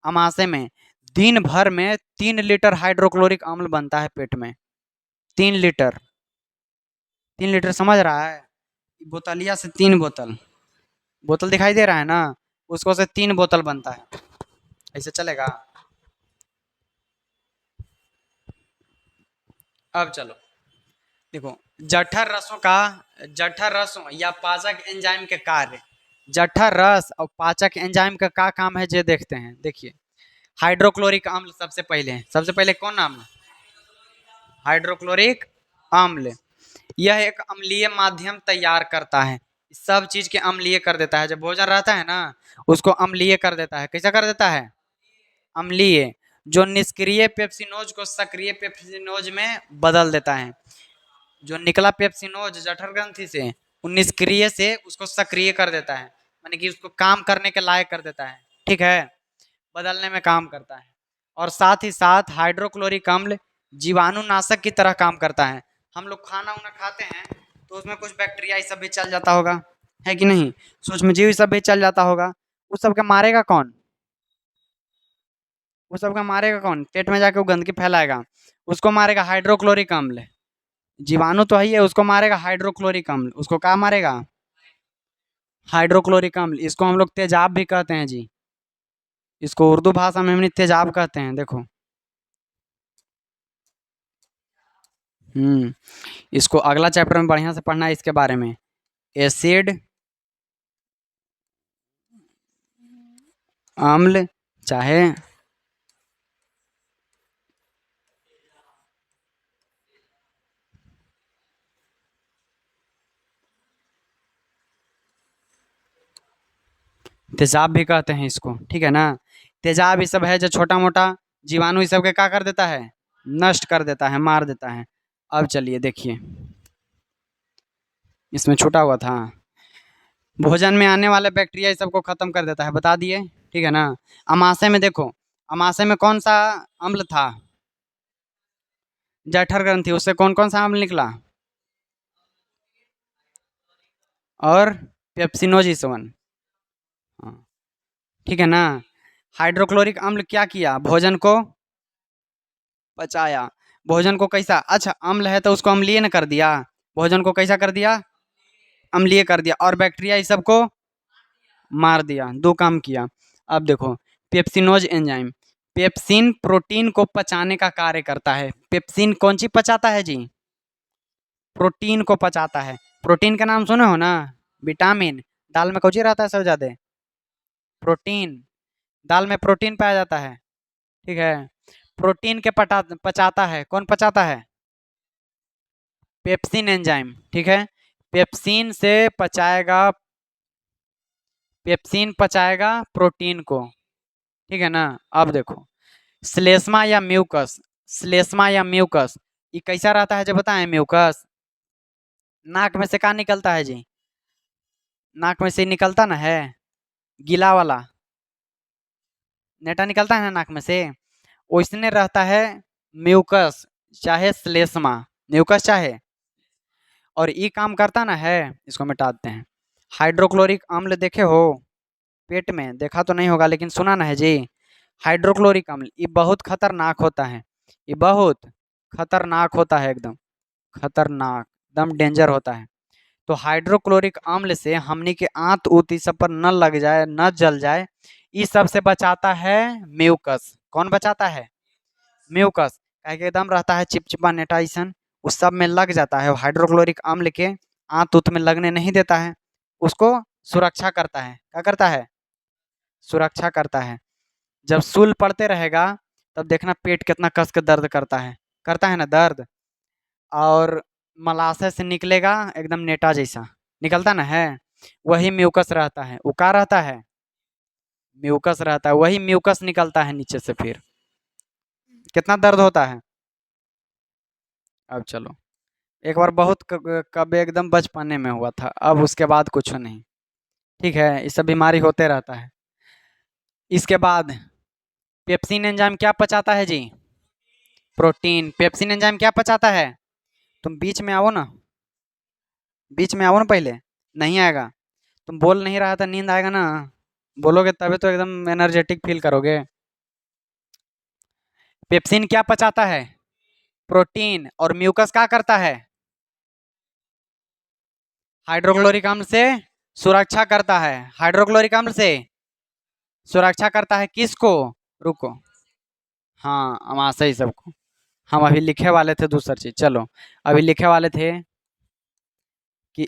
अमाशय में। दिन भर में 3 लीटर हाइड्रोक्लोरिक अम्ल बनता है पेट में। 3 लीटर, 3 लीटर समझ रहा है? बोतलिया से 3 बोतल, बोतल दिखाई दे रहा है ना, उसको से 3 बोतल बनता है। ऐसे चलेगा? अब चलो देखो, जठर रसों का, जठर रसों या पाचक एंजाइम के कार्य, जठर रस और पाचक एंजाइम का क्या काम है ये देखते हैं। देखिए, हाइड्रोक्लोरिक अम्ल सबसे पहले है। सबसे पहले कौन नाम? हाइड्रोक्लोरिक अम्ल। यह एक अम्लीय माध्यम तैयार करता है, सब चीज के अम्लीय कर देता है। जब भोजन रहता है ना, उसको अम्लीय कर देता है। कैसा कर देता है? अम्लीय। जो निष्क्रिय पेप्सिनोज को सक्रिय पेप्सिनोज में बदल देता है। जो निकला पेप्सिनोज जठर ग्रंथि से, उन निष्क्रिय से उसको सक्रिय कर देता है, माने कि उसको काम करने के लायक कर देता है, ठीक है, बदलने में काम करता है। और साथ ही साथ हाइड्रोक्लोरिक अम्ल जीवाणुनाशक की तरह काम करता है। हम लोग खाना उना खाते हैं तो उसमें कुछ बैक्टीरिया ये सब भी चल जाता होगा, है कि नहीं? सूक्ष्मजीव सब भी चल जाता होगा, उस सब के मारेगा कौन? उस सब का मारेगा कौन? पेट में जाके वो गंदगी फैलाएगा, उसको मारेगा हाइड्रोक्लोरिक अम्ल। जीवाणु तो ही है, उसको मारेगा हाइड्रोक्लोरिक अम्ल। उसको क्या मारेगा? हाइड्रोक्लोरिक अम्ल। इसको हम लोग तेजाब भी कहते हैं जी। इसको उर्दू भाषा में हम तेजाब कहते हैं। देखो, हम्म, इसको अगला चैप्टर में बढ़िया से पढ़ना है इसके बारे में। एसिड, अम्ल, चाहे तेजाब भी कहते हैं इसको, ठीक है ना। तेजाब ये सब है जो छोटा मोटा जीवाणु ये सब के क्या कर देता है? नष्ट कर देता है, मार देता है। अब चलिए देखिए, इसमें छूटा हुआ था, भोजन में आने वाले बैक्टीरिया इस सबको खत्म कर देता है, बता दिए, ठीक है ना। अमाशय में देखो, अमाशय में कौन सा अम्ल था? जठर ग्रंथि, उससे कौन कौन सा अम्ल निकला? और पेप्सिनोजिसवन, हाँ, ठीक है ना। हाइड्रोक्लोरिक अम्ल क्या किया? भोजन को पचाया। भोजन को कैसा, अच्छा अम्ल है तो उसको अम्लीय न कर दिया, भोजन को कैसा कर दिया? अम्लीय कर दिया, और बैक्टीरिया इस सबको मार दिया। दो काम किया। अब देखो, पेप्सिनोज एंजाइम, पेप्सिन प्रोटीन को पचाने का कार्य करता है। पेप्सिन कौन सी पचाता है जी? प्रोटीन को पचाता है। प्रोटीन का नाम सुने हो ना? विटामिन। दाल में कौन सी रहता है सबसे ज्यादा? प्रोटीन। दाल में प्रोटीन पाया जाता है, ठीक है। प्रोटीन के पचाता है कौन? पचाता है पेप्सिन एंजाइम, ठीक है। पेप्सिन से पचाएगा, पेप्सिन पचाएगा प्रोटीन को, ठीक है ना। अब देखो, श्लेष्मा या म्यूकस, श्लेष्मा या म्यूकस, ये कैसा रहता है जब बताएं? म्यूकस नाक में से कहाँ निकलता है जी? नाक में से निकलता ना है, गीला वाला नेटा निकलता है ना नाक में से, वैसने रहता है म्यूकस चाहे श्लेष्मा। म्यूकस चाहे, और ये काम करता ना है, इसको मिटाते हैं। हाइड्रोक्लोरिक अम्ल देखे हो पेट में? देखा तो नहीं होगा लेकिन सुना ना है जी। हाइड्रोक्लोरिक अम्ल ये बहुत खतरनाक होता है, ये बहुत खतरनाक होता है, एकदम खतरनाक, एकदम डेंजर होता है। तो हाइड्रोक्लोरिक अम्ल से हमनी के आंत उत इस सब पर न लग जाए, न जल जाए, इस सब से बचाता है म्यूकस। कौन बचाता है? म्यूकस। काहे कि एकदम रहता है चिपचिपा नेटाइसन, उस सब में लग जाता है। हाइड्रोक्लोरिक अम्ल के आंत उत में लगने नहीं देता है, उसको सुरक्षा करता है। क्या करता है? सुरक्षा करता है। जब सूल पड़ते रहेगा तब देखना पेट कितना कस के दर्द करता है ना दर्द। और मलाशय से निकलेगा एकदम नेटा जैसा निकलता ना है, वही म्यूकस रहता है। वो क्या रहता है? म्यूकस रहता है, वही म्यूकस निकलता है नीचे से फिर। कितना दर्द होता है। अब चलो, एक बार बहुत कब एकदम बचपने में हुआ था, अब उसके बाद कुछ नहीं। ठीक है, ये सब बीमारी होते रहता है। इसके बाद पेप्सिन एंजाइम क्या पचाता है जी। प्रोटीन। पेप्सिन एंजाइम क्या पचाता है। तुम बीच में आओ ना, बीच में आओ ना पहले। नहीं आएगा। तुम बोल नहीं रहा था, नींद आएगा ना। बोलोगे तभी तो एकदम एनर्जेटिक फील करोगे। पेप्सिन क्या पचाता है। प्रोटीन। और म्यूकस क्या करता है। हाइड्रोक्लोरिक अम्ल से सुरक्षा करता है। हाइड्रोक्लोरिक अम्ल से सुरक्षा करता है किसको। रुको। हाँ, अमाशय सबको। हम अभी लिखे वाले थे दूसरी चीज, चलो। अभी लिखे वाले थे कि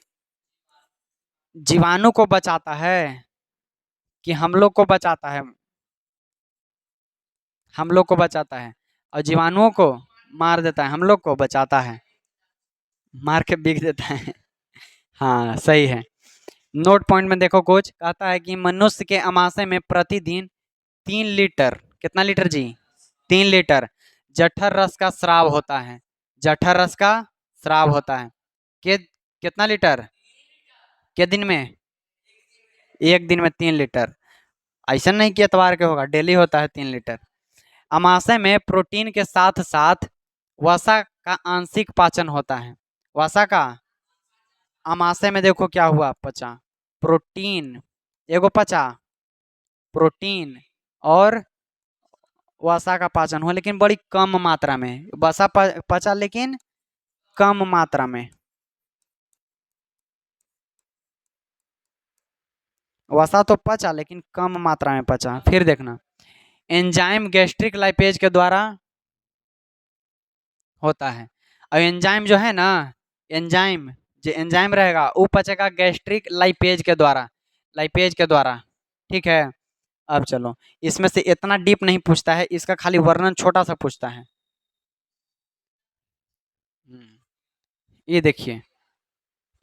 जीवाणु को बचाता है कि हम लोग को बचाता है। हम लोग को बचाता है। और जीवाणुओं को मार देता है, हम लोग को बचाता है। मार के बिक देता है। हाँ सही है। नोट पॉइंट में देखो, कुछ कहता है कि मनुष्य के आमाशय में प्रतिदिन 3 लीटर, कितना लीटर जी। 3 लीटर जठर रस का स्राव होता है। जठर रस का स्राव होता है। कितना लीटर के दिन में। एक दिन में 3 लीटर। ऐसा नहीं कि एतवार के होगा, डेली होता है 3 लीटर। अमाशय में प्रोटीन के साथ साथ वसा का आंशिक पाचन होता है। वसा का। अमाशय में देखो क्या हुआ, पचा। प्रोटीन एगो पचा। प्रोटीन और वसा का पाचन हुआ, लेकिन बड़ी कम मात्रा में। वसा पचा लेकिन कम मात्रा में। वसा तो पचा लेकिन कम मात्रा में पचा। फिर देखना, एंजाइम गैस्ट्रिक लाइपेज के द्वारा होता है। और एंजाइम जो है ना, एंजाइम जो एंजाइम रहेगा वो पचेगा गैस्ट्रिक लाइपेज के द्वारा। लाइपेज के द्वारा। ठीक है। अब चलो, इसमें से इतना डीप नहीं पूछता है, इसका खाली वर्णन छोटा सा पूछता है। ये देखिए,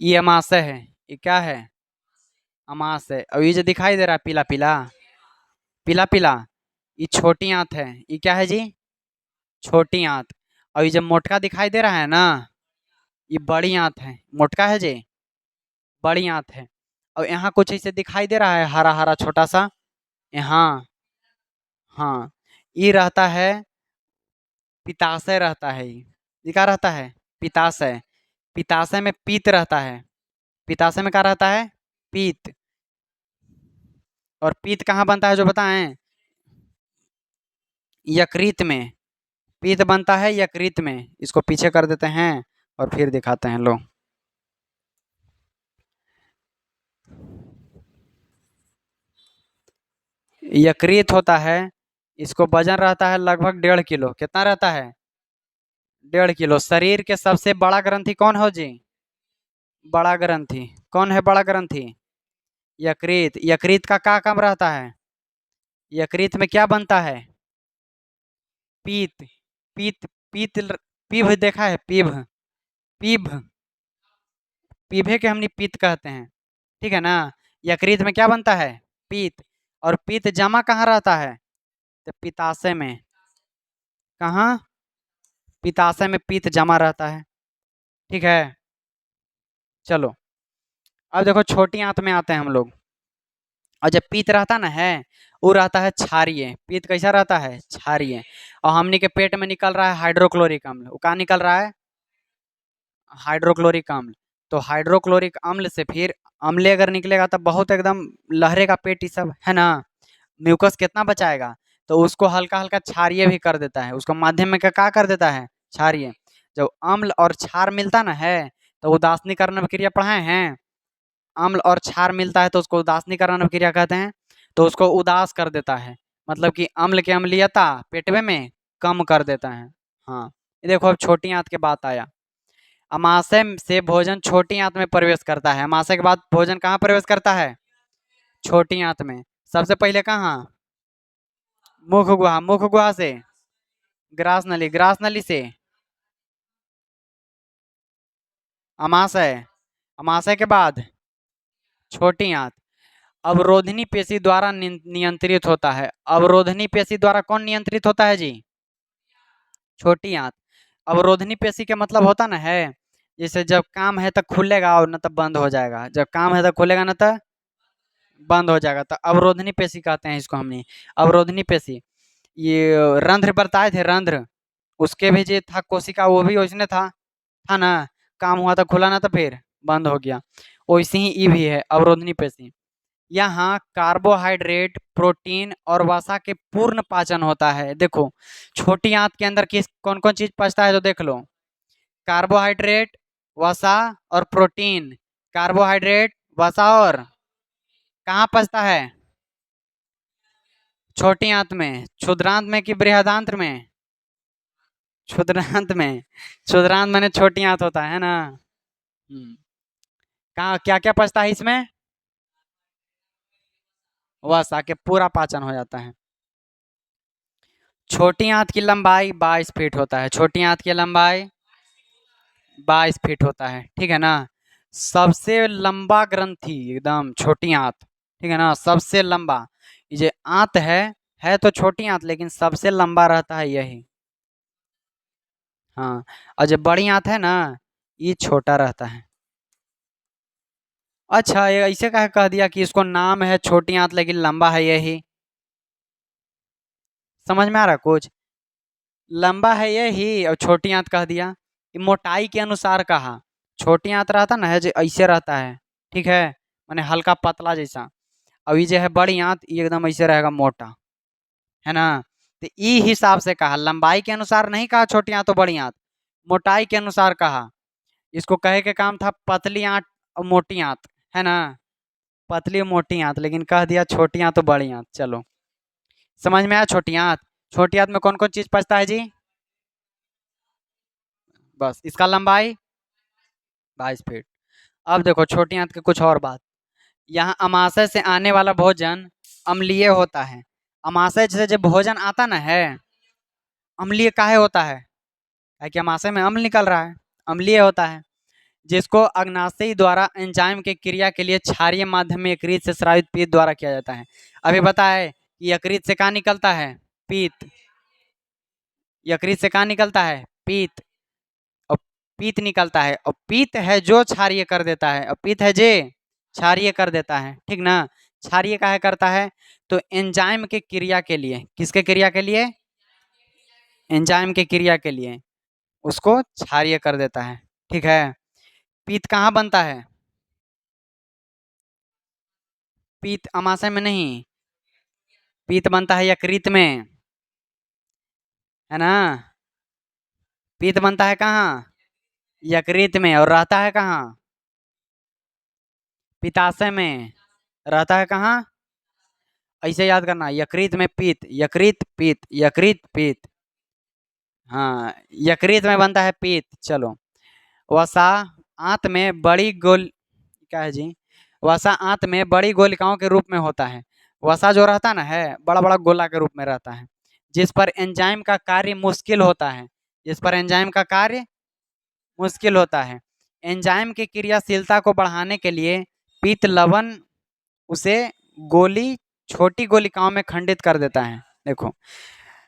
ये अमाशय है। ये क्या है। अमाशय। और ये जो दिखाई दे रहा है पीला पीला, पीला पीला, ये छोटी आंत है। ये क्या है जी। छोटी आंत। और ये जो मोटका दिखाई दे रहा है ना, ये बड़ी आंत है। मोटका है जी, बड़ी आंत है। और यहाँ कुछ ऐसे दिखाई दे रहा है, हरा हरा छोटा सा। यहाँ। हाँ। ये रहता है, पिताशय रहता है ये क्या रहता है। पिताशय। पिताशय में पीत रहता है। पिताशय में क्या रहता है। पीत। और पीत कहाँ बनता है जो बताएं। यकृत में। पीत बनता है यकृत में। इसको पीछे कर देते हैं और फिर दिखाते हैं, लो। यकृत होता है। इसको वजन रहता है लगभग 1.5 किलो। कितना रहता है। 1.5 किलो। शरीर के सबसे बड़ा ग्रंथि कौन हो जी। बड़ा ग्रंथि कौन है। बड़ा ग्रंथि यकृत। यकृत का क्या काम रहता है। यकृत में क्या बनता है। पीत। पीत। पीत। पीभ देखा है, पीभ। पीभ। पीभे के हमने पीत कहते हैं। ठीक है ना। यकृत में क्या बनता है। पीत। और पीत जमा कहाँ रहता है। तो पिताशय में। कहाँ। पिताशय में पीत जमा रहता है। ठीक है। चलो, अब देखो छोटी आंत में आते हैं हम लोग। और जब पीत रहता ना है, वो रहता है क्षारीय। पीत कैसा रहता है, क्षारीय। और हमनी के पेट में निकल रहा है हाइड्रोक्लोरिक अम्ल। वो कहाँ निकल रहा है। हाइड्रोक्लोरिक अम्ल। तो हाइड्रोक्लोरिक अम्ल से फिर अम्ल अगर निकलेगा तब बहुत एकदम लहरेगा पेट, ये सब है ना। म्यूकस कितना बचाएगा। तो उसको हल्का हल्का क्षारीय भी कर देता है। उसको माध्यम में क्या कर देता है, क्षारीय। जब अम्ल और क्षार मिलता ना है, तो उदासीनीकरण क्रिया पढ़ाए हैं। अम्ल और क्षार मिलता है तो उसको उदासीनीकरण क्रिया कहते हैं। तो उसको उदास कर देता है, मतलब कि अम्ल की अम्लीयता पेटवे में कम कर देता है। हाँ। ये देखो, अब छोटी आंत के बात आया। अमाशय से भोजन छोटी आंत में प्रवेश करता है। अमाशय के बाद भोजन कहाँ प्रवेश करता है। छोटी आंत में। सबसे पहले कहाँ। मुख गुहा। मुख गुहा से ग्रास नली। ग्रास नली से अमाशय। अमाशय के बाद छोटी आंत। अवरोधनी पेशी द्वारा नियंत्रित होता है। अवरोधनी पेशी द्वारा कौन नियंत्रित होता है जी? छोटी आंत। अवरोधनी पेशी के मतलब होता ना है, जैसे जब काम है तो खुलेगा और न तब बंद हो जाएगा, जब काम है तो खुलेगा न तो बंद हो जाएगा, तो अवरोधनी पेशी कहते हैं इसको हमने। अवरोधनी पेशी ये रंध्र बताए थे, रंध्र उसके भी जो था कोशिका वो भी उसने था ना, काम हुआ तो खुला ना तो फिर बंद हो गया। वैसे ही ये भी है अवरोधनी पेशी। यहाँ कार्बोहाइड्रेट, प्रोटीन और वसा के पूर्ण पाचन होता है। देखो छोटी आंत के अंदर किस कौन कौन चीज पचता है तो देख लो। कार्बोहाइड्रेट, वसा और प्रोटीन। कार्बोहाइड्रेट, वसा और कहाँ पचता है? छोटी आंत में। क्षुद्रांत में कि बृहदांत्र में? क्षुद्रांत में। क्षुद्रांत मैंने छोटी आंत होता है ना। कहाँ क्या क्या पचता है इसमें? वसा के पूरा पाचन हो जाता है। छोटी आंत की लंबाई 22 फीट होता है। छोटी आंत की लंबाई 22 फीट होता है, ठीक है ना। सबसे लंबा ग्रंथि एकदम छोटी आंत, ठीक है ना, सबसे लंबा। ये आंत है तो छोटी आंत, लेकिन सबसे लंबा रहता है यही। हाँ, और जो बड़ी आंत है ना, ये छोटा रहता है। अच्छा, ये ऐसे कहे कह दिया कि इसको नाम है छोटी आंत लेकिन लंबा है यही? समझ में आ रहा कुछ? लंबा है यही और छोटी आंत कह दिया। ये मोटाई के अनुसार कहा। छोटी आंत रहता ना है जो ऐसे रहता है, ठीक है, माने हल्का पतला जैसा। और ये जो है बड़ी आंत, ये एकदम ऐसे रहेगा मोटा, है ना। तो ई हिसाब से कहा, लंबाई के अनुसार नहीं कहा छोटी आंत तो बड़ी आंत, मोटाई के अनुसार कहा। इसको कहे के काम था पतली आंत और मोटी आंत, है ना, पतली और मोटी आंत, लेकिन कह दिया छोटी आंत तो बड़ी आंत। चलो समझ में आया छोटी आंत। छोटी आंत में कौन कौन चीज पचता है जी? बस, इसका लंबाई 22 फीट। अब देखो छोटी आंत की कुछ और बात। यहाँ अमाशय से आने वाला भोजन अम्लीय होता है। अमाशय से जब भोजन आता ना है, अम्लीय काहे होता है? कि अमाशय में अम्ल निकल रहा है, अम्लीय होता है। जिसको अग्नाशयी द्वारा एंजाइम के क्रिया के लिए क्षारीय माध्यम में यकृत से स्रावित पीत द्वारा किया जाता है। अभी बताए कि यकृत से कहाँ निकलता है? पीत। यकृत से कहाँ निकलता है? पीत। और पीत निकलता है, और पीत है जो क्षारीय कर देता है, और पीत है जे क्षारीय कर देता है, ठीक ना। क्षारीय काहे करता है? तो एंजाइम के क्रिया के लिए। किसके क्रिया के लिए? एंजाइम के क्रिया के लिए उसको क्षारीय कर देता है, ठीक है। पीत कहाँ बनता है? पीत अमाशय में नहीं, पीत बनता है यकृत में, है ना। पीत बनता है कहाँ? यकृत में। और रहता है कहाँ? पित्ताशय में। रहता है कहाँ? ऐसे याद करना, यकृत में पीत, यकृत पीत, यकृत पीत। हाँ, यकृत में बनता है पीत। चलो, वसा आंत में बड़ी गोल क्या है जी? वसा आंत में बड़ी गोलिकाओं के रूप में होता है। वसा जो रहता ना है, बड़ा बड़ा गोला के रूप में रहता है, जिस पर एंजाइम का कार्य मुश्किल होता है। जिस पर एंजाइम का कार्य मुश्किल होता है। एंजाइम की क्रियाशीलता को बढ़ाने के लिए पीत लवण उसे गोली छोटी गोलिकाओं में खंडित कर देता है। देखो,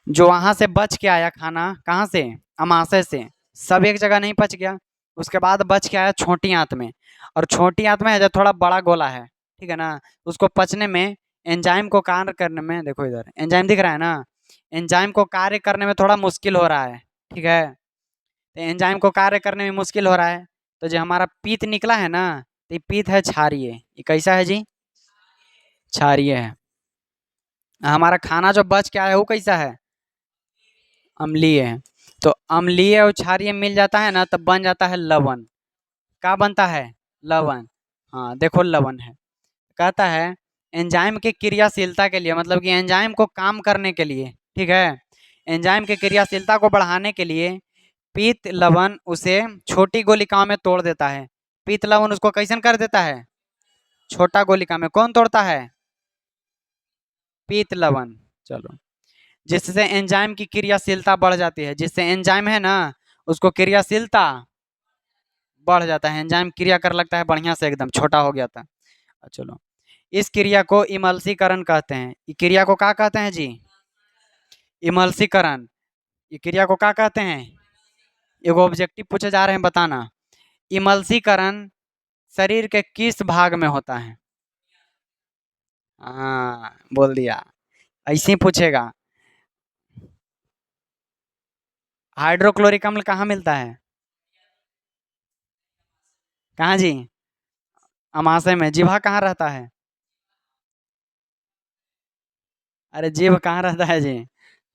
जो वहां से बच के आया खाना, कहाँ से? अमाशय से। सब एक जगह नहीं पच गया, उसके बाद बच के आया छोटी आंत में। और छोटी आंत में जो थोड़ा बड़ा गोला है, ठीक है ना, उसको पचने में, एंजाइम को कार्य करने में, देखो इधर एंजाइम दिख रहा है ना, एंजाइम को कार्य करने में थोड़ा मुश्किल हो रहा है, ठीक है। तो एंजाइम को कार्य करने में मुश्किल हो रहा है, तो जो हमारा पीत निकला है ना, तो ये पीत है क्षारीय। ये कैसा है जी? क्षारीय है। हमारा खाना जो बच के आया है वो कैसा है? अम्लीय है। तो अम्लीय और क्षारीय मिल जाता है ना, तब बन जाता है लवण। क्या बनता है? लवण। हाँ देखो, लवण है। कहता है एंजाइम की क्रियाशीलता के लिए, मतलब कि एंजाइम को काम करने के लिए, ठीक है, एंजाइम की क्रियाशीलता को बढ़ाने के लिए पीत लवण उसे छोटी गोलिकाओं में तोड़ देता है। पीत लवण उसको कैसन कर देता है? छोटा गोलिका में। कौन तोड़ता है? पीत लवण। चलो, जिससे एंजाइम की क्रियाशीलता बढ़ जाती है। जिससे एंजाइम है ना, उसको क्रियाशीलता बढ़ जाता है, एंजाइम क्रिया कर लगता है बढ़िया से, एकदम छोटा हो गया था। चलो, इस क्रिया को इमल्सीकरण कहते हैं। इस क्रिया को क्या कहते हैं जी? इमल्सीकरण। ये क्रिया को क्या कहते हैं? एगो ऑब्जेक्टिव पूछे जा रहे हैं, बताना। इमल्सीकरण शरीर के किस भाग में होता है? हाँ, बोल दिया। ऐसे ही पूछेगा। हाइड्रोक्लोरिक अम्ल कहाँ मिलता है? कहाँ जी? अमाशय में। जीभा कहाँ रहता है? अरे जीभ कहाँ रहता है जी?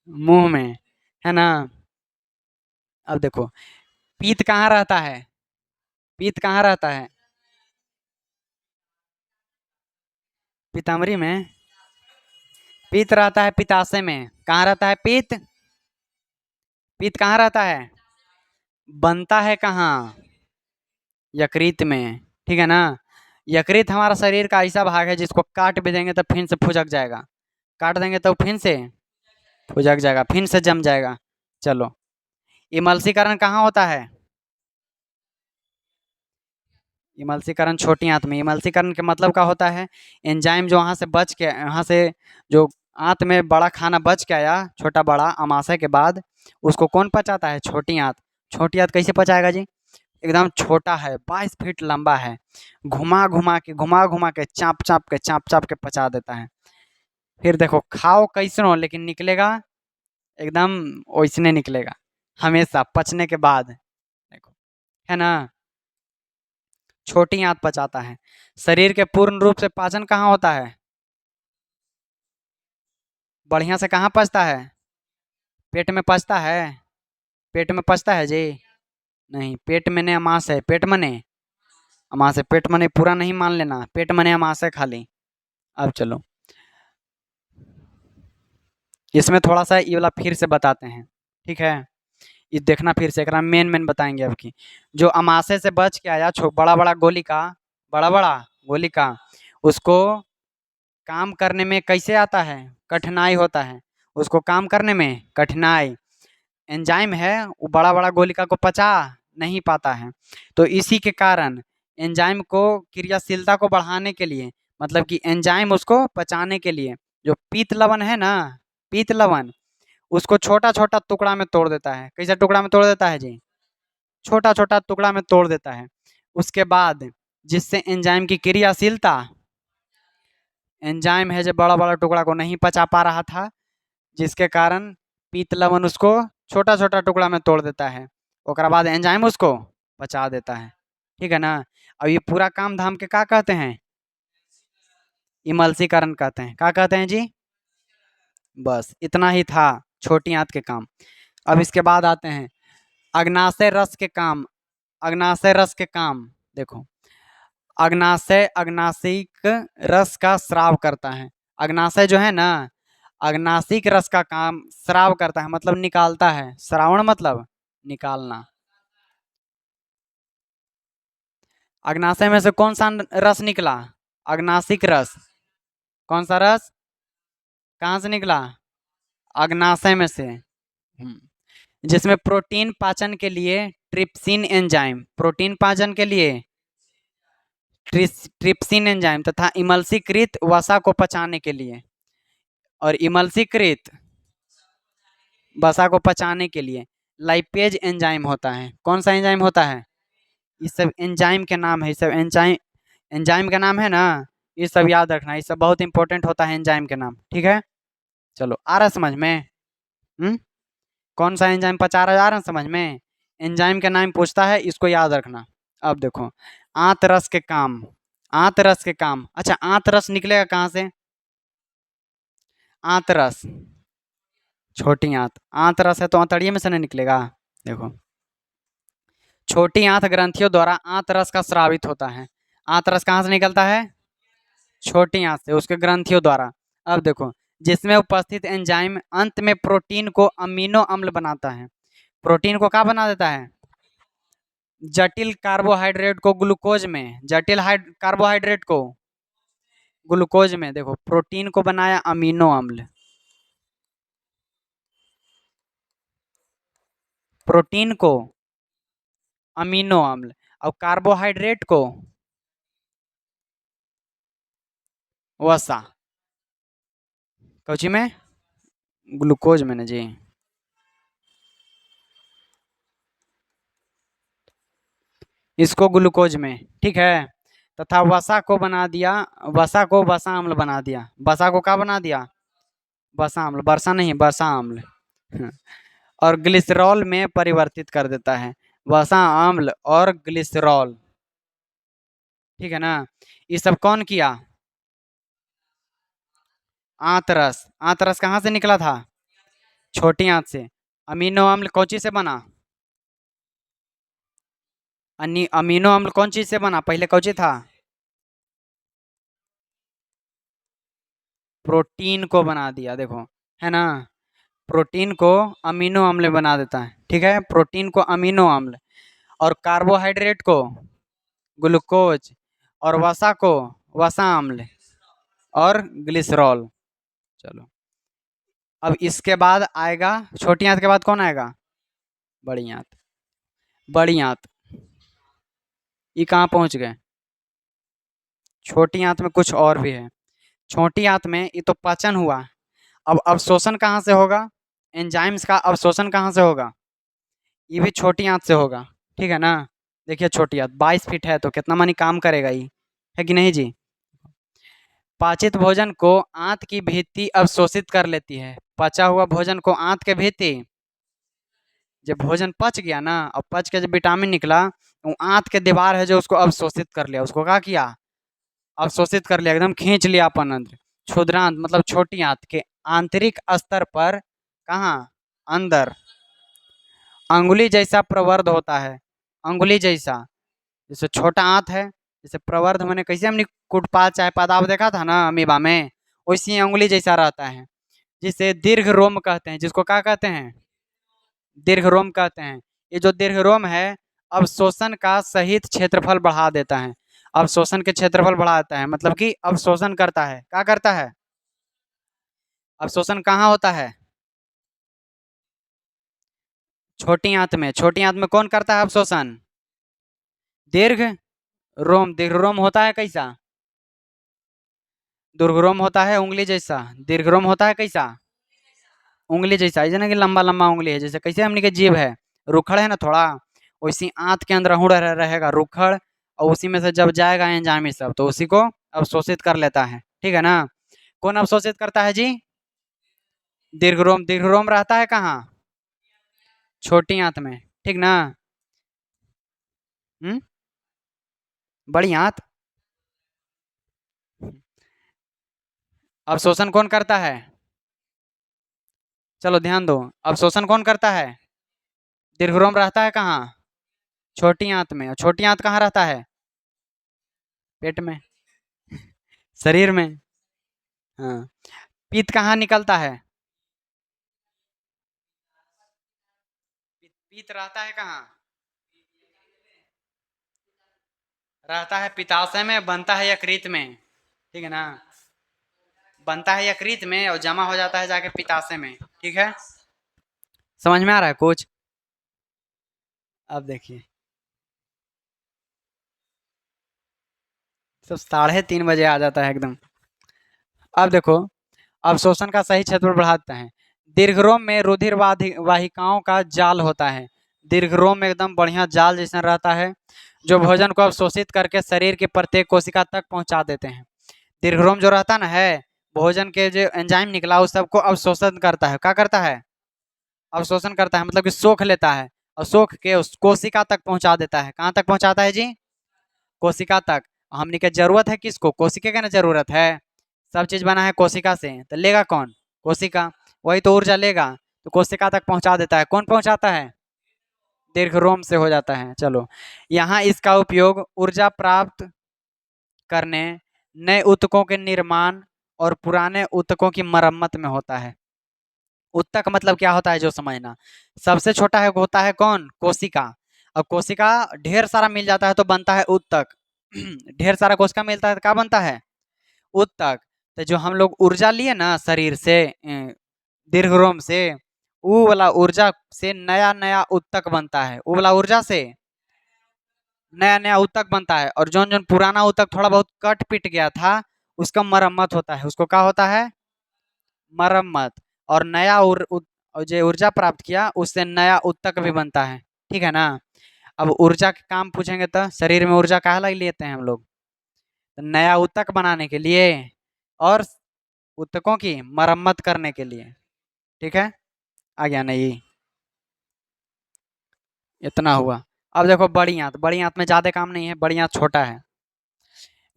मुंह में, है ना। अब देखो, पीत कहाँ रहता है? पीत कहाँ रहता है? पीताम्बरी में। पीत रहता है पित्ताशय में। कहाँ रहता है पीत? पीत कहाँ रहता है? बनता है कहाँ? यकृत में। ठीक है ना। यकृत हमारा शरीर का ऐसा भाग है जिसको काट भी देंगे तो फिर से फुजक जाएगा। काट देंगे तो फिर से फुजक जाएगा, फिर से जम जाएगा। चलो, इमल्सीकरण कहाँ होता है? इमल्सीकरण छोटी आंत में। इमल्सीकरण के मतलब क्या होता है? एंजाइम जो वहाँ से बच के, यहाँ से जो आंत में बड़ा खाना बच के आया, छोटा बड़ा अमाशय के बाद, उसको कौन पचाता है? छोटी आंत। छोटी आंत कैसे पचाएगा जी? एकदम छोटा है, 22 फीट लंबा है, घुमा घुमा के चाप चाप के पचा देता है। फिर देखो, खाओ कैसे हो, लेकिन निकलेगा एकदम वैसने निकलेगा, हमेशा पचने के बाद। देखो, है ना। छोटी आंत पचाता है। शरीर के पूर्ण रूप से पाचन कहाँ होता है? बढ़िया से कहाँ पचता है? पेट में पचता है। पेट में पचता है जी? नहीं, पेट में ने अमाशय, पेट मने अमाशय, पेट मने पूरा नहीं मान लेना, पेट मने अमाशय खाली। अब चलो, इसमें थोड़ा सा ये वाला फिर से बताते हैं, ठीक है। ये देखना फिर से, एक मेन मेन बताएंगे अब की। जो अमाशय से बच के आया बड़ा बड़ा गोलिका, बड़ा बड़ा गोलिका, उसको काम करने में कैसे आता है? कठिनाई होता है उसको काम करने में, कठिनाई। एंजाइम है वो बड़ा बड़ा गोलिका को पचा नहीं पाता है। तो इसी के कारण एंजाइम को क्रियाशीलता को बढ़ाने के लिए, मतलब कि एंजाइम उसको पचाने के लिए, जो पीत लवण है ना, पीत लवण, उसको छोटा छोटा टुकड़ा में तोड़ देता है। कैसे टुकड़ा में तोड़ देता है जी? छोटा छोटा टुकड़ा में तोड़ देता है। उसके बाद जिससे एंजाइम की क्रियाशीलता, एंजाइम है जो बड़ा बड़ा टुकड़ा को नहीं पचा पा रहा था, जिसके कारण पीत लवण उसको छोटा छोटा टुकड़ा में तोड़ देता है। ओकरा बाद एंजाइम उसको पचा देता है। ठीक है ना। अब ये पूरा काम धाम के क्या कहते हैं? इमल्सीकरण कहते हैं। क्या कहते हैं जी? बस इतना ही था छोटी आंत के काम। अब इसके बाद आते हैं अग्नाशय रस के काम। अग्नाशय रस के काम देखो, अग्नाशय अग्नाशिक रस का स्राव करता है। अग्नाशय जो है ना, अग्नाशिक रस का काम स्राव करता है, मतलब निकालता है। श्रावण मतलब निकालना। अग्नाशय में से कौन सा रस निकला? अग्नाशिक रस। कौन सा रस? कहाँ से निकला? अग्नाशय में से। जिसमें प्रोटीन पाचन के लिए ट्रिप्सिन एंजाइम, प्रोटीन पाचन के लिए ट्रिप्सिन एंजाइम, तथा इमल्सीकृत वसा को पचाने के लिए, और इमल्सीकृत वसा को पचाने के लिए लाइपेज एंजाइम होता है। कौन सा एंजाइम होता है? ये सब एंजाइम के नाम है। ये सब एंजाइम, एंजाइम का नाम है ना, ये सब याद रखना। ये सब बहुत इंपॉर्टेंट होता है एंजाइम के नाम, ठीक है। चलो, आ रहा समझ में? हम्म। कौन सा एंजाइम पचा रहा, आ रहा समझ में? एंजाइम के नाम पूछता है, इसको याद रखना। अब देखो, आंत रस के काम। आंत रस के काम, अच्छा, आंत रस निकलेगा कहाँ से? आंत रस, छोटी आंत। आंत रस है तो आंतड़िए में से नहीं निकलेगा। देखो, छोटी आंत ग्रंथियों द्वारा आंत रस का स्रावित होता है। आंत रस कहाँ से निकलता है? छोटी आंत से, उसके ग्रंथियों द्वारा। अब देखो, जिसमें उपस्थित एंजाइम अंत में प्रोटीन को अमीनो अम्ल बनाता है। प्रोटीन को क्या बना देता है? जटिल कार्बोहाइड्रेट को ग्लूकोज में, जटिल कार्बोहाइड्रेट को ग्लूकोज में। देखो, प्रोटीन को बनाया अमीनो अम्ल, प्रोटीन को अमीनो अम्ल, और कार्बोहाइड्रेट को वसा कौची में, ग्लूकोज में ना जी। इसको ग्लूकोज में, ठीक है। तथा वसा को बना दिया, वसा को वसा अम्ल बना दिया, वसा को क्या बना दिया, वसा अम्ल, वर्षा नहीं वर्षा अम्ल। और ग्लिसरॉल में परिवर्तित कर देता है, वसा अम्ल और ग्लिसरॉल, ठीक है ना। ये सब कौन किया, आंतरस। आंतरस कहाँ से निकला था, छोटी आंत से। अमीनो अम्ल कौन चीज से बना, अमीनो अम्ल कौन चीज से बना, पहले कौन चीज था, प्रोटीन को बना दिया, देखो है ना। प्रोटीन को अमीनो अम्ल बना देता है, ठीक है, प्रोटीन को अमीनो अम्ल, और कार्बोहाइड्रेट को ग्लूकोज, और वसा को वसा अम्ल, और ग्लिसरॉल। चलो, अब इसके बाद आएगा, छोटी आंत के बाद कौन आएगा, बड़ी आंत। बड़ी आंत, ये कहाँ पहुंच गए, छोटी आंत में कुछ और भी है। छोटी आंत में ये तो पाचन हुआ, अब अवशोषण कहाँ से होगा, एंजाइम्स का अवशोषण कहाँ से होगा, ये भी छोटी आंत से होगा, ठीक है ना। देखिए छोटी आंत 22 फीट है तो कितना मानी काम करेगा ये, है कि नहीं जी। पाचित भोजन को आंत की भित्ति अवशोषित कर लेती है, पचा हुआ भोजन को आंत के भित्ति, जब भोजन पच गया ना, और पच के जब विटामिन निकला, वो आंत के दीवार है जो उसको अवशोषित कर लिया, उसको क्या किया, अवशोषित कर लिया, एकदम खींच लिया अपन अंदर। क्षुद्रांत मतलब छोटी आंत के आंतरिक स्तर पर, कहाँ, अंदर, अंगुली जैसा प्रवर्ध होता है, अंगुली जैसा, जैसे छोटा आंत है, जैसे प्रवर्ध मैंने कैसे हमने कुटपात चाहे पादाब देखा था ना अमीबा में, वैसी अंगुली जैसा रहता है, जिसे दीर्घ रोम कहते हैं, जिसको क्या कहते हैं, दीर्घ रोम कहते हैं। ये जो दीर्घ रोम है, अवशोषण का सहित क्षेत्रफल बढ़ा देता है, अवशोषण के क्षेत्रफल बढ़ा देता है, मतलब कि अवशोषण करता है, क्या करता है, अवशोषण कहाँ होता है, छोटी आंत में। छोटी आंत में कौन करता है अवशोषण, दीर्घ रोम। दीर्घ रोम होता है कैसा, दीर्घ रोम होता है उंगली जैसा, दीर्घ रोम होता है कैसा, उंगली जैसा, ऐसा ना कि लंबा लंबा उंगली है, जैसे कैसे हमने के जीभ है, रुखड़ है ना थोड़ा, वैसी आंत के अंदर अहूड़ रहेगा रुखड़, और उसी में से जब जाएगा एंजाइम ये सब, तो उसी को अवशोषित कर लेता है, ठीक है ना। कौन अवशोषित करता है जी, दीर्घ रोम। दीर्घ रोम रहता है कहाँ, छोटी आंत में, ठीक ना। हम्म, बड़ी आंत, अवशोषण कौन करता है, चलो ध्यान दो, अवशोषण कौन करता है, दीर्घ रोम रहता है कहाँ, छोटी आंत में। और छोटी आंत कहाँ रहता है, पेट में, शरीर में। हाँ, पीत कहाँ निकलता है, पीत रहता है कहाँ, रहता है पित्ताशय में, बनता है यकृत में, ठीक है ना, बनता है यकृत में और जमा हो जाता है जाके पित्ताशय में, ठीक है। समझ में आ रहा है कुछ, अब देखिए, सब 3:30 बजे आ जाता है एकदम। अब देखो, अवशोषण का सही क्षेत्र बढ़ाता है, दीर्घरोम में रुधिर वाहिकाओं का जाल होता है, दीर्घरोम में एकदम बढ़िया जाल जैसा रहता है, जो भोजन को अवशोषित करके शरीर के प्रत्येक कोशिका तक पहुंचा देते हैं। दीर्घरोम जो रहता ना है, भोजन के जो एंजाइम निकला उस सबको अवशोषण करता है, क्या करता है, अवशोषण करता है, मतलब कि सोख लेता है, और सोख के उस कोशिका तक पहुंचा देता है। कहाँ तक पहुंचाता है जी, कोशिका तक। हमने क्या जरूरत है किसको, कोशिका का ना जरूरत है, सब चीज बना है कोशिका से, तो लेगा कौन, कोशिका, वही तो ऊर्जा लेगा, तो कोशिका तक पहुंचा देता है। कौन पहुंचाता है, दीर्घरोम से हो जाता है। चलो, यहाँ इसका उपयोग ऊर्जा प्राप्त करने, नए ऊतकों के निर्माण और पुराने ऊतकों की मरम्मत में होता है। ऊतक मतलब क्या होता है जो समझना, सबसे छोटा है होता है कौन, कोशिका, और कोशिका ढेर सारा मिल जाता है तो बनता है ऊतक। ढेर सारा कोशिका मिलता है तो क्या बनता है, ऊतक। तो जो हम लोग ऊर्जा लिए ना शरीर से, दीर्घरोम से, वो वाला ऊर्जा से नया नया ऊतक बनता है, वो वाला ऊर्जा से नया नया ऊतक बनता है, और जो जो पुराना ऊतक थोड़ा बहुत कट पिट गया था, उसका मरम्मत होता है, उसको क्या होता है, मरम्मत। और नया और जो ऊर्जा प्राप्त किया उससे नया ऊतक भी बनता है, ठीक है ना। अब ऊर्जा के काम पूछेंगे तो शरीर में ऊर्जा काहे लग लेते हैं हम लोग, तो नया ऊतक बनाने के लिए और ऊतकों की मरम्मत करने के लिए, ठीक है। आ गया नहीं, इतना हुआ। अब देखो बड़ी आंत में ज्यादा काम नहीं है, बड़ी आंत छोटा है।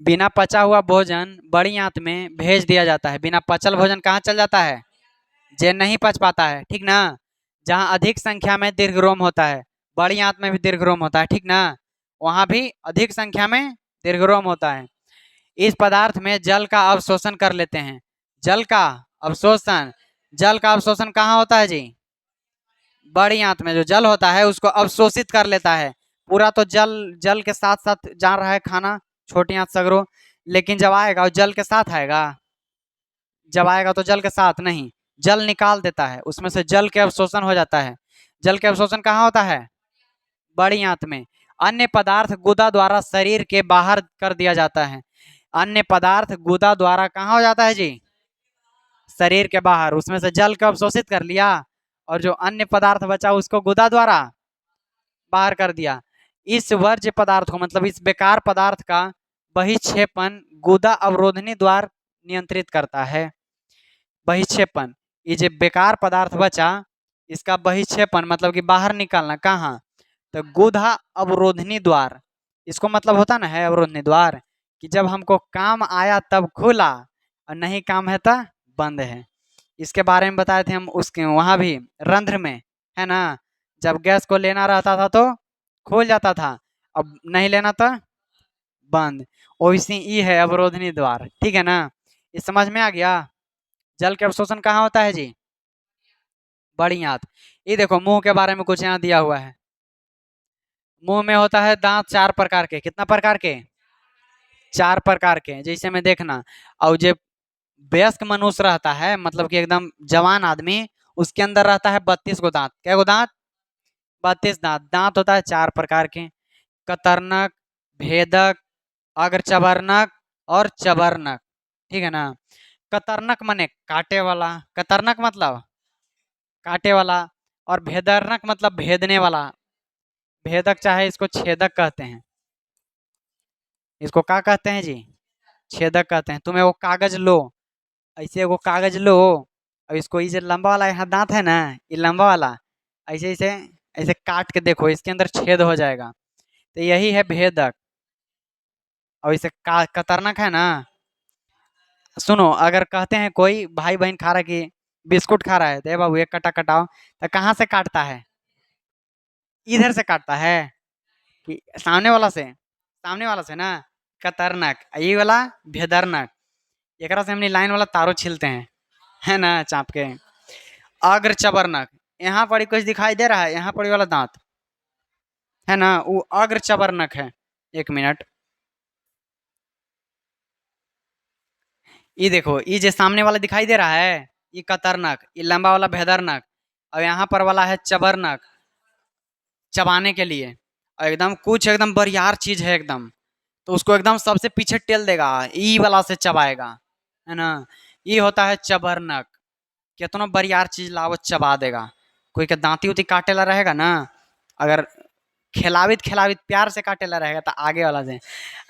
बिना पचा हुआ भोजन बड़ी आंत में भेज दिया जाता है। बिना पचल भोजन कहाँ चल जाता है, जे नहीं पच पाता है, ठीक ना। जहाँ अधिक संख्या में दीर्घरोम होता है, बड़ी आंत में भी दीर्घरोम होता है, ठीक ना, वहां भी अधिक संख्या में दीर्घरोम होता है। इस पदार्थ में जल का अवशोषण कर लेते हैं। जल का अवशोषण, जल का अवशोषण कहाँ होता है जी, बड़ी आंत में जो जल होता है उसको अवशोषित कर लेता है। पूरा तो जल जल के साथ साथ जा रहा है खाना, छोटी आंत सगरो, लेकिन जब आएगा जल के साथ आएगा, जब आएगा तो जल के साथ नहीं, जल निकाल देता है उसमें से, जल के अवशोषण हो जाता है। जल के अवशोषण कहाँ होता है, बड़ी आंत में। अन्य पदार्थ गुदा द्वारा शरीर के बाहर कर दिया जाता है। अन्य पदार्थ गुदा द्वारा कहाँ हो जाता है जी, शरीर के बाहर, उसमें से जल को अवशोषित कर लिया और जो अन्य पदार्थ बचा उसको गुदा द्वारा बाहर कर दिया। इस वर्ज्य पदार्थ को, मतलब इस बेकार पदार्थ का बहिक्षेपण गुदा अवरोधनी द्वार नियंत्रित करता है। बहिक्षेपण, ये जो बेकार पदार्थ बचा इसका बहिक्षेपण मतलब कि बाहर निकालना, कहाँ, तो गुदा अवरोधनी द्वार। इसको मतलब होता ना है अवरोधनी द्वार, कि जब हमको काम आया तब खुला और नहीं काम है तो बंद है। इसके बारे में बताए थे हम उसके वहां भी रंध्र में, है ना। जब गैस को लेना रहता था तो खुल जाता था, अब नहीं लेना तो बंद। वैसे ही है अवरोधनी द्वार, ठीक है ना। ये समझ में आ गया। जल के अवशोषण कहाँ होता है जी, बड़ी आंत। ये देखो मुंह के बारे में कुछ यहाँ दिया हुआ है। मुंह में होता है दांत 4 प्रकार के, कितना प्रकार के, 4 प्रकार के, जैसे में देखना। और जो वयस्क मनुष्य रहता है, मतलब कि एकदम जवान आदमी, उसके अंदर रहता है 32 गो दांत। क्या गो दांत, 32 दांत। दांत होता है 4 प्रकार के, कतरनक, भेदक, अग्रचबर्नक और चबर्नक, ठीक है ना। कतरनक माने काटे वाला, कतरनक मतलब काटे वाला, और भेदरनक मतलब भेदने वाला। भेदक चाहे इसको छेदक कहते हैं, इसको क्या कहते हैं जी, छेदक कहते हैं। तुम एगो कागज लो, ऐसे एगो कागज लो, और इसको ये लंबा वाला यहाँ दांत है ना, ये लंबा वाला, ऐसे ऐसे ऐसे काट के देखो, इसके अंदर छेद हो जाएगा, तो यही है भेदक। और इसे कतरनक है ना। सुनो, अगर कहते हैं कोई भाई बहन खा रहा है कि बिस्कुट खा रहा है, तो बाबू एक कटा कटाओ, तो कहाँ से काटता है, इधर से काटता है कि सामने वाला से, सामने वाला से ना। कतरनक, ये वाला भेदरनक, एकरा से हमने लाइन वाला तारो छीलते हैं, है ना, चाप के। अग्र चबरनक, यहाँ पर कुछ दिखाई दे रहा है, यहाँ पर वाला दांत है ना, वो अग्र चबरनक है। एक मिनट, ये देखो, ये जो सामने वाला दिखाई दे रहा है, ये कतरनक, ये लंबा वाला भेदरनक, और यहाँ पर वाला है चबरनक, चबाने के लिए। और एकदम कुछ एकदम बरियार चीज है एकदम, तो उसको एकदम सबसे पीछे टेल देगा, ई वाला से चबाएगा, है ना। ये होता है चबरनक। कितना बरियार चीज लाओ चबा देगा। कोई के दांती उती काटेला रहेगा ना, अगर खिलावित खिलावित प्यार से काटेला रहेगा तो आगे वाला से,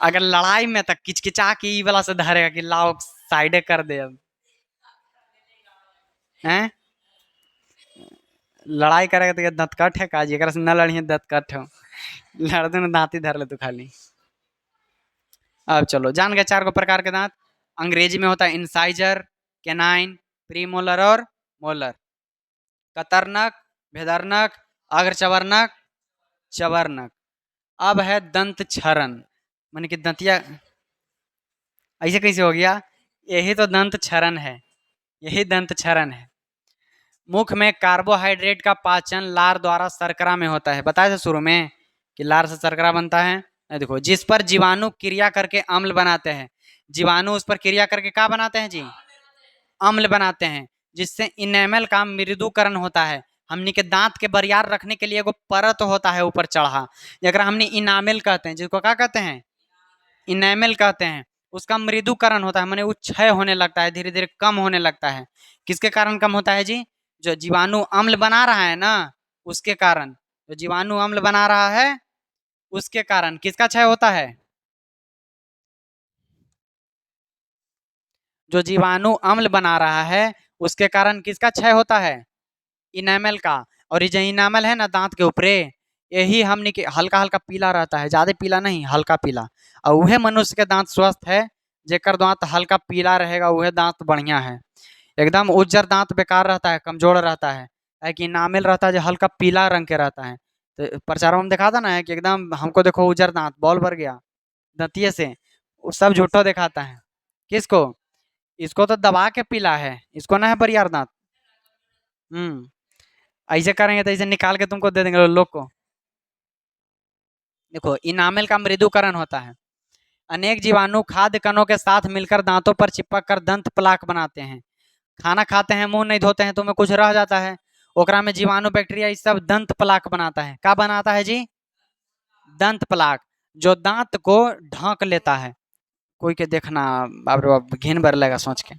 अगर लड़ाई में तक किचकिचा के ई वाला से धरेगा कि लाओ साइडे कर दे अब, हैं। लड़ाई करेगा तो दंतकट है काजी, एकरा से न लड़िए दंतकट हो, लड़ दे दांती धर ले तू खाली। अब चलो जान गए 4 गो प्रकार के दांत। अंग्रेजी में होता है इंसाइजर, कैनाइन, प्रीमोलर और मोलर। कतरनक, भेदरनक, अग्रचबरनक, चबरनक। अब है दंत क्षरण, माने कि दंतिया, ऐसे कैसे हो गया, यही तो दंत क्षरण है, यही दंत क्षरण है। मुख में कार्बोहाइड्रेट का पाचन लार द्वारा शर्करा में होता है, बताया था शुरू में कि लार से शर्करा बनता है। देखो, जिस पर जीवाणु क्रिया करके अम्ल बनाते हैं, जीवाणु उस पर क्रिया करके क्या बनाते हैं जी, अम्ल बनाते हैं, जिससे इनेमल का मृदुकरण होता है। हमनी के दांत के बरियार रखने के लिए एगो परत होता है ऊपर चढ़ा, जरा हमने इनामिल कहते हैं, जिसको क्या कहते हैं, इनेमल कहते हैं। उसका मृदुकरण होता है, माने वो क्षय होने लगता है, धीरे धीरे कम होने लगता है। किसके कारण कम होता है जी? जो जीवाणु अम्ल बना रहा है ना, उसके कारण। जो जीवाणु अम्ल बना रहा है उसके कारण किसका क्षय होता है? जो जीवाणु अम्ल बना रहा है उसके कारण किसका क्षय होता है? इनेमल का। और ये जो इनेमल है ना दांत के ऊपरे, यही हमने के हल्का हल्का पीला रहता है, ज्यादा पीला नहीं, हल्का पीला। और वह मनुष्य के दांत स्वस्थ है जेकर दांत हल्का पीला रहेगा, वह दांत बढ़िया है। एकदम उज्जर दांत बेकार रहता है, कमजोर रहता है। कि इनामिल रहता है जो हल्का पीला रंग के रहता है। तो प्रचारों में दिखाता ना है कि एकदम हमको देखो उज्जर दांत, बॉल भर गया दंतिये से, वो सब झूठो दिखाता है। किसको? इसको तो दबा के पीला है, इसको ना है बरियार दांत। ऐसे करेंगे तो ऐसे निकाल के तुमको दे देंगे लोग को। देखो इनामिल का मृदुकरण होता है। अनेक जीवाणु खाद्य कणों के साथ मिलकर दांतों पर चिपक कर दंत प्लाक बनाते हैं। खाना खाते हैं, मुंह नहीं धोते हैं तो में कुछ रह जाता है, ओकरा में जीवाणु बैक्टीरिया ये सब दंत प्लाक बनाता है। क्या बनाता है जी? दंत प्लाक, जो दांत को ढक लेता है। कोई के देखना, बाप रे बाप घिन बर लगेगा सोच के।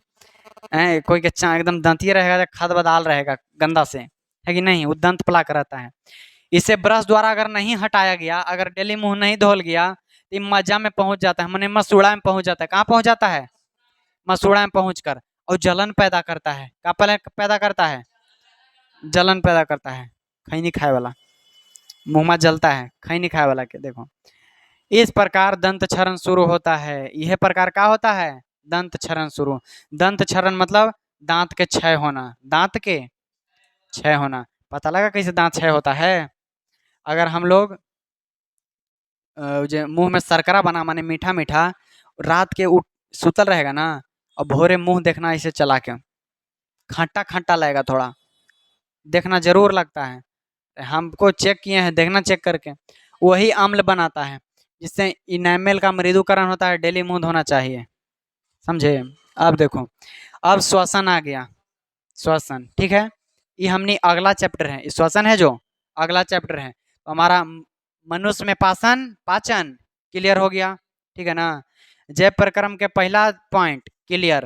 कोई के एकदम दंतिये रहेगा, खद बदाल रहेगा गंदा से, है कि नहीं? वो दंत प्लाक रहता है। इसे ब्रश द्वारा अगर नहीं हटाया गया, अगर डेली मुंह नहीं धोल गया, तो ये मज्जा में पहुंच जाता है, मैंने मसूड़ा में पहुंच जाता है। कहाँ पहुंच जाता है? मसूड़ा में पहुंच कर, और जलन पैदा करता है। क्या पैदा करता है? जलन पैदा करता है। खैनी खाए वाला मुंह में जलता है, खैनी खाए वाला के देखो। इस प्रकार दंत क्षरण शुरू होता है। यह प्रकार क्या होता है? दंत क्षरण शुरू। दंत क्षरण मतलब दांत के क्षय होना, दांत के क्षय होना। पता लगा कैसे दांत क्षय होता है? अगर हम लोग जो मुंह में शर्करा बना, माने मीठा मीठा, रात के उठ सुतल रहेगा ना, और भोरे मुंह देखना इसे चला के, खट्टा खट्टा लगेगा थोड़ा, देखना जरूर लगता है। हमको चेक किए हैं, देखना चेक करके। वही अम्ल बनाता है जिससे इनेमल का मृदुकरण होता है। डेली मुंह धोना चाहिए, समझे? अब देखो, अब श्वसन आ गया। श्वसन, ठीक है, ये हमने अगला चैप्टर है, श्वसन है जो अगला चैप्टर है। तो हमारा मनुष्य में पाचन, पाचन क्लियर हो गया, ठीक है ना? जैव प्रक्रम के पहला पॉइंट क्लियर।